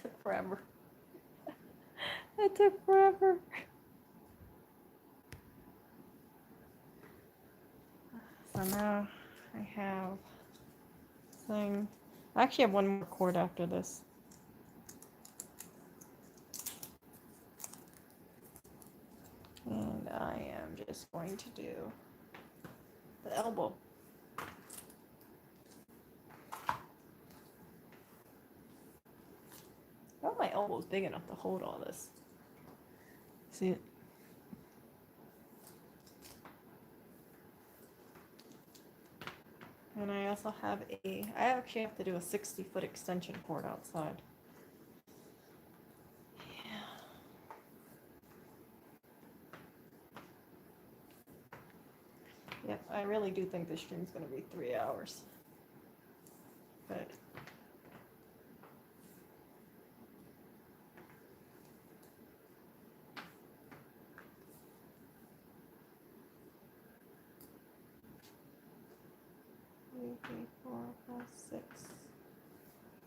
Took forever. It took forever. So now I have thing. I actually have one more cord after this. And I am just going to do the elbow. Oh, my elbow's big enough to hold all this. See it? And I also have I actually have to do a 60-foot extension cord outside. Yeah. I really do think this stream's gonna be 3 hours. But two, three, 4, 5, 6,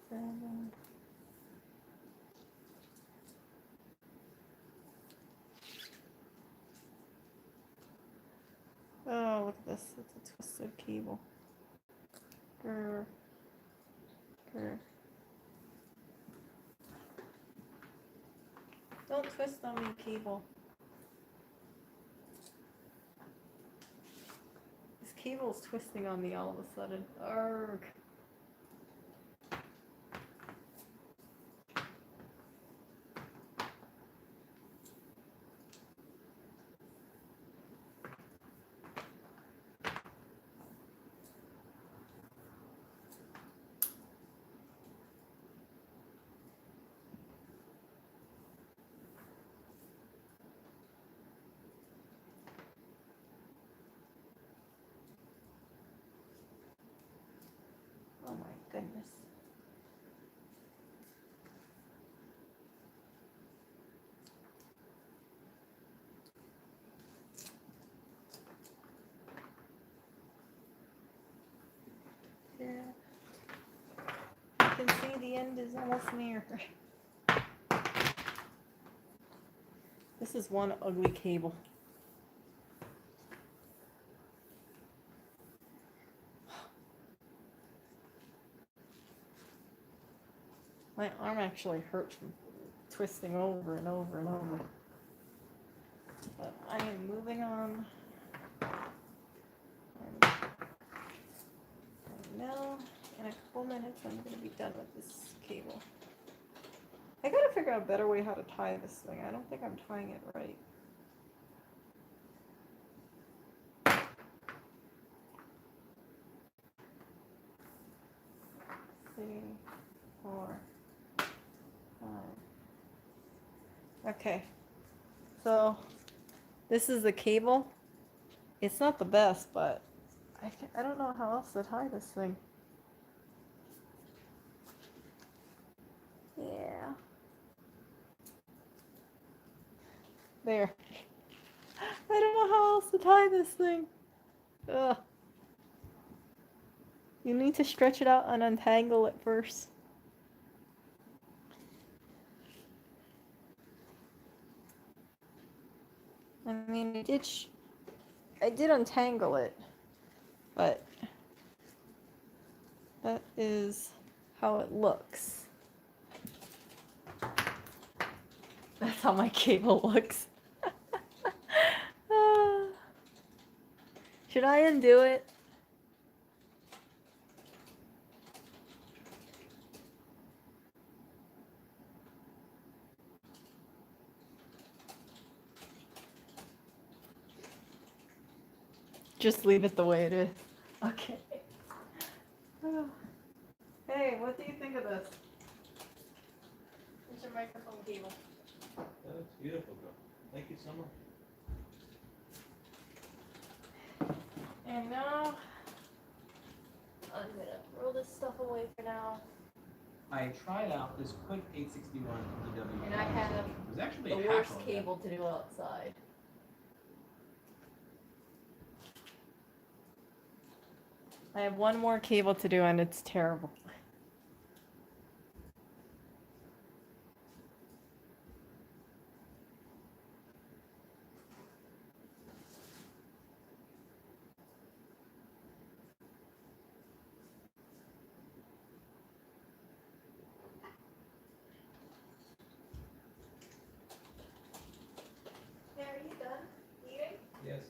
7. Oh, look at this. It's a twisted cable. Grr. Grr. Don't twist on me, cable. This cable's twisting on me all of a sudden. Arrgh. Oh my goodness. Yeah. You can see the end is almost near. This is one ugly cable. My arm actually hurts from twisting over and over and over. But I am moving on. And now, in a couple minutes, I'm going to be done with this cable. I gotta figure out a better way how to tie this thing. I don't think I'm tying it right. 3, 4, 5. Okay. So, this is the cable. It's not the best, but I don't know how else to tie this thing. Yeah. There. I don't know how else to tie this thing. Ugh. You need to stretch it out and untangle it first. I mean, I did untangle it, but that is how it looks. That's how my cable looks. Should I undo it? Just leave it the way it is. Okay. Hey, what do you think of this? It's your microphone cable. That's beautiful, girl. Thank you so much. And now, I'm gonna throw this stuff away for now. I tried out this quick 861 DW. And I have it was actually The a worst hassle, cable to do outside. I have one more cable to do and it's terrible. Are you done eating? Yes.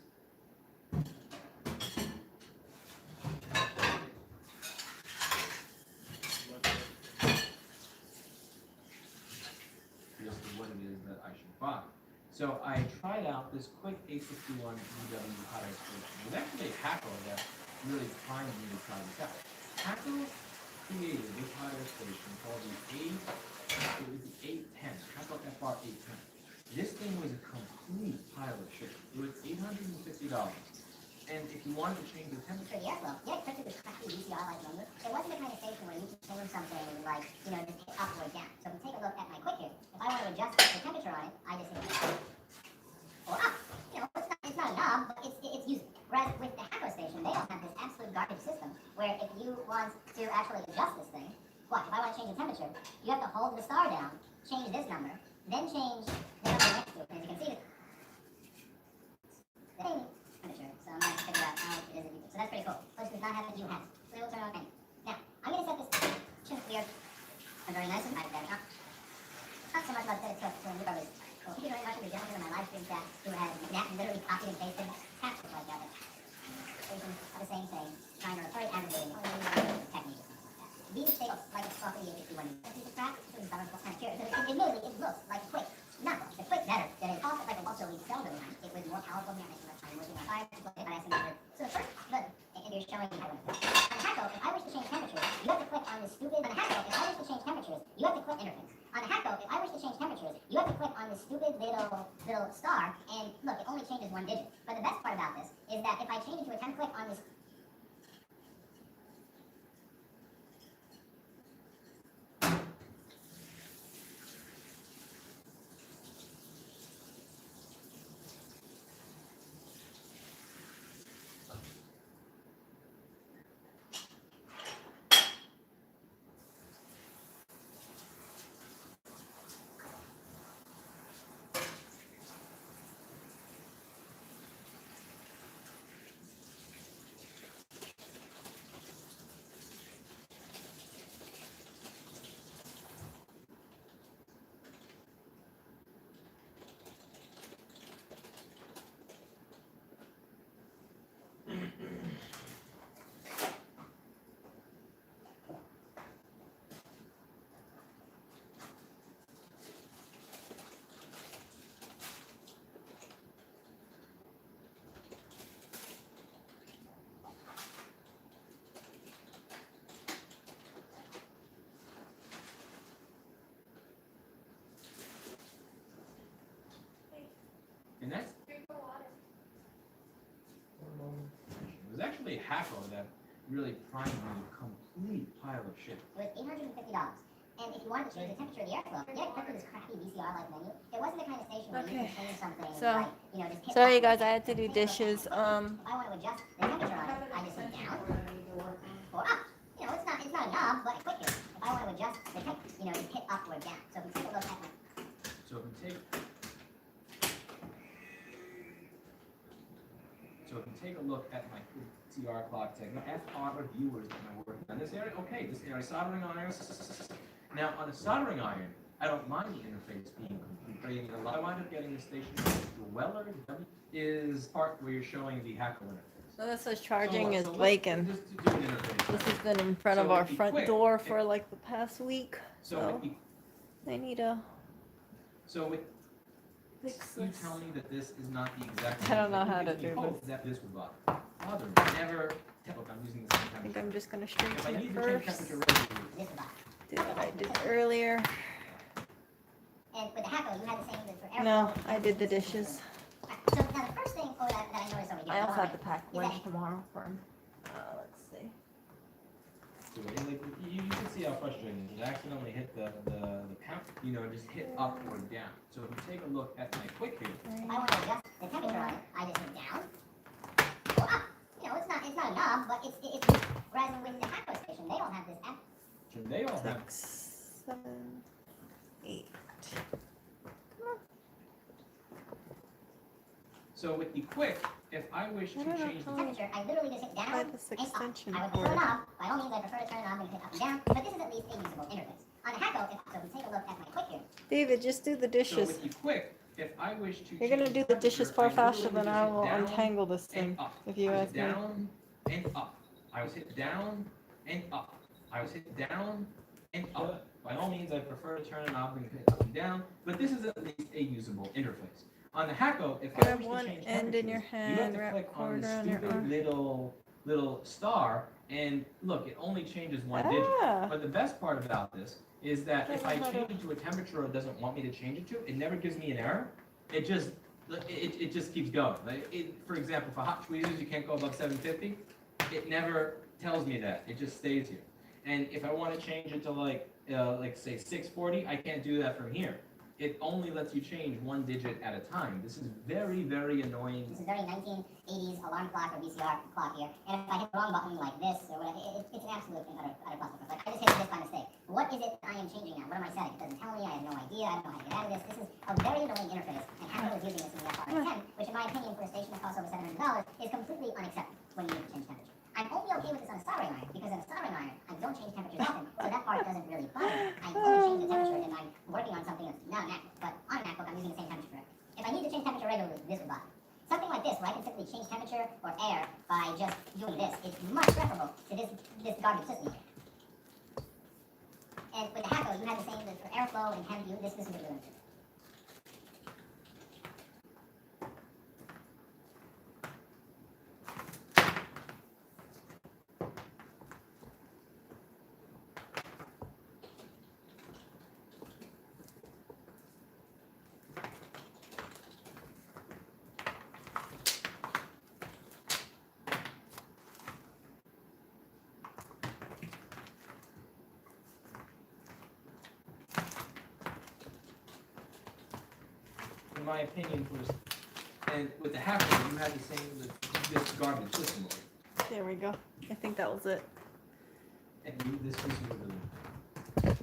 Just what it is that I should buy. So I tried out this quick 861 DW tire station. It was actually Hackle that really primed me to try this out. Hackle created this tire station called the it was the 810. Hackle FR 810. This thing was a complete pile of shit. It was $850. And if you wanted to change the temperature, For the airflow, yeah, especially this crappy VCR like menu, it wasn't the kind of station where you can change something like, just hit up or down. So if we take a look at my quick here, if I want to adjust the temperature on it, I just hit down or up. It's not a knob, but it's usable. Whereas with the Hacko station, they all have this absolute garbage system where if you want to actually adjust this thing, watch, if I want to change the temperature, you have to hold the star down, change this number, then change the number next to it. And as you can see, the temperature. So I'm going to figure out how it is that you do. So that's pretty cool. Plus does not have a view hat. So it will turn on menu. Now, I'm going to set this chin clear and very nice and tight there. Now, it's not so much about that, so you probably. Well, thank you very much for the gentleman in my live stream chat who has literally copied and pasted captions like that. Of the same thing, trying to very aggravating technique. These things like a fucking E61 piece of crap, it's kind of curious. Admittedly, it looks like a quick. Not the quick better than it cost like also we seldom line. It was more powerful than I mentioned last time. Working on 5 but I estimated. So the first button, and you're showing me how to click. On the Hacko, if I wish to change temperatures, you have to click on the stupid. On the Hacko, if I wish to change temperatures, you have to click interface. On the Hacko, if I wish to change temperatures, you have to click on the stupid little star, and look, it only changes 1 digit. But the best part about this is that if I change it to a temp click on this. and that's. It was actually Hacko that really primed me a complete pile of shit. It was $850. And if you wanted to change the temperature of the airflow, you had to click on this crappy VCR-like menu. It wasn't the kind of station where you can change something So, like, just hit sorry up. guys, I had to do dishes. If I want to adjust the temperature on it, I just hit down or up. It's not a knob, but a click here. If I want to adjust the temperature, just hit up or down. So if we take a look at my. So if we take a look at my CR clock tech, FR reviewers that I'm working on this area. Okay, this area soldering iron. Now on a soldering iron, I don't mind the interface being complete. I wind up getting the station. The Weller is part where you're showing the Hacko interface. So this is charging is let's blinking. just do an interface. This has been in front of So our it'd be front quick. door for like the past week. So I need to with fix you this. tell me that this is not the exact. I don't know how to gives me do hope this. that this would bother me. Never. Look, I'm using the same I think temperature. I'm just gonna If I straighten it need to change first. temperature regularly, This box. Do what I did earlier. And with the Hacko, you had the same thing for airflow. No, I did the dishes. Right, so now the first thing that I noticed over here. I also have to pack is that lunch tomorrow for him. Let's see. so like, you can see how frustrating it is. I accidentally hit the count, just hit up or down. So if you take a look at my quick here, If I want to adjust the temperature on it, I just hit down or up. It's not a knob, but it's whereas with the Hacko station, they all have this app. and they all have 6, 7, 8. So with the quick, if I wish to I don't know change the how- Temperature, I literally just hit down Try this and up. extension I would prefer a cord. knob. By all means, I prefer to turn it on and hit up and down, but this is at least a usable interface. On the Hacko, so if we take a look at my quick here, David, just do the so dishes. with the quick, if I wish to You're gonna change do the dishes temperature, far I faster literally than just I hit will down untangle this and thing, up. if you I was ask me. down and up. I was hit down and up. I was hit down and up. By all means, I prefer to turn a knob and hit up and down, but this is at least a usable interface. On the Hacko, if I Grab wish to one change end in your temperatures, you have hand, to wrap click on cord the around your stupid arm. little star, and look, it only changes 1 digit. Ah, But the best part about this is that I if don't I know how change to- it to a temperature it doesn't want me to change it to, it never gives me an error. It just it just keeps going. Like for example, for hot tweezers, you can't go above 750. It never tells me that. It just stays here. And if I want to change it to like say 640, I can't do that from here. It only lets you change one digit at a time. This is very, very annoying. This is very 1980s alarm clock or VCR clock here. And if I hit the wrong button like this or whatever, it's an absolute and utter clusterfuck. Like I just hit this by mistake. What is it I am changing now? What am I setting? It doesn't tell me. I have no idea. I don't know how to get out of this. This is a very annoying interface. And Apple is using this in the FR10, which in my opinion for a station that costs over $700 is completely unacceptable when you need to change temperature. I'm only okay with this on a soldering iron because on a soldering iron, I don't change temperatures often, so that part doesn't really bother me. I only change the temperature if I'm working on something that's not a MacBook, but on a MacBook, I'm using the same temperature forever. If I need to change temperature regularly, this would bother me. Something like this, where I can simply change temperature or air by just doing this, is much preferable to this garbage system here. And with the Hacko, you have the same for airflow and having you, this is really limited. In my opinion, and with the hacker, you had the same with this garbage system order. There we go. I think that was it. And this is really.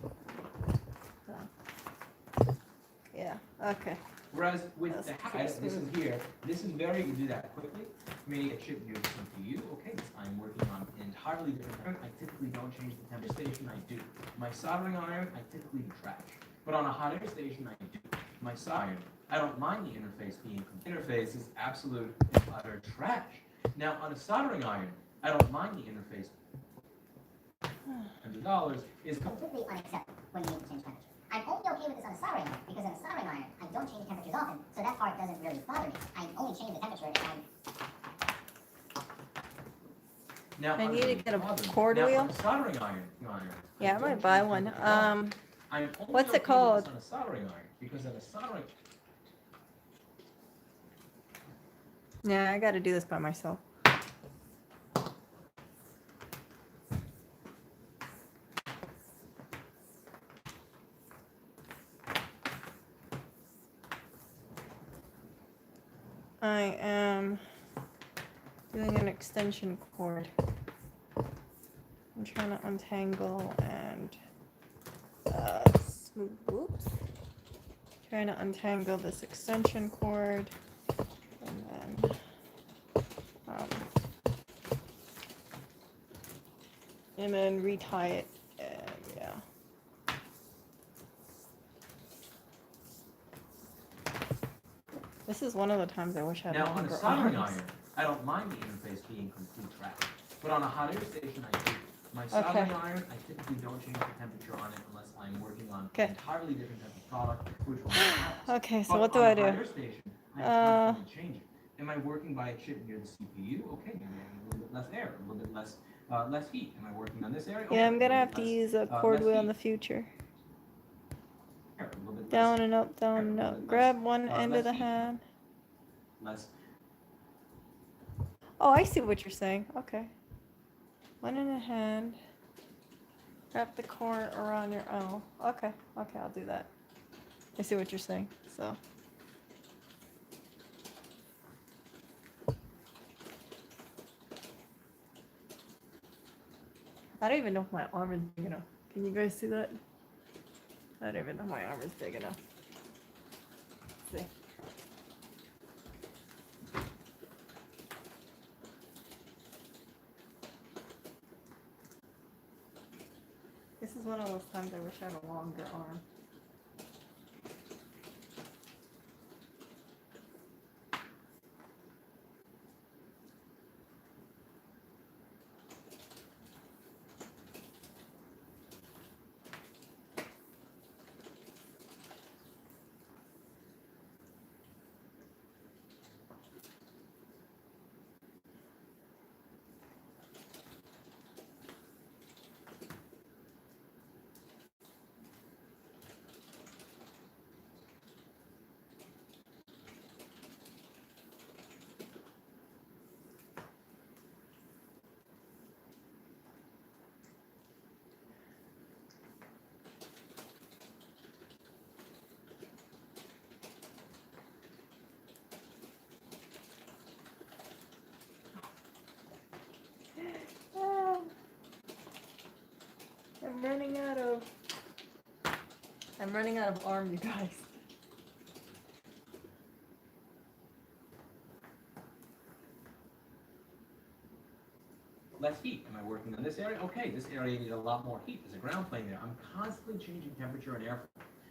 Yeah. Okay. Whereas with That's the hacker, pretty this is smooth. here. This is very you can do that quickly. Meaning it should be CPU. Okay, I'm working on an entirely different iron. I typically don't change the temperature station. I do. My soldering iron, I typically trash. But on a hot air station, I do. My soldering, I don't mind the interface being interface is absolute and utter trash. Now on a soldering iron, I don't mind the interface. $100 is Completely unacceptable when you need to change temperature. I'm only okay with this on a soldering iron because on a soldering iron, I don't change temperatures often, so that part doesn't really bother me. I only change the temperature if I'm now. I need to get a problem. cord now, wheel. On a soldering iron, Yeah, I might buy one. I'm only What's it okay with called? this on a soldering iron because on a soldering. Yeah, I got to do this by myself. I am doing an extension cord. I'm trying to untangle and smooth. Whoops. Trying to untangle this extension cord, and then retie it, and yeah. This is one of the times I wish I had Now on a longer soldering arms. iron, I don't mind the interface being complete trash. But on a hot air station, I do. My soldering iron, I typically don't change the temperature on it unless I'm working on Okay. an entirely different type of product, which will have. Okay, so But what do on I a do? hot air station, I constantly change it. Am I working by a chip near the CPU? Okay, maybe I need a little bit less air, a little bit less heat. Am I working on this area? Okay, Yeah, I'm a gonna little have bit to less, use a less cord wheel in heat. the future. Air, a little bit Down less, and up, down air, a and little up. bit Grab less, one end less of the heat. hand. Less. Oh, I see what you're saying. Okay. One in a hand. Wrap the cord around your L. Okay, okay, I'll do that. I see what you're saying. So. I don't even know if my arm is big enough. Can you guys see that? I don't even know if my arm is big enough. Let's see. This is one of those times I wish I had a longer arm. running out of arm, you guys. Less heat. Am I working on this area? Okay, this area needs a lot more heat. There's a ground plane there. I'm constantly changing temperature and airflow.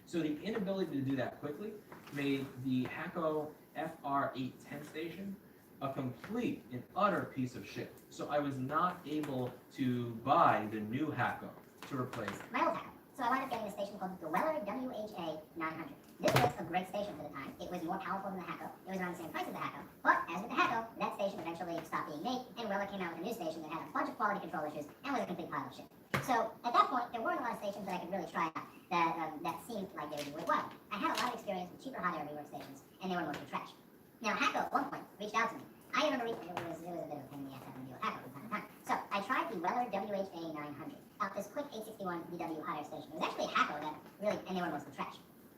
So the inability to do that quickly made the Hacko FR810 station a complete and utter piece of shit. So I was not able to buy the new Hacko to replace my old Hacko. So I wound up getting a station called the Weller WHA 900. This was a great station for the time. It was more powerful than the Hacko. It was around the same price as the Hacko. But as with the Hacko, that station eventually stopped being made, and Weller came out with a new station that had a bunch of quality control issues and was a complete pile of shit. So at that point, there weren't a lot of stations that I could really try out that seemed like they would be worthwhile. I had a lot of experience with cheaper hot air rework stations, and they were mostly trash. Now Hacko at one point reached out to me. I remember it was a bit of a pain in the ass having to deal with Hacko from time to time. So I tried the Weller WHA 900 out this quick 861 VW hot air station. It was actually a Hacko that really, and they were mostly trash.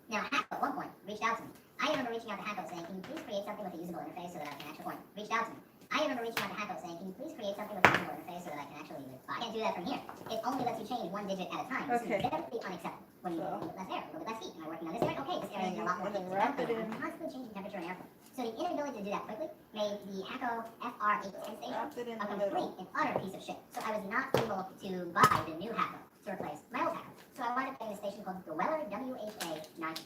Now Hacko at one point reached out to me. I remember reaching out to Hacko saying, can you please create something with a usable interface so that I can actually reached out to me. I remember reaching out to Hacko saying, can you please create something with a usable interface so that I can actually I can't do that from here. It only lets you change one digit at a time. This Okay. is very unacceptable. When you need less air, a little bit less heat. Am I working on this area? Okay, this area needs a lot more And heat. then wrap it in. I'm constantly changing temperature and airflow. So the inability to do that quickly made the Hacko FR810 station Wrap it in a the middle. complete and utter piece of shit. So I was not able to buy the new Hacko to replace my old Hacko. So I wound up getting a station called the Weller WHA 900.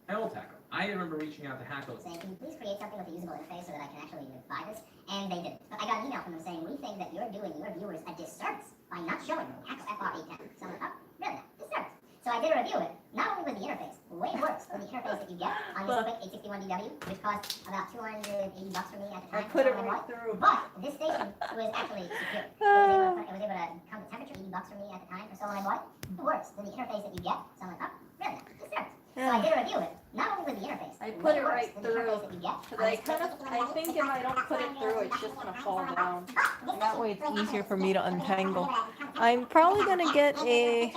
my old Hacko. I remember reaching out to Hacko Saying, can you please create something with a usable interface so that I can actually buy this? And they did. But I got an email from them saying, we think that you're doing your viewers a disservice by not showing them the Hacko FR810. So I'm like, oh, really? Disservice. So I did a review of it. Not only was the interface way worse than the interface that you get on this quick 861DW, which cost about $280 for me at the I time. put it so I right bought through. But this station was actually secure. It was able to come to temperature $80 for me at the time. So when I bought it, worse than the interface that you get. So I'm like, oh, really? Disservice. So I did a review of it. Not only was the interface I way put it worse right than the through. interface that you get. Because I think if I don't put it through, it's just gonna fall down. And that way it's easier for me to untangle. I'm probably gonna get a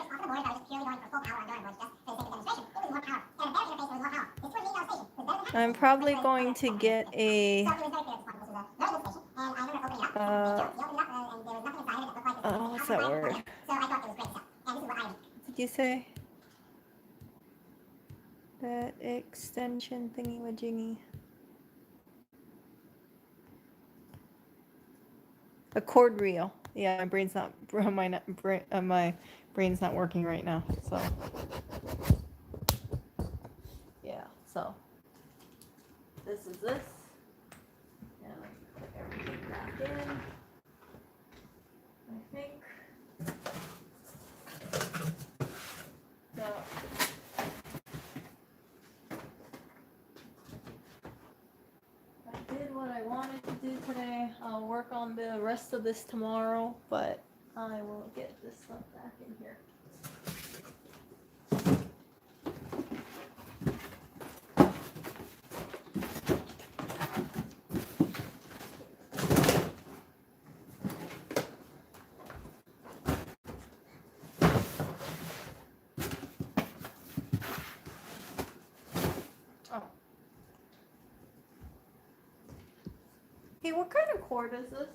I'm probably going to get a what's that word? Did you say? That extension thingy majingy. A cord reel. Yeah, my brain's not my brain's not working right now. So yeah, so this is this. And I put everything back in. I think. So I did what I wanted to do today. I'll work on the rest of this tomorrow, but I will get this stuff back in here. Oh. Hey, what kind of cord is this?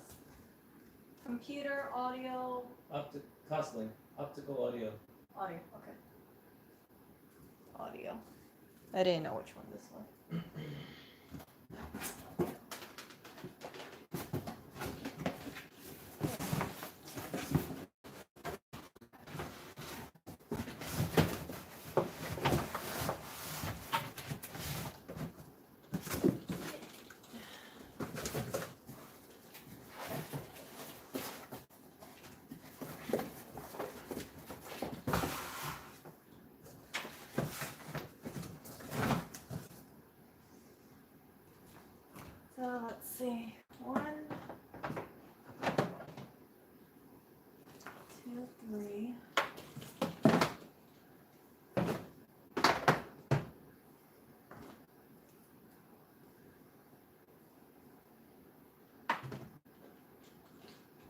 Computer, audio, Optical audio. audio, okay. Audio. I didn't know which one this one. So let's see. 1, 2, 3.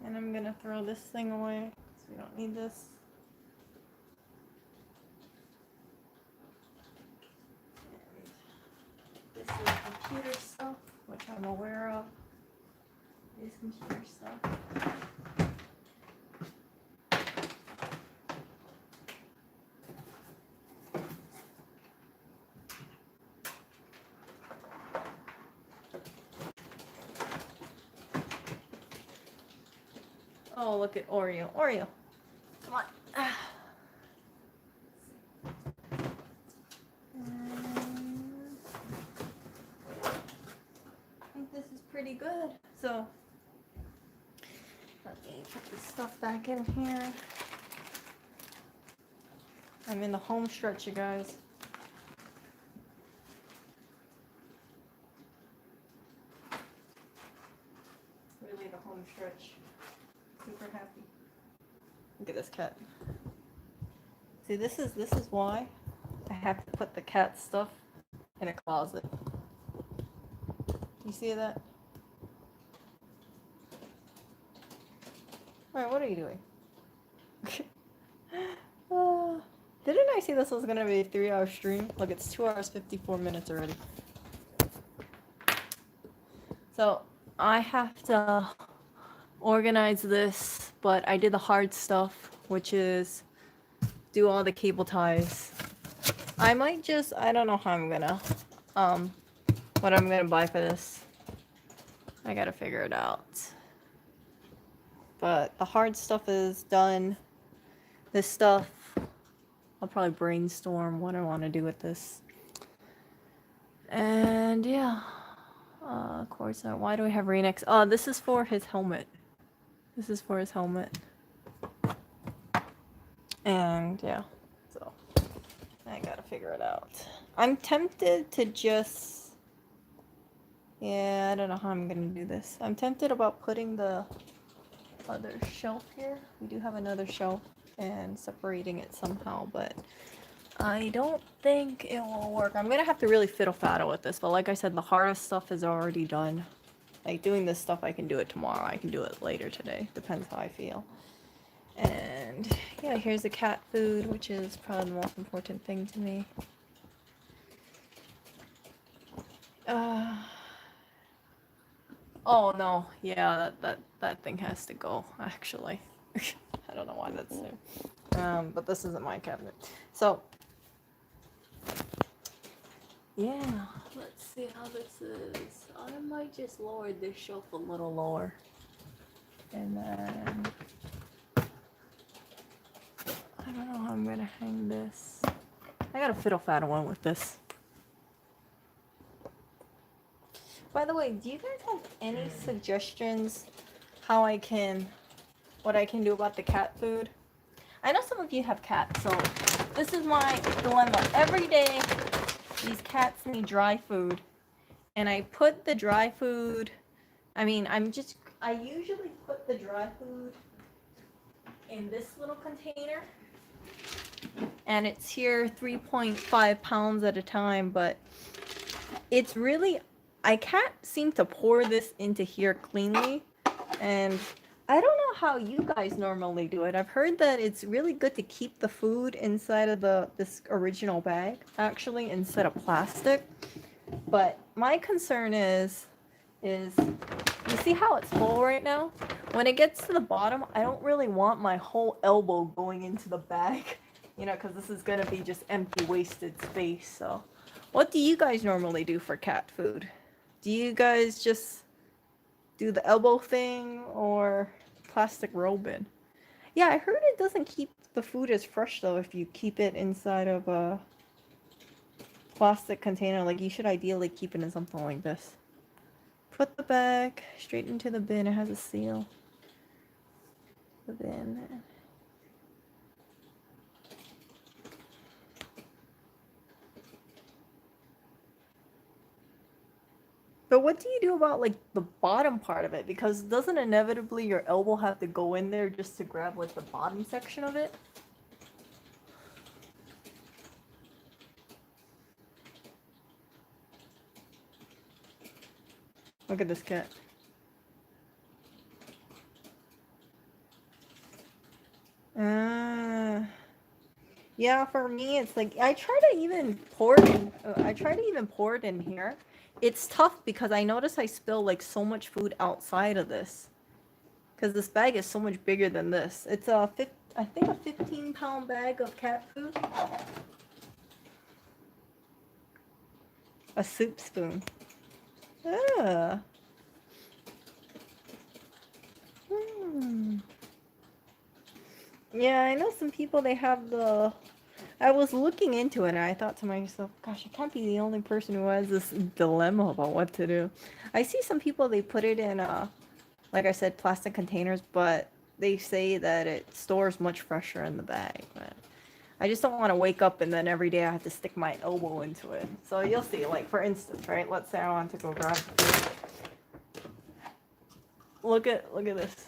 And I'm gonna throw this thing away because we don't need this. And this is computer stuff, which I'm aware of. his computer stuff. Oh, look at Oreo. Oreo. Come on. I think this is pretty good. So, let me put this stuff back in here. I'm in the home stretch, you guys. Really the home stretch. Super happy. Look at this cat. See, this is why I have to put the cat stuff in a closet. You see that? Alright, what are you doing? Didn't I see this was gonna be a 3-hour stream? Look, it's 2 hours 54 minutes already. So I have to organize this, but I did the hard stuff, which is do all the cable ties. I might just, I don't know how I'm gonna, what I'm gonna buy for this. I gotta figure it out. But the hard stuff is done. This stuff, I'll probably brainstorm what I want to do with this. And yeah, of course, why do we have Renix? Oh, this is for his helmet. This is for his helmet. And yeah, so I gotta figure it out. I'm tempted to just, yeah, I don't know how I'm gonna do this. I'm tempted about putting the other shelf here. We do have another shelf and separating it somehow, but I don't think it will work. I'm gonna have to really fiddle-faddle with this, but like I said, the hardest stuff is already done. Like doing this stuff, I can do it tomorrow. I can do it later today. Depends how I feel. And yeah, here's the cat food, which is probably the most important thing to me. Oh no, yeah, that thing has to go, actually. I don't know why that's there. But this isn't my cabinet. So, yeah, let's see how this is. I might just lower this shelf a little lower. And then, I don't know how I'm gonna hang this. I gotta fiddle-faddle one with this. By the way, do you guys have any suggestions how I can, what I can do about the cat food? I know some of you have cats, so this is my dilemma. Every day, these cats need dry food, and I put the dry food, I usually put the dry food in this little container, and it's here 3.5 pounds at a time, but it's really, I can't seem to pour this into here cleanly, and I don't know how you guys normally do it. I've heard that it's really good to keep the food inside of this original bag, actually, instead of plastic. But my concern is you see how it's full right now? When it gets to the bottom, I don't really want my whole elbow going into the bag, you know, because this is gonna be just empty, wasted space. So, what do you guys normally do for cat food? Do you guys just do the elbow thing or plastic roll bin? Yeah, I heard it doesn't keep the food as fresh though if you keep it inside of a plastic container. Like, you should ideally keep it in something like this. Put the bag straight into the bin. It has a seal. The bin. But what do you do about, like, the bottom part of it? Because doesn't inevitably your elbow have to go in there just to grab, like, the bottom section of it? Look at this cat. Yeah, for me, it's like, I try to even pour it in here. it's tough because I notice I spill like so much food outside of this. Because this bag is so much bigger than this. It's I think a 15-pound bag of cat food. A soup spoon. Ah. Hmm. Yeah, I know some people, they have the... I was looking into it and I thought to myself, gosh, I can't be the only person who has this dilemma about what to do. I see some people, they put it in, like I said, plastic containers, but they say that it stores much fresher in the bag. But I just don't want to wake up and then every day I have to stick my elbow into it. So you'll see, like for instance, right? Let's say I want to go grab... Look at this.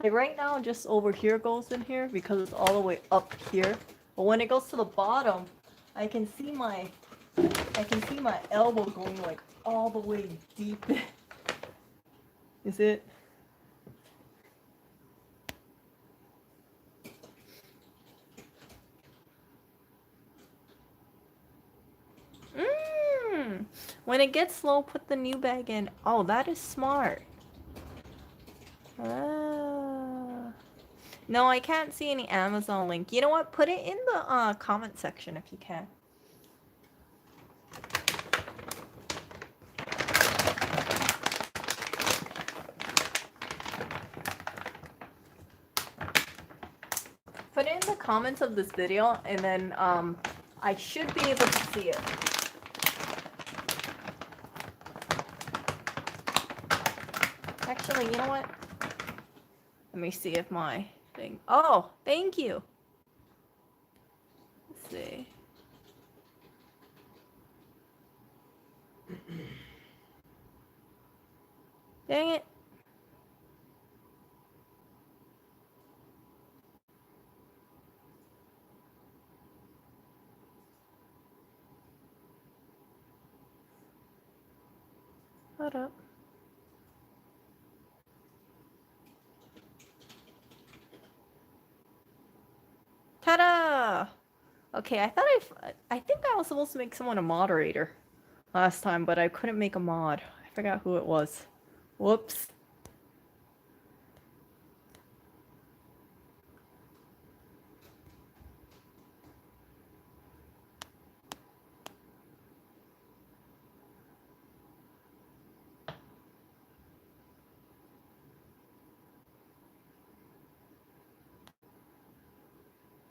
Like right now, just over here goes in here because it's all the way up here. But when it goes to the bottom, I can see my elbow going like all the way deep. Is it? When it gets low, put the new bag in. Oh, that is smart. Ah. No, I can't see any Amazon link. You know what? Put it in the comment section if you can. Put it in the comments of this video, and then I should be able to see it. Actually, you know what? Let me see if my thing... Oh, thank you. Let's see. Dang it. Hold up. Ta-da! Okay, I think I was supposed to make someone a moderator last time, but I couldn't make a mod. I forgot who it was. Whoops.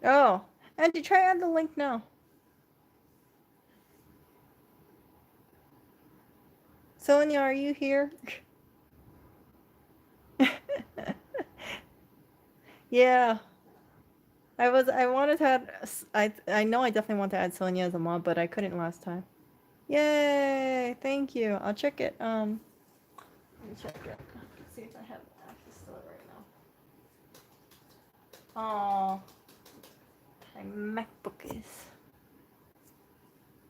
Oh, Andy, try add the link now. Sonia, are you here? Yeah. I wanted to add, I know I definitely want to add Sonia as a mod, but I couldn't last time. Yay! Thank you. I'll check it. Let me check it. See if I have access to it right now. Oh, my MacBook is.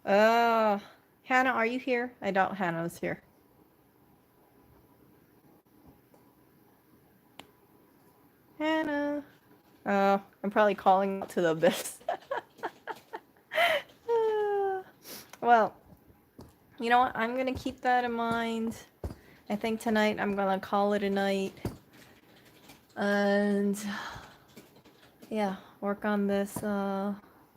Hannah, are you here? I doubt Hannah's here. Hannah. Oh, I'm probably calling out to the abyss. Well, you know what? I'm gonna keep that in mind. I think tonight I'm gonna call it a night. And yeah, work on this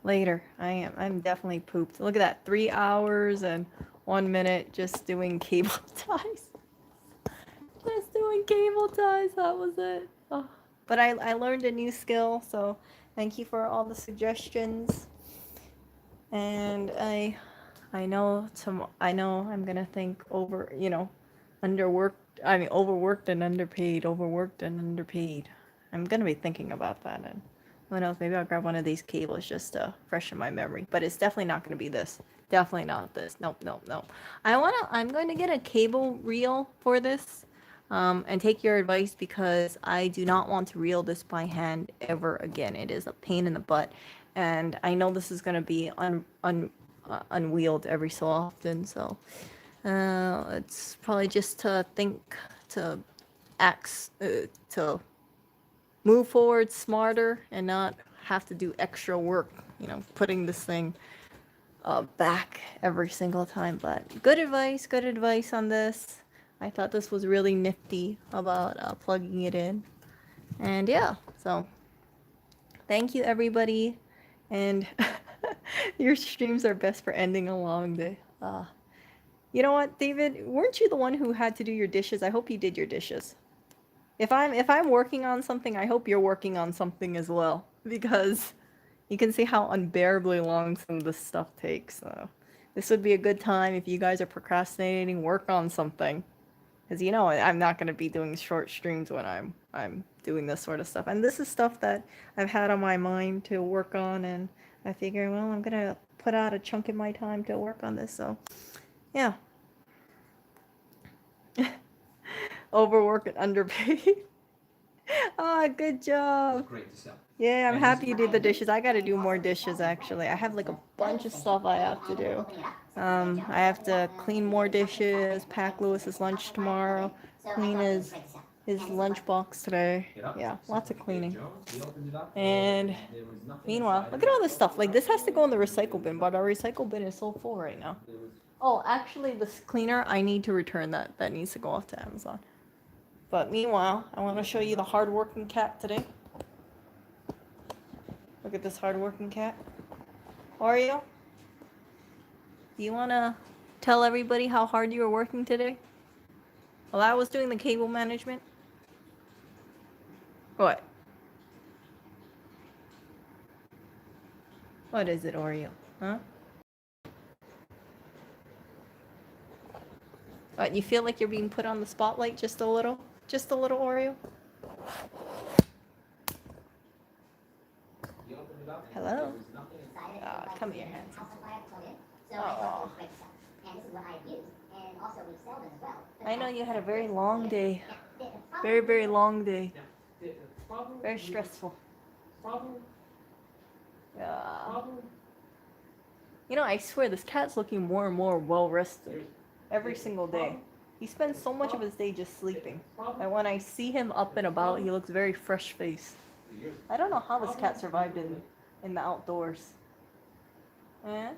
later. I'm definitely pooped. Look at that. 3 hours and 1 minute just doing cable ties. Just doing cable ties. That was it. Oh. But I learned a new skill, so thank you for all the suggestions. And I know I'm gonna think over, overworked and underpaid, overworked and underpaid. I'm gonna be thinking about that, and who knows, maybe I'll grab one of these cables just to freshen my memory. But it's definitely not gonna be this. Definitely not this. Nope. I'm going to get a cable reel for this. And take your advice, because I do not want to reel this by hand ever again. It is a pain in the butt, and I know this is going to be unwheeled every so often. So it's probably just to to move forward smarter and not have to do extra work. Putting this thing back every single time. But good advice on this. I thought this was really nifty about plugging it in. And yeah, so thank you everybody. And your streams are best for ending a long day. You know what, David? Weren't you the one who had to do your dishes? I hope you did your dishes. If I'm working on something, I hope you're working on something as well, because you can see how unbearably long some of this stuff takes. So this would be a good time if you guys are procrastinating, work on something. Because you know I'm not gonna be doing short streams when I'm doing this sort of stuff. And this is stuff that I've had on my mind to work on, and I figure, well, I'm gonna put out a chunk of my time to work on this. So yeah. Overwork and underpaid. Ah, good job. Great to sell. Yeah, I'm happy you did the dishes. I gotta do more dishes actually. I have like a bunch of stuff I have to do. I have to clean more dishes, pack Lewis's lunch tomorrow, clean his lunchbox today. Yeah, lots of cleaning. And meanwhile, look at all this stuff. Like this has to go in the recycle bin, but our recycle bin is so full right now. Oh, actually, this cleaner, I need to return that. That needs to go off to Amazon. But meanwhile, I want to show you the hardworking cat today. Look at this hardworking cat. Oreo, do you want to tell everybody how hard you were working today? While I was doing the cable management. What? What is it, Oreo? Huh? What, you feel like you're being put on the spotlight just a little? Just a little, Oreo? Hello? Come here, hands. Oh. I know you had a very long day. Very, very long day. Very stressful. You know, I swear this cat's looking more and more well rested every single day. He spends so much of his day just sleeping. And when I see him up and about, he looks very fresh faced. I don't know how this cat survived in the outdoors. Eh?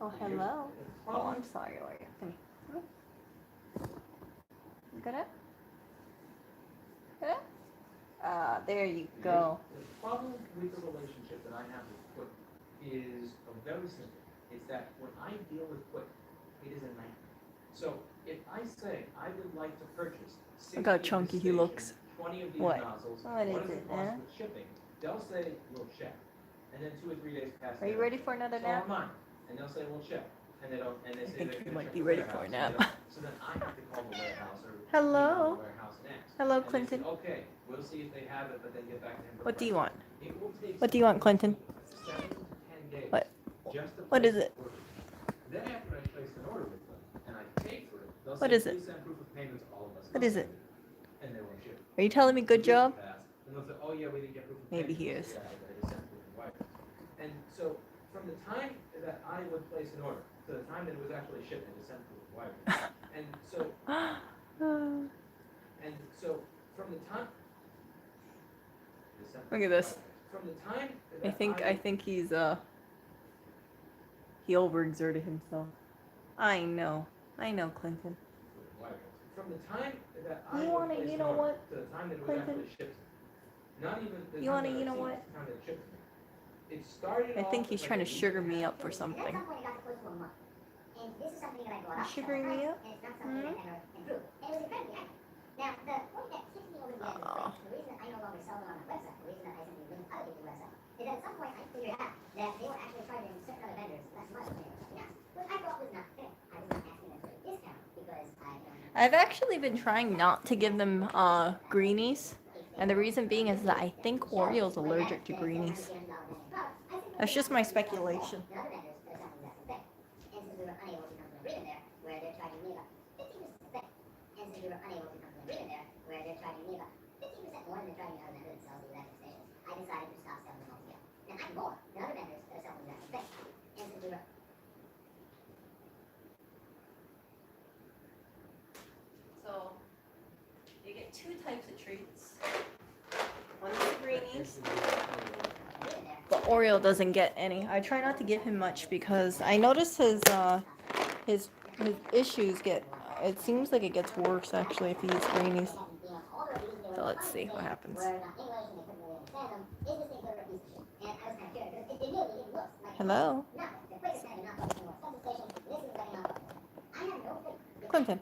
Oh, hello. Oh, I'm sorry, Oreo. Come here. Come here. Look at it. Look at it. Ah, there you go. The problem with the relationship that I have with Quick is very simple. It's that when I deal with Quick, it is a nightmare. So if I say I would like to purchase 60 Look how chunky he looks. 20 of these What? nozzles, What is what does it, it cost eh? with shipping? They'll say we'll check, and then 2 or 3 days pass. Are you ready for another so nap? am I. And they'll say we'll check, and they don't. And they say think they're you gonna might check be the ready for a warehouse, nap. and they don't. So then I have to call the warehouse or Hello? email the warehouse next. Hello, And they say, Clinton. okay, we'll see if they have it, but then get back to him. What do you want? It will take What do you want, Clinton? 7 to 10 days. What? Just to What place is it? an order. Then after I place an order with them and I pay for it, they'll What say, is it? please send proof of payment to all of us. What is it? And they won't ship. Are you telling me good job? And they'll say, oh yeah, we didn't get proof of Maybe payment. he is. Yeah, I just sent proof of wire. And so from the time that I would place an order to the time that it was actually shipped, I just sent proof of wire. And so from the time Look at this. from the time I that think he's he overexerted himself. I know, Clinton. From the time that You I wanna- would place you an know order what, to the time that it was Clinton? actually shipped, not even the You time wanna- that I you know received what? it, the time that it shipped to me. It started I think off he's as trying to like a sugar week and a me half up for ago. something. At some point, it got close to a month. And this is something that I brought You up. sugaring me up? And it's not something that ever improved. And it was incredibly accurate. Now, the point that tipped me over the edge Aw. was the reason that I no longer sell them on my website, the reason that I simply link other people's website, is that at some point I figured out that they were actually charging certain other vendors less money than they were charging us, which I thought was not fair. I was not asking them for a discount because I've actually been trying not to give them greenies, and the reason being is that I think Oreo's allergic to greenies. That's just my speculation. the other vendors that are selling the exact same thing. And since we were unable to come to an agreement there, where they're charging me about 15% the thing, and since we were unable to come to an agreement there, where they're charging me about 15% more than they're charging other vendors that sells the exact same stations, I decided to stop selling them altogether. Now, I'm more than other vendors that are selling the exact same thing. And since we were So, you get two types of treats. One is the greenies, agreement there, but Oreo doesn't get any. I try not to give him much because I notice his issues get. It seems like it gets worse actually if he eats greenies. So let's see what happens. Hello, Clinton.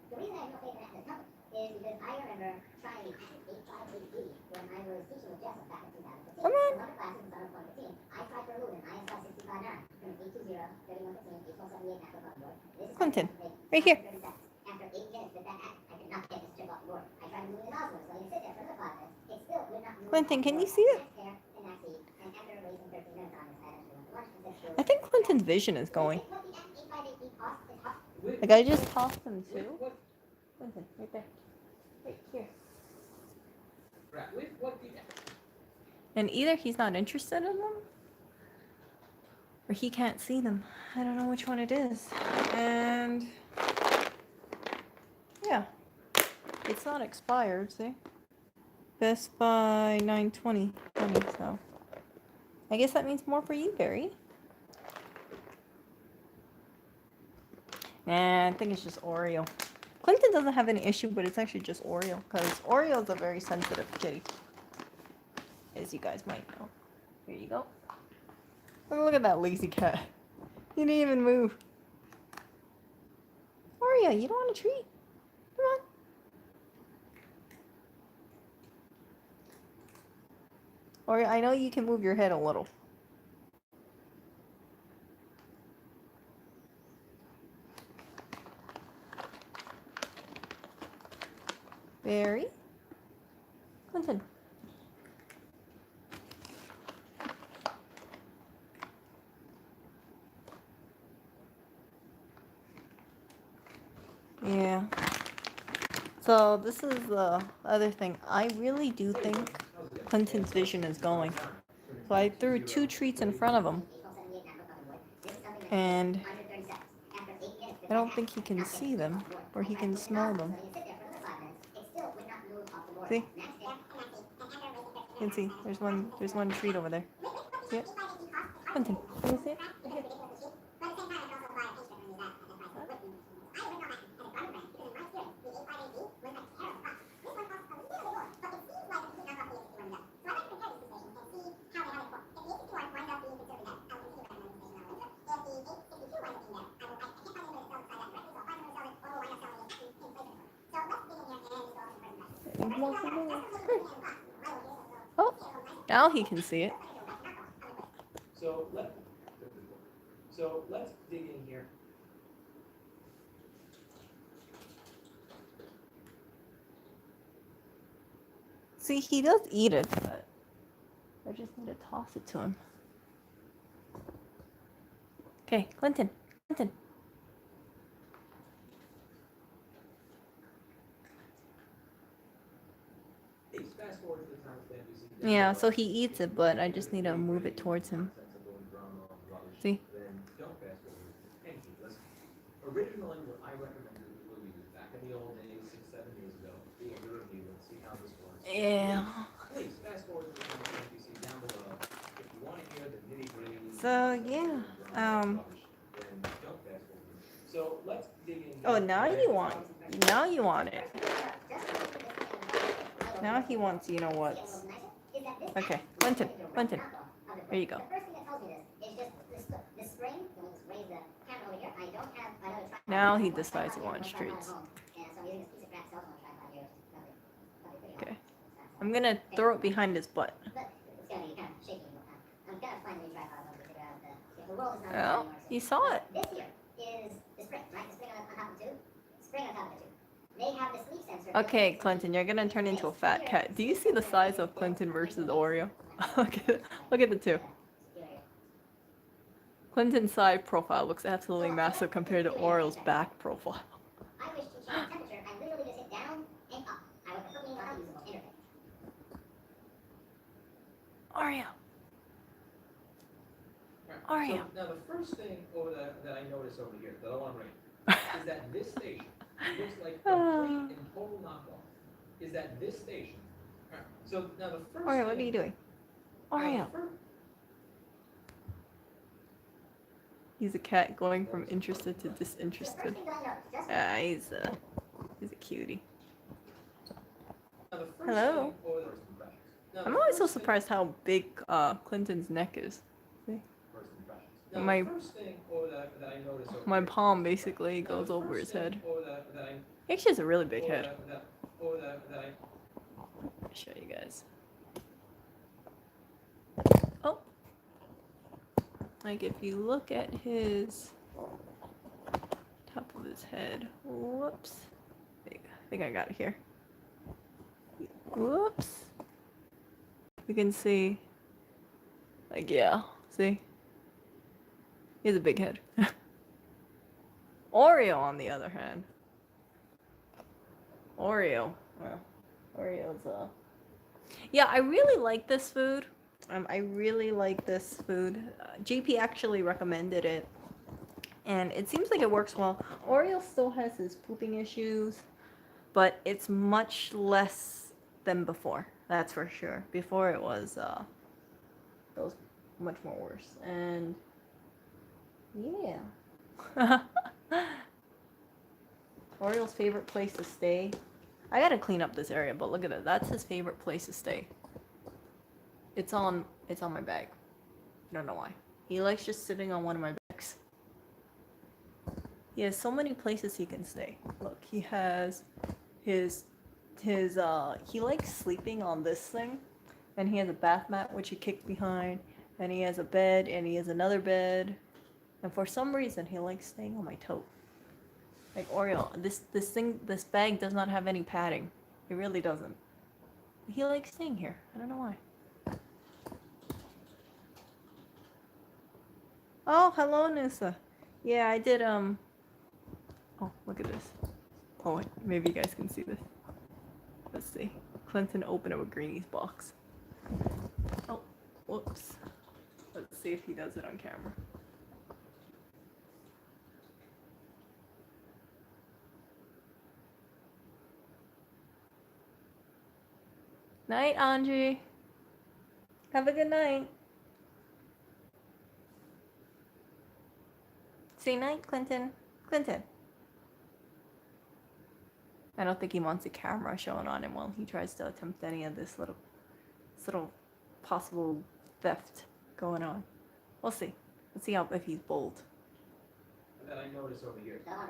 The reason I have no faith in that company is because I remember trying 858D when I was teaching with Jessup back in 2015. Come on. In one of the classes in summer 2015, I tried for a move in ISL 659 from 820, 3115, 8178 natural board. This is Clinton, like right here. 30 seconds. After 8 minutes with that act, I could not get this chip off the board. I tried to move the nozzle, so I sit there for another 5 minutes. It still would not move. Clinton, can you see it? And after wasting 13 minutes on this, I eventually went to lunch and said, I think Clinton's vision is going. what the act 858D cost is hard. Like I just tossed him too. Clinton, right there. Right here. And either he's not interested in them, or he can't see them. I don't know which one it is. And yeah, it's not expired, see? Best by 9/20, so I guess that means more for you, Barry. Nah, I think it's just Oreo. Clinton doesn't have any issue, but it's actually just Oreo, because Oreo is a very sensitive kitty, as you guys might know. Here you go. Look at that lazy cat. He didn't even move. Oreo, you don't want a treat? Come on. Oreo, I know you can move your head a little. Barry? Clinton. Yeah. So this is the other thing. I really do think Clinton's vision is going. So I threw 2 treats in front of him. And I don't think he can see them, or he can smell them. See? You can see. There's one treat over there. See it? Clinton, can you see it? Right here. Oh, now he can see it. So let's dig in here. See, he does eat it, but I just need to toss it to him. Okay, Clinton. Clinton. Fast forward to the time that you see. Yeah, so he eats it, but I just need to move it towards him. See? Then don't fast forward. Thank you. Listen. Originally, what I recommended was back in the old days, 6-7 years ago, being a review and see how this works. Yeah. Please fast forward to the time that you see down below. If you want to hear the nitty-gritty. So yeah. Then don't fast forward. So let's dig in. Oh, now you want it. Now he wants, you know what? Okay, Clinton, there you go. Now he decides he wants treats. Okay, I'm gonna throw it behind his butt. Oh, he saw it. This here is the spring, right? The spring on top of the tube. Spring on top of the tube. They have the sleep sensor. Okay, Clinton, you're gonna turn into a fat cat. Do you see the size of Clinton versus Oreo? Look at the two. Clinton's side profile looks absolutely massive compared to Oreo's back profile. I wish to change temperature. I literally just hit down and up. I would put me on a usable interface. Oreo. Oreo. So now the first thing over that I notice over here that I want to bring is that this station looks like complete and total knockoff. Is that this station? All right. So now the first. Oreo, what are you doing? Oreo. He's a cat going from interested to disinterested. He's a cutie. Hello. I'm always so surprised how big Clinton's neck is. See? My palm basically goes over his head. He actually has a really big head. I'll show you guys. Oh. Like if you look at his top of his head. Whoops. I think I got it here. Whoops. You can see. Like, yeah. See? He has a big head. Oreo, on the other hand. Oreo. Well, Oreo's yeah, I really like this food. I really like this food. JP actually recommended it, and it seems like it works well. Oreo still has his pooping issues, but it's much less than before. That's for sure. Before it was much more worse. And yeah. Orio's favorite place to stay. I gotta clean up this area, but look at it. That's his favorite place to stay. It's on my bag. I don't know why. He likes just sitting on one of my bags. He has so many places he can stay. Look, he has his he likes sleeping on this thing, and he has a bath mat which he kicked behind, and he has a bed, and he has another bed, and for some reason he likes staying on my tote. Like Oreo, this bag does not have any padding. It really doesn't. He likes staying here. I don't know why. Oh, hello, Nusa. Yeah, I did, oh, look at this. Oh, wait, maybe you guys can see this. Let's see. Clinton opened up a Greenie's box. Oh, whoops. Let's see if he does it on camera. Night, Angie. Have a good night. Say night, Clinton. Clinton. I don't think he wants a camera showing on him while he tries to attempt any of this little possible theft going on. We'll see. Let's see if he's bold. That I noticed over here. The alarm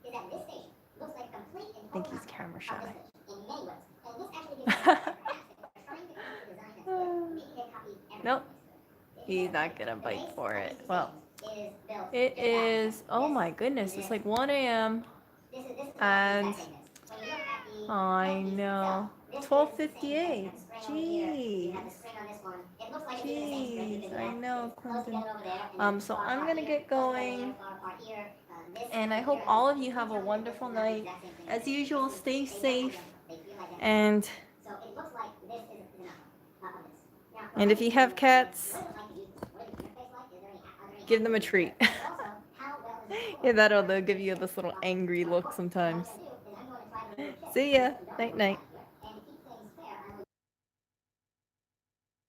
is that this station looks like a complete and I think total he's camera shy. opposite in many ways. And this actually gives us perhaps if they're trying to come up with a design that's good, maybe they copy everything. Nope. If He's you not gonna bite for it. the Well, base is built it just that. is, oh my goodness, it's like 1 a.m. This is and when you look at the I piece know. itself, this is the same 12:58. thing. You have the spring over here, you have the Jeez. spring on this one. It looks like it's even the same spring, Jeez, because I know, it's close Clinton. together over there, and then So far I'm apart gonna here, get close together going. here, far apart here. This And I here, hope and all this of you have a is wonderful not the night. exact same thing. As usual, stay They look safe. identical. They feel identical. And So it looks like this is enough of this. Now, And if you have cats, what is it like to use this? What is the interface like? Is there any give them a treat. But also, how well is it Yeah, they'll give you this little angry look sometimes. what I'm gonna do is I'm going to try to remove chips. See ya. Night night.